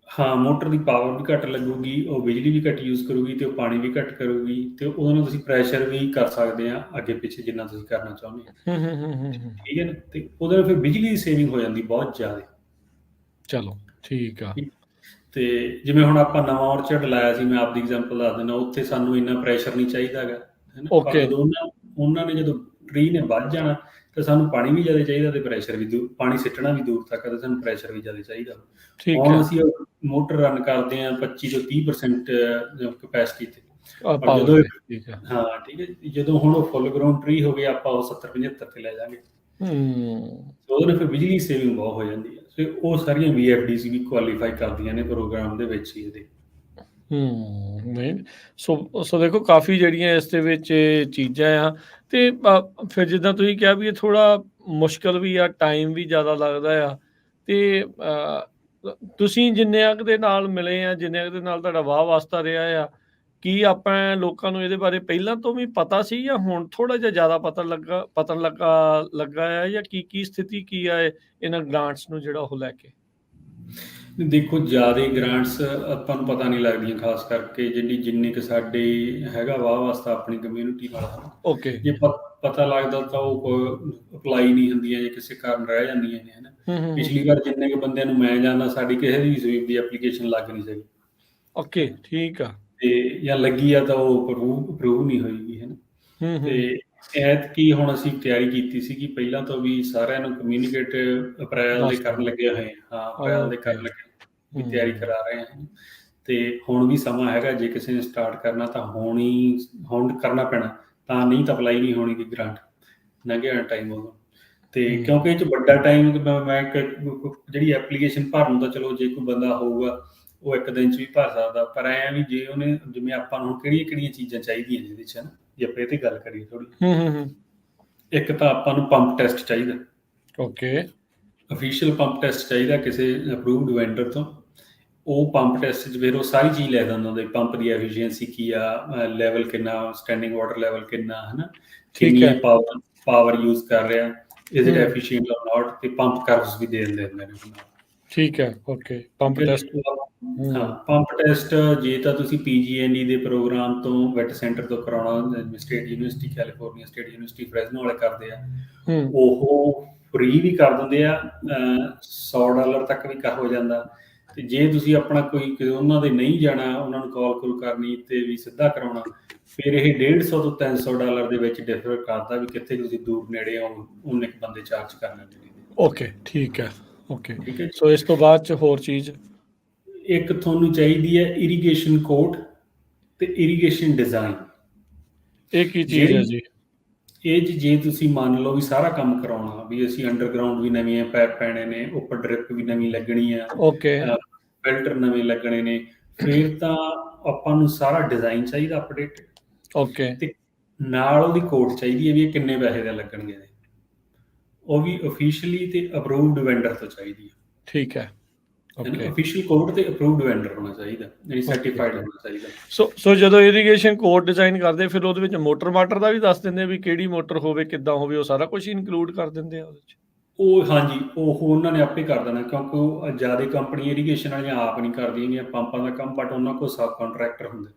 ਹਾਂ, ਮੋਟਰ ਦੀ ਪਾਵਰ ਵੀ ਘੱਟ ਲੱਗੂਗੀ, ਉਹ ਬਿਜਲੀ ਵੀ ਘੱਟ ਯੂਜ਼ ਕਰੂਗੀ, ਤੇ ਉਹ ਪਾਣੀ ਵੀ ਘੱਟ ਕਰੂਗੀ, ਤੇ ਉਹਦੇ ਨਾਲ ਤੁਸੀਂ ਪ੍ਰੈਸ਼ਰ ਵੀ ਕਰ ਸਕਦੇ ਆ ਅੱਗੇ ਪਿੱਛੇ ਜਿੰਨਾ ਤੁਸੀਂ ਕਰਨਾ ਚਾਹੁੰਦੇ ਹੋ। ਠੀਕ ਹੈ ਨਾ। ਤੇ ਉਹਦੇ ਨਾਲ ਫਿਰ ਬਿਜਲੀ ਦੀ ਸੇਵਿੰਗ ਹੋ ਜਾਂਦੀ ਬਹੁਤ ਜ਼ਿਆਦਾ। ਚਲੋ ਠੀਕ ਆ। ਤੇ ਜਿਵੇਂ ਹੁਣ ਆਪਾਂ ਨਵਾਂ ਔਰਚਰਡ ਲਾਇਆ ਸੀ, ਮੈਂ ਆਪਦੀ ਐਗਜ਼ਾਮਪਲ ਦੱਸ ਦਿੰਦਾ, ਉੱਥੇ ਸਾਨੂੰ ਇੰਨਾ ਪ੍ਰੈਸ਼ਰ ਨਹੀਂ ਚਾਹੀਦਾ ਹੈਗਾ, ਹੈ ਨਾ। ਪਰ ਜਦੋਂ ਉਹਨਾਂ ਨੇ ਜਦੋਂ ਟਰੀ ਨੇ ਵੱਧ ਜਾਣਾ ਤਾਂ ਸਾਨੂੰ ਪਾਣੀ ਵੀ ਜ਼ਿਆਦਾ ਚਾਹੀਦਾ ਤੇ ਪ੍ਰੈਸ਼ਰ ਵੀ ਪਾਣੀ ਸਿੱਟਣਾ ਵੀ ਦੂਰ ਤੱਕ, ਤੇ ਸਾਨੂੰ ਪ੍ਰੈਸ਼ਰ ਵੀ ਜ਼ਿਆਦਾ ਚਾਹੀਦਾ। ਹੁਣ ਅਸੀਂ ਮੋਟਰ ਰਨ ਕਰਦੇ ਹਾਂ 25 ਤੋਂ 30% ਕਪੈਸਿਟੀ ਤੇ, ਜਦੋਂ ਹਾਂ ਠੀਕ ਹੈ, ਜਦੋਂ ਹੁਣ ਉਹ ਫੁੱਲ ਗਰਾਊਂਡ ਟਰੀ ਹੋ ਗਏ ਆਪਾਂ ਉਹ 70-75 ਤੇ ਲੈ ਜਾਵਾਂਗੇ, ਉਹਦੇ ਨਾਲ ਫਿਰ ਬਿਜਲੀ ਸੇਵਿੰਗ ਬਹੁਤ ਹੋ ਜਾਂਦੀ ਹੈ। ਤੇ ਉਹ ਸਾਰੀਆਂ VFDs ਵੀ ਕੁਆਲੀਫਾਈ ਕਰਦੀਆਂ ਨੇ ਪ੍ਰੋਗਰਾਮ ਦੇ ਵਿੱਚ ਹੀ ਇਹਦੇ। ਨਹੀਂ ਸੋ ਦੇਖੋ ਕਾਫੀ ਜਿਹੜੀਆਂ ਇਸ ਦੇ ਵਿੱਚ ਚੀਜ਼ਾਂ ਆ ਤੇ ਫਿਰ ਜਿੱਦਾਂ ਤੁਸੀਂ ਕਿਹਾ ਵੀ ਇਹ ਥੋੜਾ ਮੁਸ਼ਕਲ ਵੀ ਆ, ਟਾਈਮ ਵੀ ਜ਼ਿਆਦਾ ਲੱਗਦਾ ਆ ਤੇ ਤੁਸੀਂ ਜਿੰਨੇ ਕੁ ਦੇ ਨਾਲ ਮਿਲੇ ਆ, ਜਿੰਨੇ ਕੁ ਦੇ ਨਾਲ ਤੁਹਾਡਾ ਵਾਹ ਵਾਸਤਾ ਰਿਹਾ ਆ, ਕੀ ਆਪਾਂ ਲੋਕਾਂ ਨੂੰ ਇਹਦੇ ਬਾਰੇ ਪਹਿਲਾਂ ਤੋਂ ਵੀ ਪਤਾ ਸੀ ਜਾਂ ਹੁਣ ਥੋੜਾ ਜਿਹਾ ਜ਼ਿਆਦਾ ਪਤਾ ਲੱਗਾ ਆ, ਜਾਂ ਕੀ ਸਥਿਤੀ ਕੀ ਆ ਇਹਨਾਂ ਗ੍ਰਾਂਟਸ ਨੂੰ ਜਿਹੜਾ ਉਹ ਲੈ ਕੇ? ਦੇਖੋ ਜ਼ਿਆਦਾ ਗ੍ਰਾਂਟਸ ਆਪਾਂ ਨੂੰ ਪਤਾ ਨਹੀਂ ਲੱਗਦੀਆਂ, ਖਾਸ ਕਰਕੇ ਜਿੰਨੀ ਕੁ ਸਾਡੇ ਹੈਗਾ ਵਾਹ ਵਾਸਤਾ ਆਪਣੀ ਕਮਿਊਨਿਟੀ ਨਾਲ, ਹੈ ਨਾ। ਓਕੇ। ਜੇ ਪਤਾ ਲੱਗਦਾ ਤਾਂ ਉਹ ਅਪਲਾਈ ਨਹੀਂ ਹੁੰਦੀਆਂ, ਜੇ ਕਿਸੇ ਕਾਰਨ ਰਹਿ ਜਾਂਦੀਆਂ ਨੇ, ਹੈ ਨਾ। ਪਿਛਲੀ ਵਾਰ ਜਿੰਨੇ ਕੁ ਬੰਦਿਆਂ ਨੂੰ ਮੈਂ ਜਾਣਦਾ, ਸਾਡੀ ਕਿਸੇ ਦੀ ਸਵੀਪ ਦੀ ਐਪਲੀਕੇਸ਼ਨ ਲੱਗ ਨਹੀਂ ਸਕੀ। ਓਕੇ, ਠੀਕ ਆ। ਤੇ ਜਾਂ ਲੱਗੀ ਆ ਤਾਂ ਉਹ ਅਪਰੂਵ ਨਹੀਂ ਹੋਈਗੀ, ਹੈ ਨਾ। ਤੇ ਐਤਕੀ ਹੁਣ ਅਸੀਂ ਤਿਆਰੀ ਕੀਤੀ ਸੀਗੀ ਪਹਿਲਾਂ ਤੋਂ ਵੀ, ਸਾਰਿਆਂ ਨੂੰ ਕਮਿਊਨੀਕੇਟ ਅਪ੍ਰੈਲ ਦੇ ਕਰਨ ਲੱਗੇ ਹੋਏ ਹਾਂ, ਅਪ੍ਰੈਲ ਦੇ ਕਰਨ ਲੱਗੇ ਵੀ ਤਿਆਰੀ ਕਰਾ ਰਹੇ ਹਾਂ। ਤੇ ਹੁਣ ਵੀ ਸਮਾਂ ਹੈਗਾ, ਜੇ ਕਿਸੇ ਨੇ ਸਟਾਰਟ ਕਰਨਾ ਤਾਂ ਹੁਣ ਕਰਨਾ ਪੈਣਾ, ਤਾਂ ਨਹੀਂ ਤਾਂ ਅਪਲਾਈ ਨਹੀਂ ਹੋਣੀ ਗੀ ਗ੍ਰਾਂਟ, ਲੰਘਿਆ ਟਾਈਮ ਉਦੋਂ। ਤੇ ਕਿਉਂਕਿ ਇਹ 'ਚ ਵੱਡਾ ਟਾਈਮ ਮੈਂ ਜਿਹੜੀ ਐਪਲੀਕੇਸ਼ਨ ਭਰਨ ਨੂੰ ਤਾਂ ਚਲੋ ਜੇ ਕੋਈ ਬੰਦਾ ਹੋਊਗਾ ਉਹ ਇੱਕ ਦਿਨ 'ਚ ਵੀ ਭਰ ਸਕਦਾ, ਪਰ ਐਂ ਵੀ ਜੇ ਉਹਨੇ ਜਿਵੇਂ ਆਪਾਂ ਨੂੰ ਕਿਹੜੀਆਂ ਚੀਜ਼ਾਂ ਚਾਹੀਦੀਆਂ ਜਿਹਦੇ 'ਚ, ਹੈ ਨਾ, ਜੇ ਆਪਾਂ ਇਹ 'ਤੇ ਗੱਲ ਕਰੀਏ ਥੋੜ੍ਹੀ। ਇੱਕ ਤਾਂ ਆਪਾਂ ਨੂੰ ਪੰਪ ਟੈਸਟ ਚਾਹੀਦਾ। ਓਕੇ। ਅਫੀਸ਼ੀਅਲ ਪੰਪ ਟੈਸਟ ਚਾਹੀਦਾ ਕਿਸੇ ਅਪਰੂਵਡ ਵੈਂਡਰ ਤੋਂ। ਉਹ ਪੰਪ ਟੈਸਟ 'ਚ ਫਿਰ ਉਹ ਸਾਰੀ ਚੀਜ਼ ਲੈ ਦਿੰਦਾ ਹੁੰਦਾ, ਪੰਪ ਦੀ ਐਫੀਸ਼ੀਐਂਸੀ ਕੀ ਆ, ਲੈਵਲ ਕਿੰਨਾ, ਸਟੈਂਡਿੰਗ ਵਾਟਰ ਲੈਵਲ ਕਿੰਨਾ, ਹੈ ਨਾ, ਕਿੰਨੀ ਇਹ ਪਾਵਰ ਯੂਜ਼ ਕਰ ਰਿਹਾ, ਇਜ਼ ਇਟ ਐਫੀਸ਼ੀਐਂਟ ਔਰ ਨਾਟ, ਤੇ ਪੰਪ ਕਰਵਸ ਵੀ ਦੇ ਦਿੰਦੇ ਹੁੰਦੇ ਨੇ। ਠੀਕ ਹੈ, ਓਕੇ। Pump test. ਹਾਂ, ਪੰਪ ਟੈਸਟ ਜੇ ਤਾਂ ਤੁਸੀਂ PG&E ਦੇ ਪ੍ਰੋਗਰਾਮ ਤੋਂ ਵੈਟ ਸੈਂਟਰ ਤੋਂ ਕਰਾਉਣਾ, state university California, state university Fresno ਵਾਲੇ ਕਰਦੇ ਆ, ਉਹ ਫ੍ਰੀ ਵੀ ਕਰ ਦਿੰਦੇ ਆ, $100 ਤੱਕ ਵੀ ਹੋ ਜਾਂਦਾ। ਤੇ ਜੇ ਤੁਸੀਂ ਆਪਣਾ ਕੋਈ ਉਹਨਾਂ ਦੇ ਨਹੀਂ ਜਾਣਾ, ਉਹਨਾਂ ਨੂੰ ਕਾਲ ਕਰਨੀ ਤੇ ਵੀ ਸਿੱਧਾ ਕਰਾਉਣਾ, ਫਿਰ ਇਹ $150 ਤੋਂ $300 ਦੇ ਵਿੱਚ ਡਿਫਰ ਕਰਦਾ ਵੀ ਕਿੱਥੇ ਤੁਸੀਂ ਦੂਰ ਨੇੜੇ ਹੋ, ਉਨੇ ਕੁ ਬੰਦੇ ਚਾਰਜ ਕਰ ਲੈਂਦੇ ਨੇ। ਓਕੇ, ਠੀਕ ਹੈ, ਓਕੇ। ਠੀਕ ਹੈ। ਸੋ ਇਸ ਤੋਂ ਬਾਅਦ 'ਚ ਹੋਰ ਚੀਜ਼ ਇੱਕ ਤੁਹਾਨੂੰ ਚਾਹੀਦੀ ਹੈ ਇਰੀਗੇਸ਼ਨ ਕੋਡ ਤੇ ਇਰੀਗੇਸ਼ਨ ਡਿਜ਼ਾਈਨ। ਇਹ ਕੀ ਚੀਜ਼ ਹੈ ਜੀ? ਇਹ ਜੇ ਤੁਸੀਂ ਮੰਨ ਲਓ ਵੀ ਸਾਰਾ ਕੰਮ ਕਰਾਉਣਾ, ਵੀ ਅਸੀਂ ਅੰਡਰਗਰਾਊਂਡ ਵੀ ਨਵੀਆਂ ਪੈਪ ਪੈਣੇ ਨੇ, ਉੱਪਰ ਡ੍ਰਿਪ ਵੀ ਨਵੀਂ ਲੱਗਣੀ ਆ, ਓਕੇ, ਫਿਲਟਰ ਨਵੇਂ ਲੱਗਣੇ ਨੇ, ਫਿਰ ਤਾਂ ਆਪਾਂ ਨੂੰ ਸਾਰਾ ਡਿਜ਼ਾਈਨ ਚਾਹੀਦਾ ਅਪਡੇਟ। ਓਕੇ। ਤੇ ਨਾਲ ਉਹਦੀ ਕੋਡ ਚਾਹੀਦੀ ਹੈ ਵੀ ਇਹ ਕਿੰਨੇ ਪੈਸੇ ਦਾ ਲੱਗਣਗੇ, ਉਹ ਵੀ ਅਫੀਸ਼ੀਅਲੀ ਤੇ ਅਪਰੂਵਡ ਵੈਂਡਰ ਤੋਂ ਚਾਹੀਦੀ ਹੈ। ਠੀਕ ਹੈ, ਓਕੇ। ਅਫੀਸ਼ੀਅਲ ਕੋਡ ਤੇ ਅਪਰੂਵਡ ਵੈਂਡਰ ਹੋਣਾ ਚਾਹੀਦਾ, ਯਾਨੀ ਸਰਟੀਫਾਈਡ ਹੋਣਾ ਚਾਹੀਦਾ। ਸੋ ਜਦੋਂ ਇਰੀਗੇਸ਼ਨ ਕੋਡ ਡਿਜ਼ਾਈਨ ਕਰਦੇ, ਫਿਰ ਉਹਦੇ ਵਿੱਚ ਮੋਟਰ ਮਾਟਰ ਦਾ ਵੀ ਦੱਸ ਦਿੰਦੇ ਵੀ ਕਿਹੜੀ ਮੋਟਰ ਹੋਵੇ, ਕਿੱਦਾਂ ਹੋਵੇ, ਉਹ ਸਾਰਾ ਕੁਝ ਇਨਕਲੂਡ ਕਰ ਦਿੰਦੇ ਆ ਉਹਦੇ 'ਚ? ਉਹ ਹਾਂਜੀ, ਉਹ ਉਹਨਾਂ ਨੇ ਆਪੇ ਕਰ ਦੇਣਾ, ਕਿਉਂਕਿ ਉਹ ਜ਼ਿਆਦਾ ਕੰਪਨੀ ਇਰੀਗੇਸ਼ਨ ਵਾਲੀਆਂ ਆਪ ਨਹੀਂ ਕਰਦੀਆਂ ਗੀਆਂ ਪੰਪਾਂ ਦਾ ਕੰਮ, ਬਟ ਉਹਨਾਂ ਕੋਲ ਸਬ ਕੰਟਰੈਕਟਰ ਹੁੰਦੇ।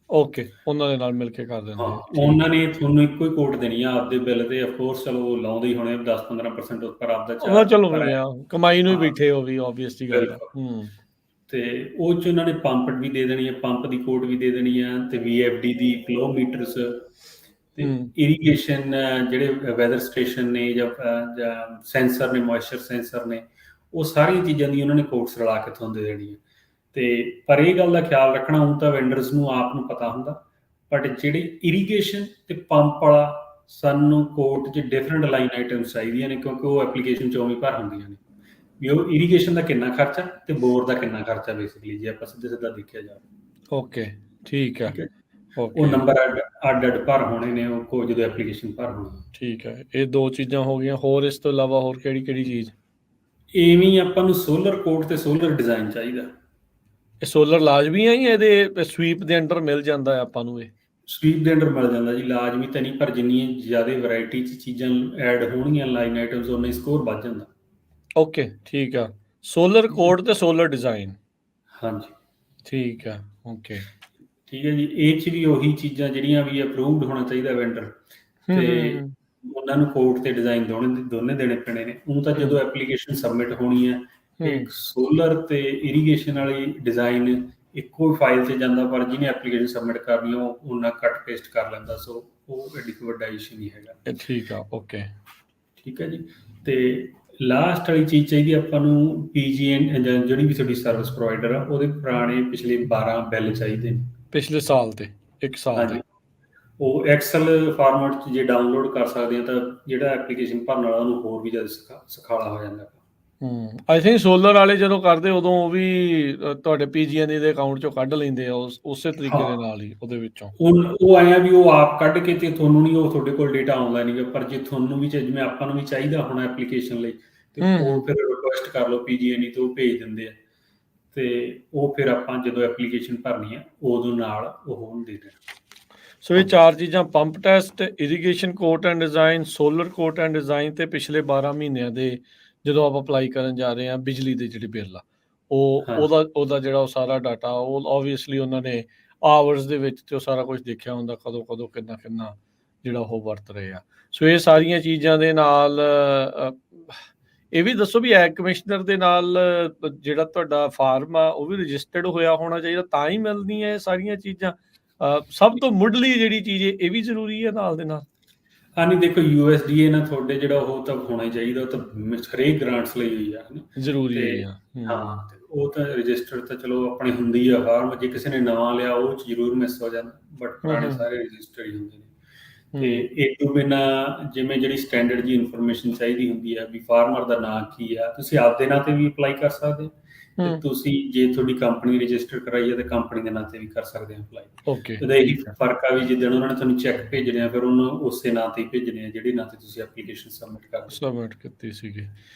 ਓਕੇ, ਉਹਨਾਂ ਦੇ ਨਾਲ ਮਿਲ ਕੇ ਕਰ ਦਿੰਦੇ ਆ। ਉਹਨਾਂ ਨੇ ਤੁਹਾਨੂੰ ਇੱਕੋ ਹੀ ਕੋਡ ਦੇਣੀ ਆ ਆਪਦੇ ਬਿੱਲ ਤੇ, ਅਫਕੋਰਸ ਚਲੋ ਲਾਉਂਦੇ ਹੀ ਹੋਣੇ 10-15% ਉੱਪਰ ਆਪਦਾ ਚਾਰਜ। ਚਲੋ ਕਮਾਈ ਨੂੰ ਹੀ ਬੈਠੇ, ਉਹ ਵੀ ਓਬਵੀਅਸਲੀ ਗੱਲ ਹੈ। ਤੇ ਉਹ 'ਚ ਉਹਨਾਂ ਨੇ ਪੰਪ ਵੀ ਦੇ ਦੇਣੀ ਹੈ, ਪੰਪ ਦੀ ਕੋਡ ਵੀ ਦੇ ਦੇਣੀ ਆ, ਤੇ VFD ਦੀ ਕਿਲੋਮੀਟਰਸ, ਤੇ ਇਰੀਗੇਸ਼ਨ ਜਿਹੜੇ ਵੈਦਰ ਸਟੇਸ਼ਨ ਨੇ ਜਾਂ ਸੈਂਸਰ ਨੇ, ਮੋਇਸਚਰ ਸੈਂਸਰ ਨੇ, ਉਹ ਸਾਰੀਆਂ ਚੀਜ਼ਾਂ ਦੀ ਉਹਨਾਂ ਨੇ ਕੋਡਸ ਰਲਾ ਕੇ ਤੁਹਾਨੂੰ ਦੇ ਦੇਣੀ ਹੈ। ਤੇ ਪਰ ਇਹ ਗੱਲ ਦਾ ਖਿਆਲ ਰੱਖਣਾ, ਹੁਣ ਤਾਂ ਵੈਂਡਰਸ ਨੂੰ ਆਪ ਨੂੰ ਪਤਾ ਹੁੰਦਾ, ਬਟ ਜਿਹੜੀ ਇਰੀਗੇਸ਼ਨ ਤੇ ਪੰਪ ਵਾਲਾ ਸਾਨੂੰ ਕੋਡ 'ਚ ਡਿਫਰੈਂਟ ਲਾਈਨ ਆਈਟਮਸ ਚਾਹੀਦੀਆਂ ਨੇ, ਕਿਉਂਕਿ ਉਹ ਐਪਲੀਕੇਸ਼ਨ 'ਚ ਉਵੇਂ ਭਰ ਹੁੰਦੀਆਂ ਨੇ ਵੀ ਉਹ ਇਰੀਗੇਸ਼ਨ ਦਾ ਕਿੰਨਾ ਖਰਚਾ ਤੇ ਬੋਰ ਦਾ ਕਿੰਨਾ ਖਰਚਾ, ਬੇਸਿਕਲੀ ਜੇ ਆਪਾਂ ਸਿੱਧਾ ਦੇਖਿਆ ਜਾਵੇ। ਓਕੇ, ਠੀਕ ਹੈ। ਉਹ ਨੰਬਰ ਅੱਡ ਭਰ ਹੋਣੇ ਨੇ ਉਹ ਜਦੋਂ ਐਪਲੀਕੇਸ਼ਨ ਭਰ ਹੋਣੀ। ਠੀਕ ਹੈ, ਇਹ ਦੋ ਚੀਜ਼ਾਂ ਹੋ ਗਈਆਂ। ਹੋਰ ਇਸ ਤੋਂ ਇਲਾਵਾ ਹੋਰ ਕਿਹੜੀ ਚੀਜ਼? ਇਵੇਂ ਆਪਾਂ ਨੂੰ ਸੋਲਰ ਕੋਡ ਤੇ ਸੋਲਰ ਡਿਜ਼ਾਈਨ ਚਾਹੀਦਾ। ਇਹ ਸੋਲਰ ਲਾਜ਼ਮੀ ਆ ਜਾਂ ਇਹਦੇ ਸਵੀਪ ਦੇ ਅੰਡਰ ਮਿਲ ਜਾਂਦਾ ਹੈ ਆਪਾਂ ਨੂੰ? ਇਹ ਸਵੀਪ ਦੇ ਅੰਡਰ ਮਿਲ ਜਾਂਦਾ ਜੀ, ਲਾਜ਼ਮੀ ਤਾਂ ਨਹੀਂ, ਪਰ ਜਿੰਨੀਆਂ ਜ਼ਿਆਦਾ ਵੈਰਾਈਟੀ 'ਚ ਚੀਜ਼ਾਂ ਐਡ ਹੋਣਗੀਆਂ ਲਾਈਨ ਆਈਟਮਸ, ਉਨਾ ਹੀ ਸਕੋਰ ਵੱਧ ਜਾਂਦਾ। ਓਕੇ, ਠੀਕ ਆ। ਸੋਲਰ ਕੋਡ ਤੇ ਸੋਲਰ ਡਿਜ਼ਾਈਨ। ਹਾਂਜੀ, ਠੀਕ ਆ। ਓਕੇ, ਠੀਕ ਹੈ ਜੀ। ਇਹ 'ਚ ਵੀ ਉਹੀ ਚੀਜ਼ਾਂ ਜਿਹੜੀਆਂ ਵੀ ਅਪਰੂਵਡ ਹੋਣਾ ਚਾਹੀਦਾ ਵੈਂਡਰ, ਤੇ ਉਹਨਾਂ ਨੂੰ ਕੋਡ ਤੇ ਡਿਜ਼ਾਈਨ ਦੋਨੇ ਦੇਣੇ ਪੈਣੇ ਨੇ। ਉਹ ਤਾਂ ਜਦੋਂ ਐਪਲੀਕੇਸ਼ਨ ਸਬਮਿਟ ਹੋਣੀ ਹੈ, ਇੱਕ ਸੋਲਰ ਤੇ ਇਰੀਗੇਸ਼ਨ ਵਾਲੀ ਡਿਜ਼ਾਈਨ ਇੱਕੋ ਫਾਈਲ 'ਤੇ ਜਾਂਦਾ, ਪਰ ਜਿਹਨੇ ਐਪਲੀਕੇਸ਼ਨ ਸਬਮਿਟ ਕਰਨੀ ਉਹ ਉਹਨਾਂ ਕੱਟ ਪੇਸਟ ਕਰ ਲੈਂਦਾ, ਸੋ ਉਹ ਐਡੀ ਕੋਈ ਵੱਡਾ ਇਸ਼ੂ ਨਹੀਂ ਹੈਗਾ। ਠੀਕ ਆ, ਓਕੇ, ਠੀਕ ਹੈ ਜੀ। ਤੇ ਲਾਸਟ ਵਾਲੀ ਚੀਜ਼ ਚਾਹੀਦੀ ਆਪਾਂ ਨੂੰ PG&E ਜਿਹੜੀ ਵੀ ਤੁਹਾਡੀ ਸਰਵਿਸ ਪ੍ਰੋਵਾਈਡਰ ਆ, ਉਹਦੇ ਪੁਰਾਣੇ ਪਿਛਲੇ 12 ਬਿੱਲ ਚਾਹੀਦੇ ਨੇ, ਪਿਛਲੇ ਸਾਲ ਤੇ 1 ਸਾਲ ਦੇ। ਉਹ ਐਕਸਲ ਫਾਰਮੈਟ 'ਚ ਜੇ ਡਾਊਨਲੋਡ ਕਰ ਸਕਦੇ ਆ ਤਾਂ ਜਿਹੜਾ ਐਪਲੀਕੇਸ਼ਨ ਭਰਨ ਵਾਲਾ ਉਹਨੂੰ ਹੋਰ ਵੀ ਜ਼ਿਆਦਾ ਸੁਖਾਲਾ ਹੋ ਜਾਂਦਾ। ਆਈ ਥਿੰਕ ਸੋਲਰ ਵਾਲੇ ਜਦੋਂ ਕਰਦੇ ਉਦੋਂ ਉਹ ਵੀ ਤੁਹਾਡੇ ਪੀਜੀਐਨਈ ਦੇ ਅਕਾਊਂਟ ਚੋਂ ਕੱਢ ਲੈਂਦੇ ਆ ਉਸੇ ਤਰੀਕੇ ਦੇ ਨਾਲ ਹੀ ਉਹਦੇ ਵਿੱਚੋਂ। ਹੁਣ ਉਹ ਆਇਆ ਵੀ ਉਹ ਆਪ ਕੱਢ ਕੇ ਤੇ ਤੁਹਾਨੂੰ ਨਹੀਂ, ਉਹ ਤੁਹਾਡੇ ਕੋਲ ਡੇਟਾ ਆਉਂਦਾ ਨਹੀਂ, ਪਰ ਜੇ ਤੁਹਾਨੂੰ ਵੀ ਜਿਵੇਂ ਆਪਾਂ ਨੂੰ ਵੀ ਚਾਹੀਦਾ ਹੋਣਾ ਐਪਲੀਕੇਸ਼ਨ ਲਈ, ਤੇ ਉਹ ਫਿਰ ਰਿਕੁਐਸਟ ਕਰ ਲਓ ਪੀਜੀਐਨਈ ਤੇ ਉਹ ਭੇਜ ਦਿੰਦੇ ਆ, ਤੇ ਉਹ ਫਿਰ ਆਪਾਂ ਜਦੋਂ ਐਪਲੀਕੇਸ਼ਨ ਭਰਨੀ ਆ ਉਦੋਂ ਨਾਲ ਉਹ ਦੇ ਦੇਣਾ। ਸੋ ਇਹ 4 ਚੀਜ਼ਾਂ, pump test, irrigation quote and design, solar quote and design, ਤੇ ਪਿਛਲੇ 12 ਮਹੀਨਿਆਂ ਦੇ ਜਦੋਂ ਆਪਾਂ ਅਪਲਾਈ ਕਰਨ ਜਾ ਰਹੇ ਹਾਂ ਬਿਜਲੀ ਦੇ ਜਿਹੜੇ ਬਿੱਲ ਆ ਉਹਦਾ ਜਿਹੜਾ ਉਹ ਸਾਰਾ ਡਾਟਾ, ਉਹ ਓਬਵੀਅਸਲੀ ਉਹਨਾਂ ਨੇ ਆਵਰਸ ਦੇ ਵਿੱਚ ਤੇ ਉਹ ਸਾਰਾ ਕੁਝ ਦੇਖਿਆ ਹੁੰਦਾ, ਕਦੋਂ ਕਿੰਨਾ ਜਿਹੜਾ ਉਹ ਵਰਤ ਰਹੇ ਆ। ਸੋ ਇਹ ਸਾਰੀਆਂ ਚੀਜ਼ਾਂ ਦੇ ਨਾਲ ਇਹ ਵੀ ਦੱਸੋ ਵੀ ਐਗ ਕਮਿਸ਼ਨਰ ਦੇ ਨਾਲ ਜਿਹੜਾ ਤੁਹਾਡਾ ਫਾਰਮ ਆ ਉਹ ਵੀ ਰਜਿਸਟਰਡ ਹੋਇਆ ਹੋਣਾ ਚਾਹੀਦਾ, ਤਾਂ ਹੀ ਮਿਲਦੀਆਂ ਇਹ ਸਾਰੀਆਂ ਚੀਜ਼ਾਂ। ਸਭ ਤੋਂ ਮੁੱਢਲੀ ਜਿਹੜੀ ਚੀਜ਼ ਇਹ ਵੀ ਜ਼ਰੂਰੀ ਹੈ ਨਾਲ ਦੇ ਨਾਲ। ਨਹੀਂ ਦੇਖੋ, USDA ਨਾਲ ਤੁਹਾਡੇ ਜਿਹੜਾ ਉਹ ਤਾਂ ਹੋਣਾ ਹੀ ਚਾਹੀਦਾ, ਉਹ ਤਾਂ ਹਰੇਕ ਗ੍ਰਾਂਟਸ ਲਈ ਹੋਈ ਆ ਜ਼ਰੂਰੀ ਹੈ। ਹਾਂ, ਉਹ ਤਾਂ ਰਜਿਸਟਰਡ ਤਾਂ ਚਲੋ ਆਪਣੀ ਹੁੰਦੀ ਆ ਫਾਰਮ, ਜੇ ਕਿਸੇ ਨੇ ਨਵਾਂ ਲਿਆ ਉਹ ਜ਼ਰੂਰ ਮਿਸ ਹੋ ਜਾਂਦਾ, ਬਟ ਪੁਰਾਣੇ ਸਾਰੇ ਰਜਿਸਟਰਡ ਹੀ ਹੁੰਦੇ ਨੇ। ਤੇ ਇਹ ਤੋਂ ਬਿਨਾਂ ਜਿਵੇਂ ਜਿਹੜੀ ਸਟੈਂਡਰਡ ਜੀ ਇਨਫੋਰਮੇਸ਼ਨ ਚਾਹੀਦੀ ਹੁੰਦੀ ਆ ਵੀ ਫਾਰਮਰ ਦਾ ਨਾਂ ਕੀ ਆ, ਤੁਸੀਂ ਆਪਦੇ ਨਾਂ ਤੇ ਵੀ ਅਪਲਾਈ ਕਰ ਸਕਦੇ, ਤੇ ਤੁਸੀਂ ਜੇ ਤੁਹਾਡੀ ਕੰਪਨੀ ਰਜਿਸਟਰ ਕਰਾਈ ਹੈ ਤਾਂ ਕੰਪਨੀ ਦੇ ਨਾਂ ਤੇ ਵੀ ਕਰ ਸਕਦੇ ਹੋ ਅਪਲਾਈ। ਉਹਦਾ ਇਹੀ ਫਰਕ ਆ ਵੀ ਜਿੱਦਣ ਉਹਨਾਂ ਨੇ ਤੁਹਾਨੂੰ ਚੈੱਕ ਭੇਜਣੇ ਆ ਫਿਰ ਉਹਨੂੰ ਉਸੇ ਨਾਂ ਤੇ ਭੇਜਣੇ ਆ ਜਿਹੜੇ ਨਾਂ ਤੇ ਤੁਸੀਂ ਐਪਲੀਕੇਸ਼ਨ ਸਬਮਿਟ ਕੀਤੀ ਸੀਗੀ।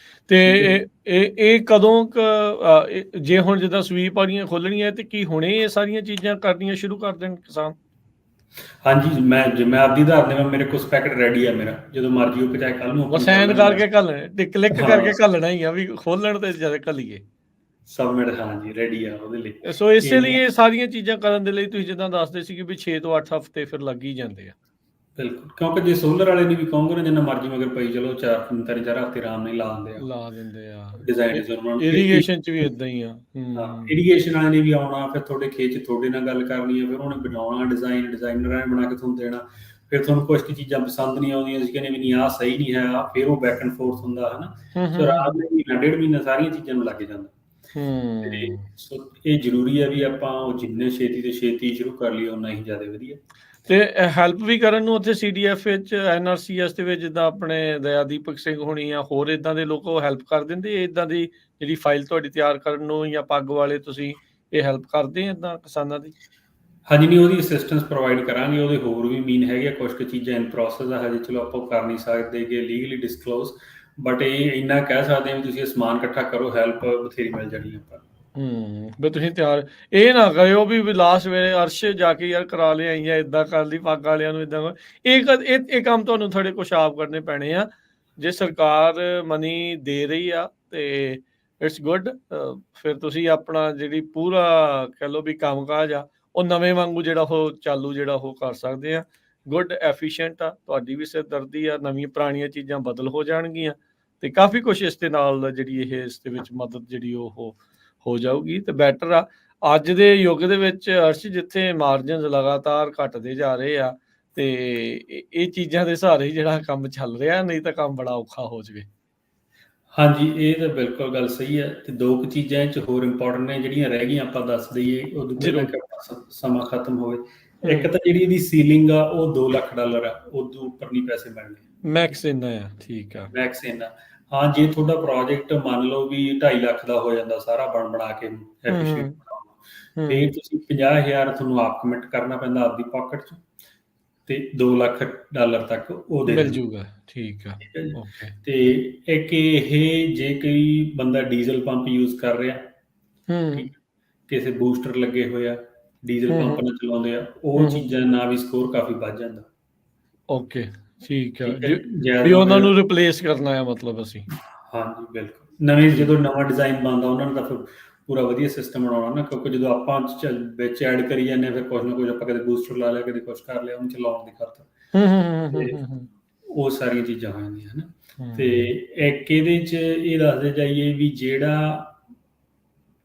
ਤੇ ਇਹ ਕਦੋਂ ਜੇ ਹੁਣ ਜਿੱਦਾਂ ਸਵੀਪ ਵਾਲੀਆਂ ਖੋਲਣੀਆਂ ਤੇ ਕੀ ਹੁਣੇ ਇਹ ਸਾਰੀਆਂ ਚੀਜ਼ਾਂ ਕਰਨੀਆਂ ਸ਼ੁਰੂ ਕਰ ਦੇਣ ਕਿਸਾਨ? ਹਾਂਜੀ, ਮੈਂ ਆਪਦੀ ਆਧਾਰ ਦੇ ਮੇਰੇ ਕੋਲ ਪੈਕਟ ਰੈਡੀ ਆ, ਮੇਰਾ ਜਦੋਂ ਮਰਜ਼ੀ ਉਹ ਚਾਹੇ ਕੱਲ ਨੂੰ ਸਾਈਨ ਕਰਕੇ ਘੱਲਣਾ, ਕਲਿੱਕ ਕਰਕੇ ਘੱਲਣਾ ਹੀ ਆ ਵੀ ਖੋਲਣ ਤੇ ਜਦ ਘੱਲੀਏ ਸਬਮਿਟ। ਹਾਂਜੀ, ਰੈਡੀ ਆ ਉਹਦੇ ਲਈ। ਸੋ ਇਸੇ ਲਈ ਇਹ ਸਾਰੀਆਂ ਚੀਜ਼ਾਂ ਕਰਨ ਦੇ ਲਈ ਤੁਸੀਂ ਜਿੱਦਾਂ ਦੱਸਦੇ ਸੀ ਕਿ ਵੀ 6 ਤੋਂ 8 ਹਫ਼ਤੇ ਫਿਰ ਲੱਗ ਹੀ ਜਾਂਦੇ ਆ। ਬਿਲਕੁਲ, ਕਿਉਂਕਿ ਜੇ ਸੋਲਰ ਵਾਲੇ ਨਹੀਂ ਵੀ ਕਹੋਗੇ ਨਾ ਜਿੰਨਾ ਮਰਜ਼ੀ ਮਗਰ ਪਈ ਚਲੋ 4 ਹਫ਼ਤੇ ਆਰਾਮ ਨਾਲ ਲਾ ਦਿੰਦੇ ਆ ਡਿਜ਼ਾਈਨ। ਇਰੀਗੇਸ਼ਨ ਚ ਵੀ ਇਦਾਂ ਹੀ ਆ। ਇਰੀਗੇਸ਼ਨ ਵਾਲੇ ਨੇ ਵੀ ਆਉਣਾ, ਫਿਰ ਤੁਹਾਡੇ ਖੇਤ 'ਚ ਤੁਹਾਡੇ ਨਾਲ ਗੱਲ ਕਰਨੀ ਆ, ਫਿਰ ਉਹਨੇ ਬਣਾਉਣਾ ਡਿਜ਼ਾਈਨ, ਡਿਜ਼ਾਈਨਰਾਂ ਨੇ ਬਣਾ ਕੇ ਤੁਹਾਨੂੰ ਦੇਣਾ, ਫਿਰ ਤੁਹਾਨੂੰ ਕੁਝ ਚੀਜ਼ਾਂ ਪਸੰਦ ਨਹੀਂ ਆਉਂਦੀਆਂ, ਅਸੀਂ ਕਹਿੰਦੇ ਵੀ ਨਹੀਂ ਆਹ ਸਹੀ ਨਹੀਂ ਹੈ, ਫਿਰ ਉਹ ਬੈਕ ਐਂਡ ਫੋਰਥ ਹੁੰਦਾ ਹੈ ਨਾ, ਫਿਰ ਆਰਾਮ ਨਾਲ ਮਹੀਨਾ 1.5 ਮਹੀਨਾ ਸਾਰੀਆਂ ਚੀਜ਼ਾਂ ਨੂੰ ਲੱਗ ਜਾਂਦਾ। ਸੋ ਇਹ ਜ਼ਰੂਰੀ ਹੈ ਵੀ ਆਪਾਂ ਉਹ ਜਿੰਨੇ ਛੇਤੀ ਤੋਂ ਛੇਤੀ ਸ਼ੁਰੂ ਕਰ ਲਈਏ ਓਨਾ ਹੀ ਜ਼ਿਆਦਾ ਵਧੀਆ। ਤੇ ਹੈਲਪ ਵੀ ਕਰਨ ਨੂੰ ਉੱਥੇ CDF ਵਿੱਚ, NRCS ਦੇ ਵਿੱਚ ਜਿੱਦਾਂ ਆਪਣੇ ਦਇਆਦੀਪਕ ਸਿੰਘ ਹੋਣੀ ਆ, ਹੋਰ ਇਦਾਂ ਦੇ ਲੋਕ ਉਹ ਹੈਲਪ ਕਰ ਦਿੰਦੇ ਇਦਾਂ ਦੀ ਜਿਹੜੀ ਫਾਈਲ ਤੁਹਾਡੀ ਤਿਆਰ ਕਰਨ ਨੂੰ, ਜਾਂ ਪੱਗ ਵਾਲੇ ਤੁਸੀਂ ਇਹ ਹੈਲਪ ਕਰਦੇ ਇਦਾਂ ਕਿਸਾਨਾਂ ਦੀ? ਹਾਂਜੀ, ਨਹੀਂ ਉਹਦੀ ਅਸਿਸਟੈਂਸ ਪ੍ਰੋਵਾਈਡ ਕਰਾਂਗੇ। ਉਹਦੇ ਹੋਰ ਵੀ ਮੀਨ ਹੈਗੇ ਕੁਝ ਕੁ ਚੀਜ਼ਾਂ ਇਨ ਪ੍ਰੋਸੈਸ ਆ, ਹਜੇ ਚਲੋ ਆਪਾਂ ਕਰ ਨਹੀਂ ਸਕਦੇ ਕਿ ਲੀਗਲੀ ਡਿਸਕਲੋਜ਼, ਬਟ ਇਹ ਇੰਨਾ ਕਹਿ ਸਕਦੇ ਹਾਂ ਵੀ ਤੁਸੀਂ ਇਹ ਸਮਾਨ ਇਕੱਠਾ ਕਰੋ, ਹੈਲਪ ਬਥੇਰੀ ਮਿਲ ਜਾਣੀ ਆਪਾਂ। ਵੀ ਤੁਸੀਂ ਤਿਆਰ ਇਹ ਨਾ ਕਰਿਓ ਵੀ ਲਾਸਟ ਵੇਲੇ ਅਰਸ਼ ਜਾ ਕੇ ਯਾਰ ਕਰਾ ਲਿਆ ਜਾਂ ਇਦਾਂ ਕਰ ਲਈ ਪੱਗ ਵਾਲਿਆਂ ਨੂੰ ਇਦਾਂ। ਇਹ ਕੰਮ ਤੁਹਾਨੂੰ ਥੋੜੇ ਕੁਛ ਆਪ ਕਰਨੇ ਪੈਣੇ ਆ। ਜੇ ਸਰਕਾਰ ਮਨੀ ਦੇ ਰਹੀ ਆ ਤੇ ਇਟਸ ਗੁੱਡ, ਫਿਰ ਤੁਸੀਂ ਆਪਣਾ ਜਿਹੜੀ ਪੂਰਾ ਕਹਿ ਲਓ ਵੀ ਕੰਮਕਾਜ ਆ ਉਹ ਨਵੇਂ ਵਾਂਗੂ ਜਿਹੜਾ ਉਹ ਚਾਲੂ ਜਿਹੜਾ ਉਹ ਕਰ ਸਕਦੇ ਆ। ਗੁੱਡ, ਐਫੀਸ਼ੀਐਂਟ ਆ, ਤੁਹਾਡੀ ਵੀ ਸਿਰਦਰਦੀ ਆ, ਨਵੀਆਂ ਪੁਰਾਣੀਆਂ ਚੀਜ਼ਾਂ ਬਦਲ ਹੋ ਜਾਣਗੀਆਂ ਤੇ ਕਾਫੀ ਕੁਛ ਇਸ ਦੇ ਨਾਲ ਜਿਹੜੀ ਇਹ ਇਸ ਦੇ ਵਿੱਚ ਮਦਦ ਜਿਹੜੀ ਉਹ ਹੋ ਜਾਊਗੀ ਤੇ ਬੈਟਰ ਆ। ਅੱਜ ਦੇ ਯੁੱਗ ਦੇ ਵਿੱਚ ਅਰਸ਼ ਜਿੱਥੇ ਮਾਰਜਨਸ ਲਗਾਤਾਰ ਘਟਦੇ ਜਾ ਰਹੇ ਆ ਤੇ ਇਹ ਚੀਜ਼ਾਂ ਦੇ ਸਹਾਰੇ ਜਿਹੜਾ ਕੰਮ ਚੱਲ ਰਿਹਾ, ਨਹੀਂ ਤਾਂ ਕੰਮ ਬੜਾ ਔਖਾ ਹੋ ਜਾਵੇ। ਹਾਂਜੀ, ਇਹ ਤਾਂ ਬਿਲਕੁਲ ਗੱਲ ਸਹੀ ਹੈ। ਤੇ ਦੋ ਕੁ ਚੀਜ਼ਾਂ ਇਹ 'ਚ ਹੋਰ ਇੰਪੋਰਟੈਂਟ ਨੇ ਜਿਹੜੀਆਂ ਰਹਿ ਗਈਆਂ ਆਪਾਂ ਦੱਸ ਦਈਏ ਉਦੋਂ ਪਹਿਲਾਂ ਕਿ ਸਮਾਂ ਖਤਮ ਹੋਵੇ। ਇੱਕ ਤਾਂ ਜਿਹੜੀ ਇਹਦੀ ਸੀਲਿੰਗ ਆ ਉਹ $2 ਲੱਖ ਆ, ਉਦੋਂ ਉੱਪਰ ਨਹੀਂ ਪੈਸੇ ਮਿਲਣੇ। ਮੈਕਸ ਇੰਨਾ ਆ, ਠੀਕ ਆ, ਮੈਕਸ ਇੰਨਾ। ਹਾਂ, ਜੇ ਤੁਹਾਡਾ ਪ੍ਰੋਜੈਕਟ ਮੰਨ ਲਓ ਵੀ 2.5 ਲੱਖ ਦਾ ਹੋ ਜਾਂਦਾ ਸਾਰਾ ਬਣਾ ਕੇ ਐਫੀਸ਼ੀਐਂਟ, ਫਿਰ ਤੁਸੀਂ 50,000 ਤੁਹਾਨੂੰ ਆਪ ਕਮਿਟ ਕਰਨਾ ਪੈਂਦਾ ਆਪਦੀ ਪਾਕਟ 'ਚ, ਤੇ $2 ਲੱਖ ਤੱਕ ਉਹ ਮਿਲ ਜੂਗਾ। ਠੀਕ ਆ, ਓਕੇ। ਤੇ ਇੱਕ ਇਹ ਜੇ ਕੋਈ ਬੰਦਾ ਡੀਜ਼ਲ ਪੰਪ ਯੂਜ਼ ਕਰ ਰਿਹਾ, ਕਿਸੇ ਬੂਸਟਰ ਲੱਗੇ ਹੋਏ ਆ, ਡੀਜ਼ਲ ਪੰਪ ਨਾਲ ਚਲਾਉਂਦੇ ਆ, ਉਹ ਚੀਜ਼ਾਂ ਨਾਲ ਵੀ ਸਕੋਰ ਕਾਫੀ ਵੱਧ ਜਾਂਦਾ। ਓਕੇ, ਠੀਕ ਆ, ਵੀ ਉਹਨਾਂ ਨੂੰ ਰਿਪਲੇਸ ਕਰਨਾ ਆ ਮਤਲਬ ਅਸੀਂ। ਹਾਂਜੀ, ਬਿਲਕੁਲ। ਜਦੋਂ ਨਵਾਂ ਡਿਜ਼ਾਈਨ ਬਣਦਾ ਉਹਨਾਂ ਨੂੰ ਤਾਂ ਫਿਰ ਪੂਰਾ ਵਧੀਆ ਸਿਸਟਮ ਬਣਾਉਣਾ ਨਾ, ਕਿਉਂਕਿ ਜਦੋਂ ਆਪਾਂ ਵਿੱਚ ਐਡ ਕਰੀ ਜਾਂਦੇ ਹਾਂ ਫਿਰ ਕੁਛ ਨਾ ਕੁਛ ਆਪਾਂ ਕਦੇ ਬੂਸਟਰ ਲਾ ਲਿਆ, ਕਦੇ ਕੁਛ ਕਰ ਲਿਆ ਉਹਨੂੰ ਚਲਾਉਣ ਦੀ ਖਾਤਰ, ਉਹ ਸਾਰੀਆਂ ਚੀਜ਼ਾਂ ਹੋ ਜਾਂਦੀਆਂ ਹਨ। ਤੇ ਇੱਕ ਇਹਦੇ 'ਚ ਇਹ ਦੱਸਦੇ ਜਾਈਏ ਵੀ ਜਿਹੜਾ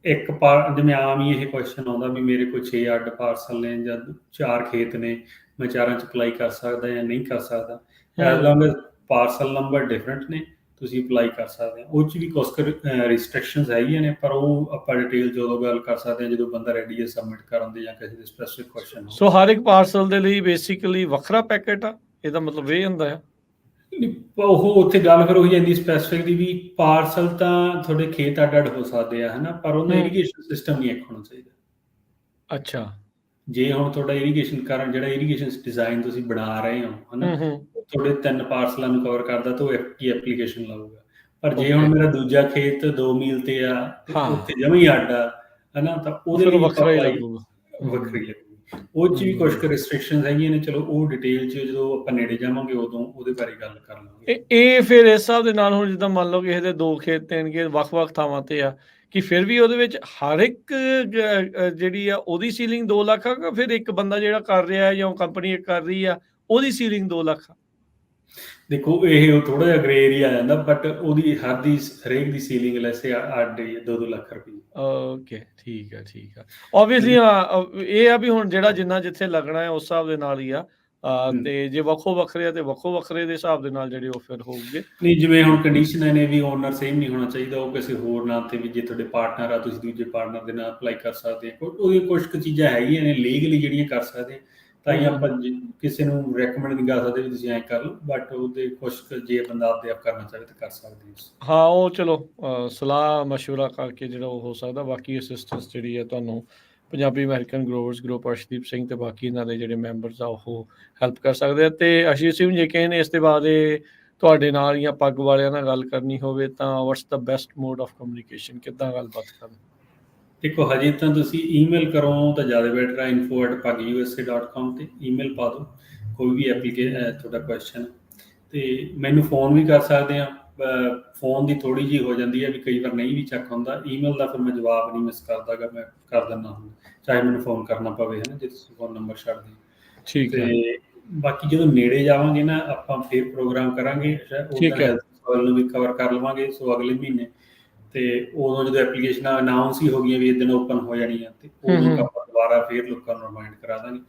ਇੱਕ ਜਿਵੇਂ ਆਮ ਹੀ ਇਹ ਕੁਐਸਚਨ ਆਉਂਦਾ ਵੀ ਮੇਰੇ ਕੋਲ 6 ਅੱਡ ਪਾਰਸਲ ਨੇ ਜਾਂ 4 ਖੇਤ ਨੇ, ਮੈਂ 4 'ਚ ਅਪਲਾਈ ਕਰ ਸਕਦਾ ਜਾਂ ਨਹੀਂ ਕਰ ਸਕਦਾ। ਐਜ਼ ਲੌਂਗ ਐਜ਼ ਪਾਰਸਲ ਨੰਬਰ ਡਿਫਰੈਂਟ ਨੇ ਤੁਸੀਂ ਅਪਲਾਈ ਕਰ ਸਕਦੇ ਹੋ। ਉਹ 'ਚ ਵੀ ਕੁਛ ਰਿਸਟ੍ਰਿਕਸ਼ਨਸ ਹੈਗੀਆਂ ਨੇ, ਪਰ ਉਹ ਆਪਾਂ ਡਿਟੇਲ ਜਦੋਂ ਗੱਲ ਕਰ ਸਕਦੇ ਹਾਂ ਜਦੋਂ ਬੰਦਾ ਰੈਡੀ ਹੈ ਸਬਮਿਟ ਕਰਨ ਦੇ ਜਾਂ ਕਿਸੇ ਦੇ ਸਪੈਸੀਫਿਕ ਕੁਐਸਚਨ। ਸੋ ਹਰ ਇੱਕ ਪਾਰਸਲ ਦੇ ਲਈ ਬੇਸਿਕਲੀ ਵੱਖਰਾ ਪੈਕੇਟ ਆ, ਇਹਦਾ ਮਤਲਬ ਇਹ ਹੁੰਦਾ ਆ? ਨਹੀਂ, ਉਹ ਉੱਥੇ ਗੱਲ ਫਿਰ ਉਹੀ ਜਾਂਦੀ ਸਪੈਸੀਫਿਕ ਦੀ ਵੀ ਪਾਰਸਲ ਤਾਂ ਤੁਹਾਡੇ ਖੇਤ ਅੱਡ-ਅੱਡ ਹੋ ਸਕਦੇ ਆ, ਹਨਾ? ਪਰ ਉਹਦਾ ਇਰੀਗੇਸ਼ਨ ਸਿਸਟਮ ਨਹੀਂ ਇੱਕ ਹੋਣਾ ਚਾਹੀਦਾ। ਅੱਛਾ। ਜੇ ਹੁਣ ਤੁਹਾਡਾ ਇਰੀਗੇਸ਼ਨ ਜਿਹੜਾ ਇਰੀਗੇਸ਼ਨ ਡਿਜ਼ਾਈਨ ਤੁਸੀਂ ਬਣਾ ਰਹੇ ਹੋ, ਹਨਾ? ਉਹ ਤੁਹਾਡੇ 3 ਪਾਰਸਲਾਂ ਨੂੰ ਕਵਰ ਕਰਦਾ ਤਾਂ ਉਹ ਇੱਕ ਹੀ ਐਪਲੀਕੇਸ਼ਨ ਲਾਊਗਾ। ਪਰ ਜੇ ਹੁਣ ਮੇਰਾ ਦੂਜਾ ਖੇਤ 2 ਮੀਲ ਤੇ ਆ ਤੇ ਉੱਥੇ ਜਮਾਂ ਹੀ ਅੱਡ ਆ, ਹਨਾ? ਤਾਂ ਉਹਦੇ ਲਈ ਵੱਖਰਾ ਹੀ ਲੱਗੂਗਾ। ਵੱਖਰੀ ਲੱਗੂਗੀ। ਉਹ 'ਚ ਵੀ ਕੁਛ ਕੁ ਰਿਸਟ੍ਰਿਕਸ਼ਨਸ ਹੈਗੀਆਂ ਨੇ, ਚਲੋ ਉਹ ਡਿਟੇਲ 'ਚ ਜਦੋਂ ਆਪਾਂ ਨੇੜੇ ਜਾਵਾਂਗੇ ਉਦੋਂ ਉਹਦੇ ਬਾਰੇ ਗੱਲ ਕਰ ਲਾਂਗੇ। ਇਹ ਫਿਰ ਇਸ ਹਿਸਾਬ ਦੇ ਨਾਲ ਹੁਣ ਜਿੱਦਾਂ ਮੰਨ ਲਓ ਕਿਸੇ ਦੇ 2 ਖੇਤ 3 ਖੇਤ ਵੱਖ-ਵੱਖ ਥਾਵਾਂ ਤੇ ਆ, ਕਿ ਫਿਰ ਵੀ ਉਹਦੇ ਵਿੱਚ ਹਰ ਇੱਕ ਜਿਹੜੀ ਆ ਉਹਦੀ ਸੀਲਿੰਗ 2 ਲੱਖ ਆ, ਕਿ ਫਿਰ ਇੱਕ ਬੰਦਾ ਜਿਹੜਾ ਕਰ ਰਿਹਾ ਜਾਂ ਕੰਪਨੀ ਕਰ ਰਹੀ ਆ ਉਹਦੀ ਸੀਲਿੰਗ 2 ਲੱਖ ਆ? ਦੇਖੋ ਇਹ ਥੋੜਾ ਜਿਹਾ ਗ੍ਰੇ ਏਰੀਆ ਆ ਜਾਂਦਾ, ਬਟ ਉਹਦੀ ਹਰੇਕ ਦੀ ਸੀਲਿੰਗ ਲੈਸੇ ਅੱਡ ਹੀ 2-2 ਲੱਖ ਰੁਪਏ। ਓਕੇ, ਠੀਕ ਆ। ਆਬਵੀਅਸਲੀ ਇਹ ਆ ਵੀ ਹੁਣ ਜਿਹੜਾ ਜਿੰਨਾ ਜਿੱਥੇ ਲੱਗਣਾ ਹੈ ਉਸ ਹਿਸਾਬ ਦੇ ਨਾਲ ਹੀ ਆ, ਤੇ ਜੇ ਵੱਖੋ ਵੱਖਰੇ ਆ ਤੇ ਵੱਖੋ ਵੱਖਰੇ ਦੇ ਹਿਸਾਬ ਦੇ ਨਾਲ ਜਿਹੜੇ ਉਹ ਫਿਰ ਹੋਊਗੇ। ਨਹੀਂ, ਜਿਵੇਂ ਹੁਣ ਕੰਡੀਸ਼ਨ ਨੇ ਵੀ ਓਨਰ ਸੇਮ ਨਹੀਂ ਹੋਣਾ ਚਾਹੀਦਾ, ਉਹ ਕਿਸੇ ਹੋਰ ਨਾਂ ਤੇ ਵੀ ਜੇ ਤੁਹਾਡੇ ਪਾਰਟਨਰ ਆ ਤੁਸੀਂ ਦੂਜੇ ਪਾਰਟਨਰ ਦੇ ਨਾਲ ਅਪਲਾਈ ਕਰ ਸਕਦੇ ਹੋ। ਉਹਦੀਆਂ ਕੁਝ ਕੁ ਚੀਜ਼ਾਂ ਹੈਗੀਆਂ ਨੇ ਲੀਗਲੀ ਜਿਹੜੀਆਂ ਕਰ ਸਕਦੇ, ਤਾਂ ਹੀ ਆਪਾਂ ਕਿਸੇ ਨੂੰ ਰეკਮੈਂਡ ਨਹੀਂ ਕਰ ਸਕਦੇ ਵੀ ਤੁਸੀਂ ਐਂ ਕਰ ਲਓ, ਬਟ ਉਹਦੇ ਕੁਝ ਜੇ ਬੰਦਾ ਆਪਦੇ ਆਪ ਕਰਨਾ ਚਾਹੇ ਤਾਂ ਕਰ ਸਕਦੇ ਹੋ। ਹਾਂ, ਉਹ ਚਲੋ ਸਲਾਹ ਮਸ਼ਵਰਾ ਕਰਕੇ ਜਿਹੜਾ ਉਹ ਹੋ ਸਕਦਾ। ਬਾਕੀ ਅਸਿਸਟੈਂਸ ਜਿਹੜੀ ਹੈ ਤੁਹਾਨੂੰ ਪੰਜਾਬੀ ਅਮਰੀਕਨ ਗਰੋਵਰਸ ਗਰੁੱਪ ਅਰਸ਼ਦੀਪ ਸਿੰਘ ਤੇ ਬਾਕੀ ਇਹਨਾਂ ਦੇ ਜਿਹੜੇ ਮੈਂਬਰਸ ਆ ਉਹ ਹੈਲਪ ਕਰ ਸਕਦੇ ਆ। ਤੇ ਅਸ਼ੀਸ਼ ਸਿੰਘ ਜੇ ਕਿਸੇ ਨੇ ਇਸ ਦੇ ਬਾਰੇ ਤੁਹਾਡੇ ਨਾਲ ਜਾਂ ਪੱਗ ਵਾਲਿਆਂ ਨਾਲ ਗੱਲ ਕਰਨੀ ਹੋਵੇ ਤਾਂ what's the best mode of communication, ਕਿੱਦਾਂ ਗੱਲਬਾਤ ਕਰਨੀ? ਦੇਖੋ, ਹਜੇ ਤਾਂ ਤੁਸੀਂ ਈਮੇਲ ਕਰੋ ਤਾਂ ਜ਼ਿਆਦਾ ਬੈਟਰ ਹੈ। info@pagusa.com ਤੇ ਈਮੇਲ ਪਾ ਦਿਓ ਕੋਈ ਵੀ ਤੁਹਾਡਾ ਕੁਐਸਚਨ, ਤੇ ਮੈਨੂੰ ਫੋਨ ਵੀ ਕਰ ਸਕਦੇ ਆ। ਫੋਨ ਦੀ ਥੋੜ੍ਹੀ ਜਿਹੀ ਹੋ ਜਾਂਦੀ ਹੈ ਵੀ ਕਈ ਵਾਰ ਨਹੀਂ ਵੀ ਚੱਕ ਹੁੰਦਾ। ਈਮੇਲ ਦਾ ਫਿਰ ਮੈਂ ਜਵਾਬ ਨਹੀਂ ਮਿਸ ਕਰਦਾ ਗਾ, ਮੈਂ ਕਰ ਦਿੰਦਾ ਹੁੰਦਾ, ਚਾਹੇ ਮੈਨੂੰ ਫੋਨ ਕਰਨਾ ਪਵੇ, ਹੈ ਨਾ, ਜੇ ਤੁਸੀਂ ਫੋਨ ਨੰਬਰ ਛੱਡ ਦਿਓ। ਠੀਕ ਹੈ। ਤੇ ਬਾਕੀ ਜਦੋਂ ਨੇੜੇ ਜਾਵਾਂਗੇ ਨਾ ਆਪਾਂ ਫਿਰ ਪ੍ਰੋਗਰਾਮ ਕਰਾਂਗੇ, ਹੈਲਥ ਸੋਇਲ ਨੂੰ ਵੀ ਕਵਰ ਕਰ ਲਵਾਂਗੇ। ਸੋ ਅਗਲੇ ਮਹੀਨੇ ਤੇ ਉਦੋਂ ਜਦੋਂ ਐਪਲੀਕੇਸ਼ਨਾਂ ਅਨਾਊਂਸ ਹੀ ਹੋ ਗਈਆਂ ਵੀ ਇਸ ਦਿਨ ਓਪਨ ਹੋ ਜਾਣੀਆਂ, ਤੇ ਉਦੋਂ ਆਪਾਂ ਦੁਬਾਰਾ ਫਿਰ ਲੋਕਾਂ ਨੂੰ ਰਿਮਾਈਂਡ ਕਰਾ ਦਾਂਗੇ।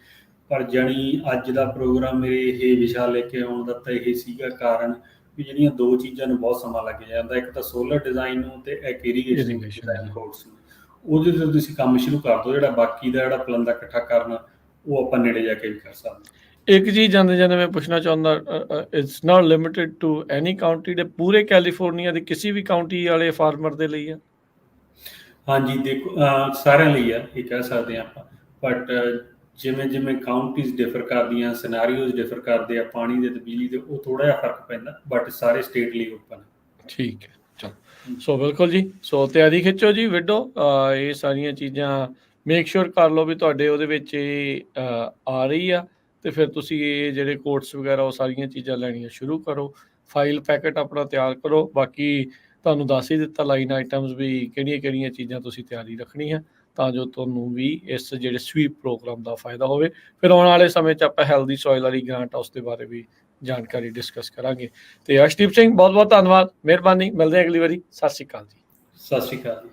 ਪਰ ਜਾਣੀ ਅੱਜ ਦਾ ਪ੍ਰੋਗਰਾਮ ਮੇਰੇ ਇਹ ਵਿਸ਼ਾ ਲੈ ਕੇ ਆਉਣ ਦਾ ਤਾਂ ਇਹ ਸੀਗਾ ਕਾਰਨ ਵੀ ਜਿਹੜੀਆਂ 2 ਚੀਜ਼ਾਂ ਨੂੰ ਬਹੁਤ ਸਮਾਂ ਲੱਗ ਜਾਂਦਾ, ਇੱਕ ਤਾਂ ਸੋਲਰ ਡਿਜ਼ਾਈਨ ਨੂੰ ਤੇ ਇੱਕ ਇਰੀਗੇਸ਼ਨ ਡਿਜ਼ਾਈਨ ਕੋਰਸ ਨੂੰ। ਉਹਦੇ ਤੇ ਤੁਸੀਂ ਕੰਮ ਸ਼ੁਰੂ ਕਰ ਦਿਓ, ਜਿਹੜਾ ਬਾਕੀ ਦਾ ਜਿਹੜਾ ਪਲੰਦਾ ਇਕੱਠਾ ਕਰਨਾ ਉਹ ਆਪਾਂ ਨੇੜੇ ਜਾ ਕੇ ਵੀ ਕਰ ਸਕਦੇ। ਇੱਕ ਚੀਜ਼ ਜਾਂਦੇ ਮੈਂ ਪੁੱਛਣਾ ਚਾਹੁੰਦਾ, it's not limited to any county, ਦੇ ਪੂਰੇ ਕੈਲੀਫੋਰਨੀਆ ਦੇ ਕਿਸੇ ਵੀ ਕਾਊਂਟੀ ਵਾਲੇ ਫਾਰਮਰ ਦੇ ਲਈ ਆ? ਹਾਂਜੀ, ਦੇਖੋ ਸਾਰਿਆਂ ਲਈ ਆ, ਇਹ ਕਹਿ ਸਕਦੇ ਹਾਂ ਆਪਾਂ, ਬਟ ਜਿਵੇਂ ਕਾਊਂਟੀਜ਼ ਡਿਫਰ ਕਰਦੀਆਂ, ਸਿਨੈਰੀਓਜ਼ ਡਿਫਰ ਕਰਦੇ ਆ, ਪਾਣੀ ਦੇ ਤੇ ਬਿਜਲੀ ਦੇ, ਉਹ ਥੋੜਾ ਜਿਹਾ ਫਰਕ ਪੈਂਦਾ, ਬਟ ਸਾਰੇ ਸਟੇਟ ਲਈ ਓਪਨ ਹੈ। ਠੀਕ ਹੈ, ਚਲੋ। ਸੋ ਬਿਲਕੁਲ ਜੀ, ਸੋ ਤਿਆਰੀ ਖਿੱਚੋ ਜੀ ਵਿਡੋ, ਇਹ ਸਾਰੀਆਂ ਚੀਜ਼ਾਂ ਮੇਕ ਸ਼ੋਰ ਕਰ ਲਓ ਵੀ ਤੁਹਾਡੇ ਉਹਦੇ ਵਿੱਚ ਆ ਰਹੀ ਆ, ਤੇ ਫਿਰ ਤੁਸੀਂ ਇਹ ਜਿਹੜੇ ਕੋਰਸ ਵਗੈਰਾ ਉਹ ਸਾਰੀਆਂ ਚੀਜ਼ਾਂ ਲੈਣੀਆਂ ਸ਼ੁਰੂ ਕਰੋ। ਫਾਈਲ ਪੈਕਟ ਆਪਣਾ ਤਿਆਰ ਕਰੋ। ਬਾਕੀ ਤੁਹਾਨੂੰ ਦੱਸ ਹੀ ਦਿੱਤਾ ਲਾਈਨ ਆਈਟਮਸ ਵੀ ਕਿਹੜੀਆਂ ਚੀਜ਼ਾਂ ਤੁਸੀਂ ਤਿਆਰੀ ਰੱਖਣੀ ਹੈ, ਤਾਂ ਜੋ ਤੁਹਾਨੂੰ ਵੀ ਇਸ ਜਿਹੜੇ ਸਵੀਪ ਪ੍ਰੋਗਰਾਮ ਦਾ ਫਾਇਦਾ ਹੋਵੇ। ਫਿਰ ਆਉਣ ਵਾਲੇ ਸਮੇਂ 'ਚ ਆਪਾਂ ਹੈਲਦੀ ਸੋਇਲ ਵਾਲੀ ਗ੍ਰਾਂਟ ਆ ਉਸ ਦੇ ਬਾਰੇ ਵੀ ਜਾਣਕਾਰੀ ਡਿਸਕਸ ਕਰਾਂਗੇ। ਤੇ ਅਰਸ਼ਦੀਪ ਸਿੰਘ, ਬਹੁਤ ਬਹੁਤ ਧੰਨਵਾਦ, ਮਿਹਰਬਾਨੀ, ਮਿਲਦੇ ਹਾਂ ਅਗਲੀ ਵਾਰੀ। ਸਤਿ ਸ਼੍ਰੀ ਅਕਾਲ ਜੀ। ਸਤਿ ਸ਼੍ਰੀ ਅਕਾਲ ਜੀ।